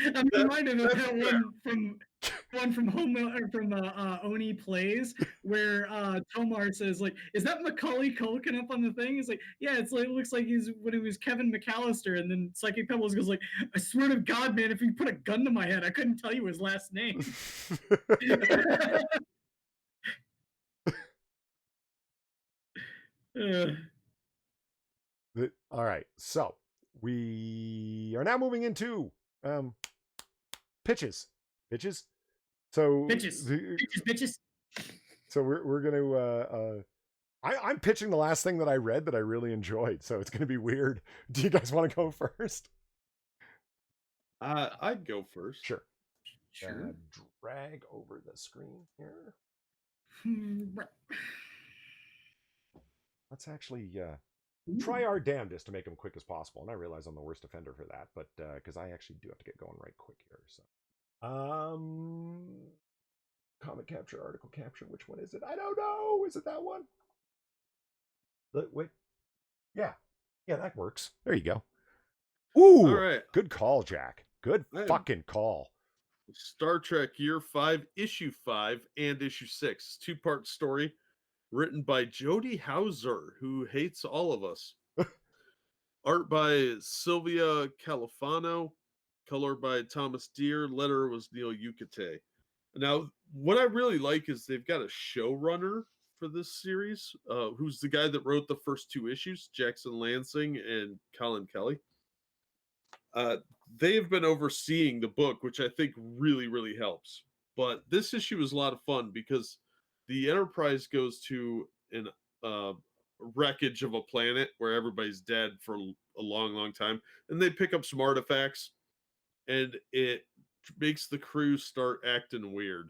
I'm reminded of that one from Home or from Oni Plays, where Tomar says, like, is that Macaulay Culkin up on the thing? He's like, yeah, it's like, it looks like he's when it was Kevin McAllister, and then Psychic Pebbles goes like, I swear to God, man, if you put a gun to my head, I couldn't tell you his last name.
All right, so we are now moving into pitches. So
bitches.
So we're gonna I'm pitching the last thing that I read that I really enjoyed, so it's gonna be weird. Do you guys want to go first?
I'd go first.
Sure.
Sure.
Drag over the screen here. Let's actually try our damnedest to make them quick as possible. And I realize I'm the worst offender for that, but because I actually do have to get going right quick here. So, comment capture, article capture. Which one is it? I don't know. Is it that one? Wait. Yeah, that works. There you go. Ooh,
all right.
Good call, Jack. Good fucking call.
Star Trek Year 5, Issue 5, and Issue 6. Two-part story written by Jody Hauser, who hates all of us. Art by Sylvia Califano. Color by Thomas Deere. Letter was Neil Ukite. Now, what I really like is they've got a showrunner for this series, who's the guy that wrote the first two issues, Jackson Lansing and Colin Kelly. They've been overseeing the book, which I think really, really helps. But this issue is a lot of fun because the Enterprise goes to an wreckage of a planet where everybody's dead for a long, long time, and they pick up some artifacts, and it makes the crew start acting weird.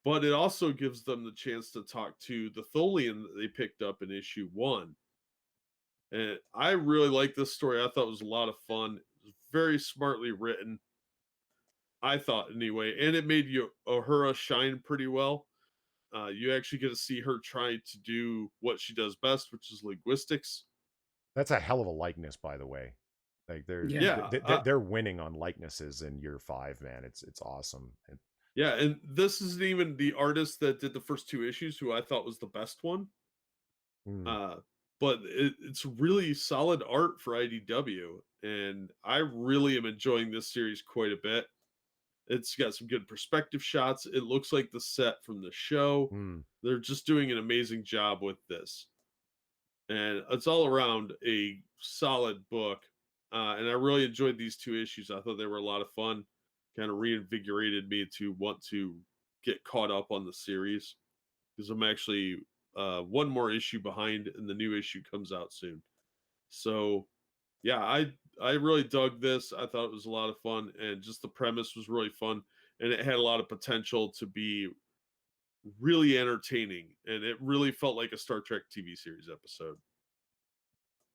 But it also gives them the chance to talk to the Tholian that they picked up in issue 1. And I really like this story. I thought it was a lot of fun. It was very smartly written. I thought anyway, and it made Uhura shine pretty well. You actually get to see her try to do what she does best, which is linguistics.
That's a hell of a likeness, by the way. Like they're winning on likenesses in Year 5, man. It's awesome.
Yeah, and this isn't even the artist that did the first two issues, who I thought was the best one. But it's really solid art for IDW, and I really am enjoying this series quite a bit. It's got some good perspective shots. It looks like the set from the show. They're just doing an amazing job with this. And it's all around a solid book. And I really enjoyed these two issues. I thought they were a lot of fun. Kind of reinvigorated me to want to get caught up on the series, because I'm actually one more issue behind, and the new issue comes out soon. So yeah, I really dug this. I thought it was a lot of fun, and just the premise was really fun, and it had a lot of potential to be really entertaining, and it really felt like a Star Trek TV series episode.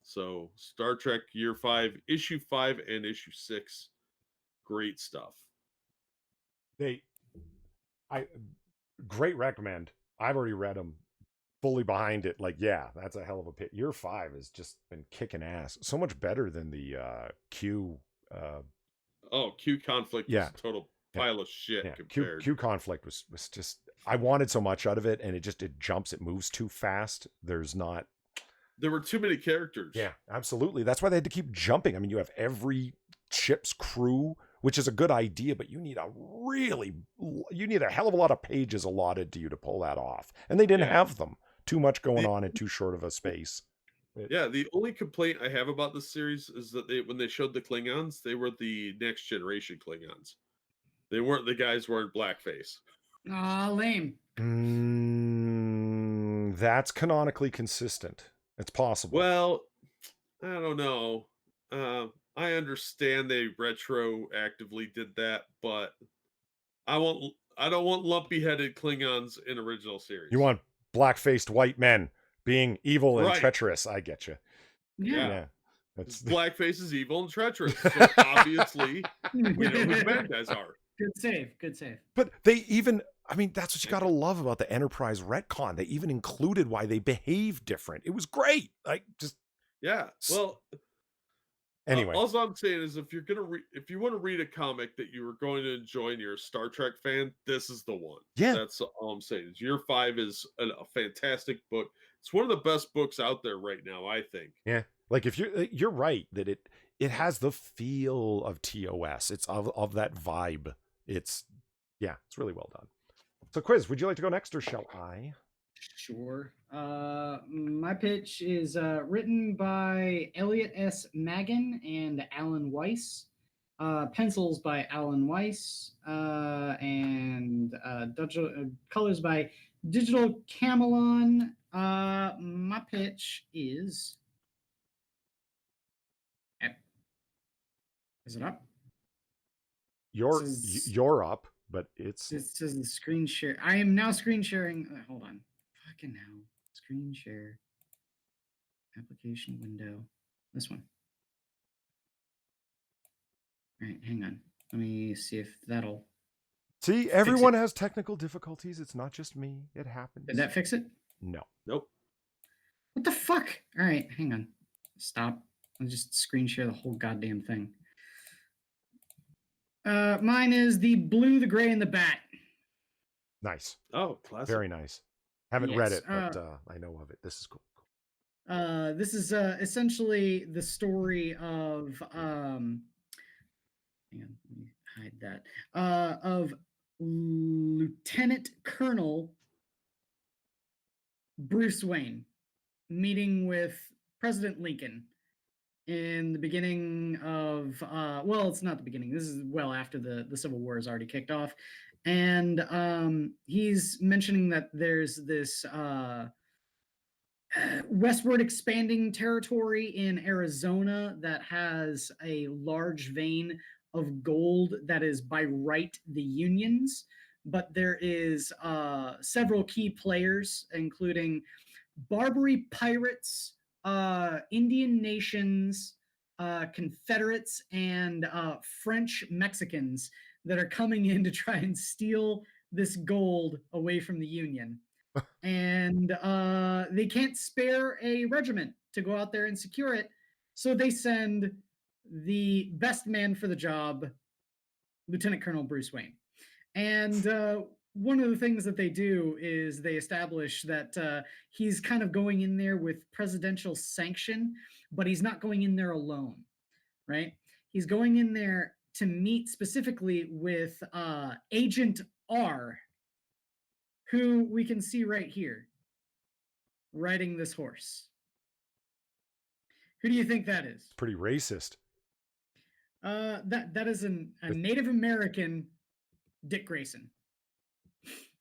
So Star Trek Year 5, Issue 5 and Issue 6, great stuff.
They, I, great recommend. I've already read them. Fully behind it. Like, yeah, that's a hell of a pit. Year 5 has just been kicking ass. So much better than the Q.
Oh, Q Conflict
Yeah,
was a total
yeah,
pile of shit
yeah.
compared.
Q conflict was just. I wanted so much out of it, and it jumps. It moves too fast. There's not.
There were too many characters.
Yeah, absolutely. That's why they had to keep jumping. I mean, you have every ship's crew, which is a good idea, but you need a hell of a lot of pages allotted to you to pull that off, and they didn't
Yeah.
have them. Too much going on in too short of a space.
Yeah, the only complaint I have about this series is that when they showed the Klingons, they were the next generation Klingons. They weren't the guys wearing blackface.
Aw, lame.
That's canonically consistent. It's possible.
Well, I don't know. I understand they retroactively did that, but I don't want lumpy-headed Klingons in original series.
You want black-faced white men being evil and
Right.
treacherous. I get you.
Yeah.
That's
Blackface is evil and treacherous. So obviously, we know who the bad guys are.
Good save. Good save.
But they even, I mean, that's what you got to love about the Enterprise retcon. They even included why they behave different. It was great. Like, just
Yeah. Well,
anyway.
All I'm saying is, if if you want to read a comic that you are going to enjoy and you're a Star Trek fan, this is the one.
Yeah.
That's all I'm saying. Year 5 is a fantastic book. It's one of the best books out there right now, I think.
Yeah. Like, if you're right that it has the feel of TOS. It's of that vibe. It's really well done. So, Quiz, would you like to go next, or shall I?
Sure. My pitch is written by Elliot S. Magan and Alan Weiss. Pencils by Alan Weiss. And colors by Digital Camelon. My pitch is. Is it up?
You're up, but it's.
It says the screen share. I am now screen sharing. Hold on. Fucking hell. Screen share. Application window. This one. All right, hang on. Let me see if that'll.
See, everyone has technical difficulties. It's not just me. It happens.
Did that fix it?
No.
Nope.
What the fuck? All right, hang on. Stop. I'll just screen share the whole goddamn thing. Mine is the blue, the gray, and the bat.
Nice.
Oh, classic.
Very nice. Haven't read it, but I know of it. This is cool.
This is essentially the story of hang on, let me hide that. Of Lieutenant Colonel Bruce Wayne meeting with President Lincoln in the beginning of well, it's not the beginning. This is well after the Civil War has already kicked off. And he's mentioning that there's this westward expanding territory in Arizona that has a large vein of gold that is by right the Union's, but there is several key players, including Barbary pirates, Indian nations, Confederates, and French Mexicans that are coming in to try and steal this gold away from the Union. And they can't spare a regiment to go out there and secure it. So they send the best man for the job, Lieutenant Colonel Bruce Wayne. And one of the things that they do is they establish that he's kind of going in there with presidential sanction, but he's not going in there alone, right? He's going in there to meet specifically with Agent R, who we can see right here, riding this horse. Who do you think that is?
Pretty racist.
That is a Native American Dick Grayson.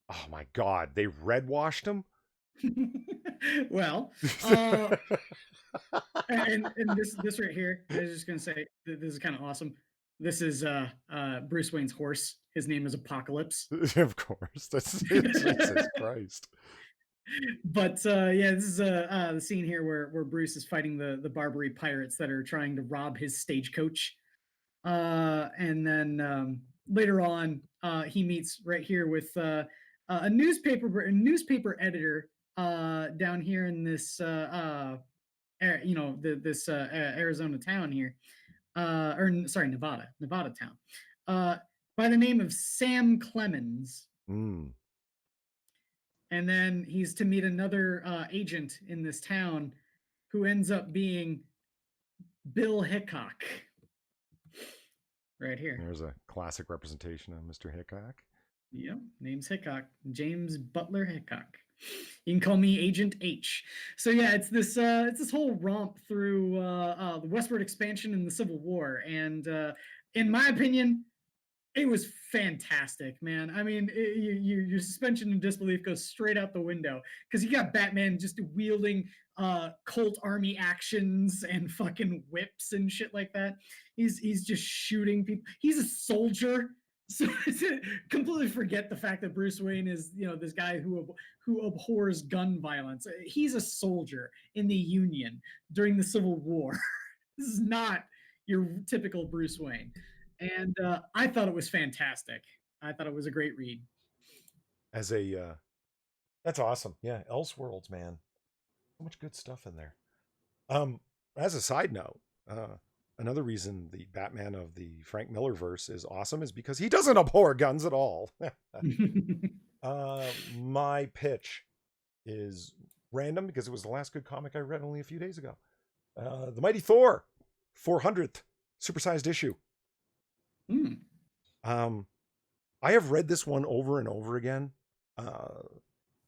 Oh my God, they red washed him.
Well, and this right here, I was just gonna say this is kind of awesome. This is Bruce Wayne's horse. His name is Apocalypse.
Of course, that's Jesus Christ.
But yeah, this is the scene here where Bruce is fighting the Barbary pirates that are trying to rob his stagecoach. And then later on, he meets right here with a newspaper editor down here in this this Arizona town here, sorry, Nevada town, uh, by the name of Sam Clemens.
Mm.
And then he's to meet another agent in this town who ends up being Bill Hickok. Right here.
There's a classic representation of Mr. Hickok.
Yep, name's Hickok. James Butler Hickok. You can call me Agent H. So yeah, it's this whole romp through the westward expansion and the Civil War, and in my opinion, it was fantastic, man. I mean, your suspension of disbelief goes straight out the window because you got Batman just wielding cult army actions and fucking whips and shit like that. He's just shooting people. He's a soldier. So completely forget the fact that Bruce Wayne is, this guy who abhors gun violence. He's a soldier in the Union during the Civil War. This is not your typical Bruce Wayne. And I thought it was fantastic. I thought it was a great read.
As a, that's awesome. Yeah, Elseworlds, man, so much good stuff in there. As a side note, another reason the Batman of the Frank Miller verse is awesome is because he doesn't abhor guns at all. My pitch is random because it was the last good comic I read only a few days ago. The Mighty Thor, 400th supersized issue. I have read this one over and over again,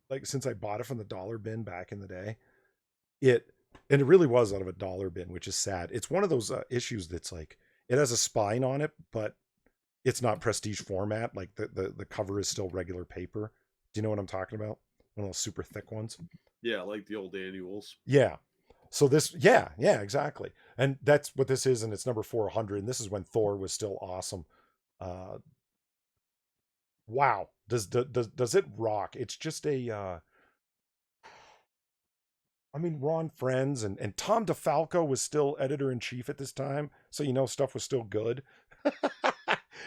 like since I bought it from the dollar bin back in the day. And it really was out of a dollar bin, which is sad. It's one of those issues that's like, it has a spine on it, but it's not prestige format. Like the cover is still regular paper. Do you know what I'm talking about? One of those super thick ones.
Yeah, like the old annuals.
Yeah. So this, yeah, exactly. And that's what this is. And it's number 400. And this is when Thor was still awesome. Wow. Does it rock? It's just a, I mean, Ron Friends and Tom DeFalco was still editor-in-chief at this time. So, stuff was still good.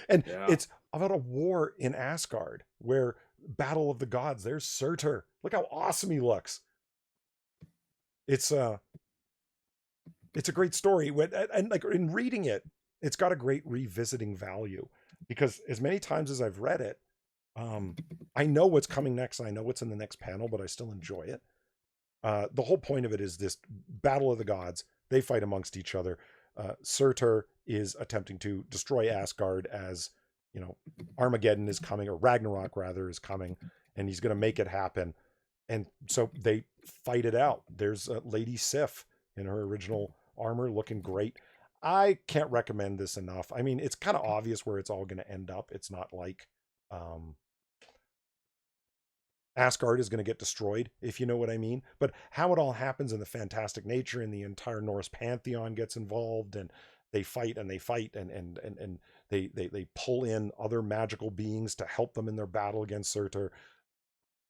And
Yeah.
It's about a war in Asgard where Battle of the Gods, there's Surtur. Look how awesome he looks. It's a great story. And like in reading it, it's got a great revisiting value because as many times as I've read it, I know what's coming next. I know what's in the next panel, but I still enjoy it. The whole point of it is this Battle of the Gods. They fight amongst each other. Surtur is attempting to destroy Asgard as, Armageddon is coming, or Ragnarok rather is coming, and he's going to make it happen. And so they fight it out. There's Lady Sif in her original armor looking great. I can't recommend this enough. I mean, it's kind of obvious where it's all going to end up. It's not like Asgard is going to get destroyed, if you know what I mean. But how it all happens in the fantastic nature and the entire Norse pantheon gets involved, and they fight and they fight and they pull in other magical beings to help them in their battle against Surtur.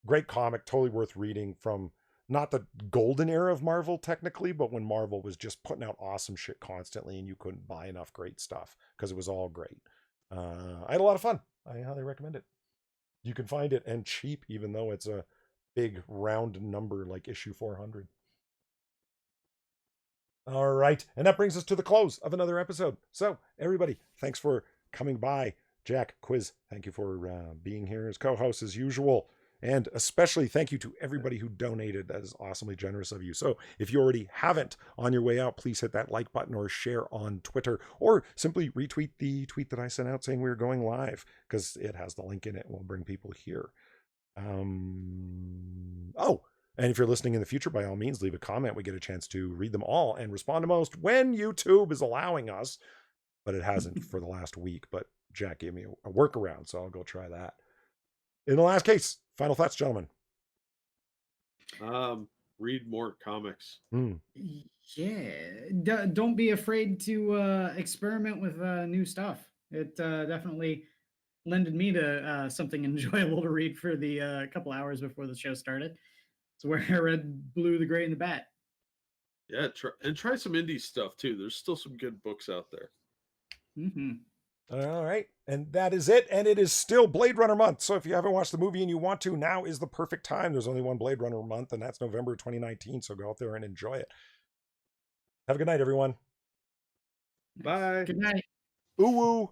Great comic, totally worth reading from not the golden era of Marvel technically, but when Marvel was just putting out awesome shit constantly and you couldn't buy enough great stuff because it was all great. I had a lot of fun. I highly recommend it. You can find it and cheap, even though it's a big round number like issue 400. All right. And that brings us to the close of another episode. So everybody, thanks for coming by. Jack, Quiz, thank you for being here as co-host as usual. And especially thank you to everybody who donated. That is awesomely generous of you. So if you already haven't, on your way out, please hit that like button or share on Twitter, or simply retweet the tweet that I sent out saying we were going live, because it has the link in it and we'll bring people here. Oh, and if you're listening in the future, by all means, leave a comment. We get a chance to read them all and respond to most when YouTube is allowing us, but it hasn't for the last week. But Jack gave me a workaround, so I'll go try that. In the last case, final thoughts, gentlemen.
Read more comics.
Yeah, don't be afraid to experiment with new stuff. It definitely lended me to something enjoyable to read for the couple hours before the show started. It's where I read Blue, the Great, and the Bat.
Yeah, try some indie stuff too. There's still some good books out there.
Mm-hmm.
All right. And that is it. And it is still Blade Runner month. So if you haven't watched the movie and you want to, now is the perfect time. There's only one Blade Runner month, and that's November 2019. So go out there and enjoy it. Have a good night, everyone.
Bye.
Good night.
Ooh woo.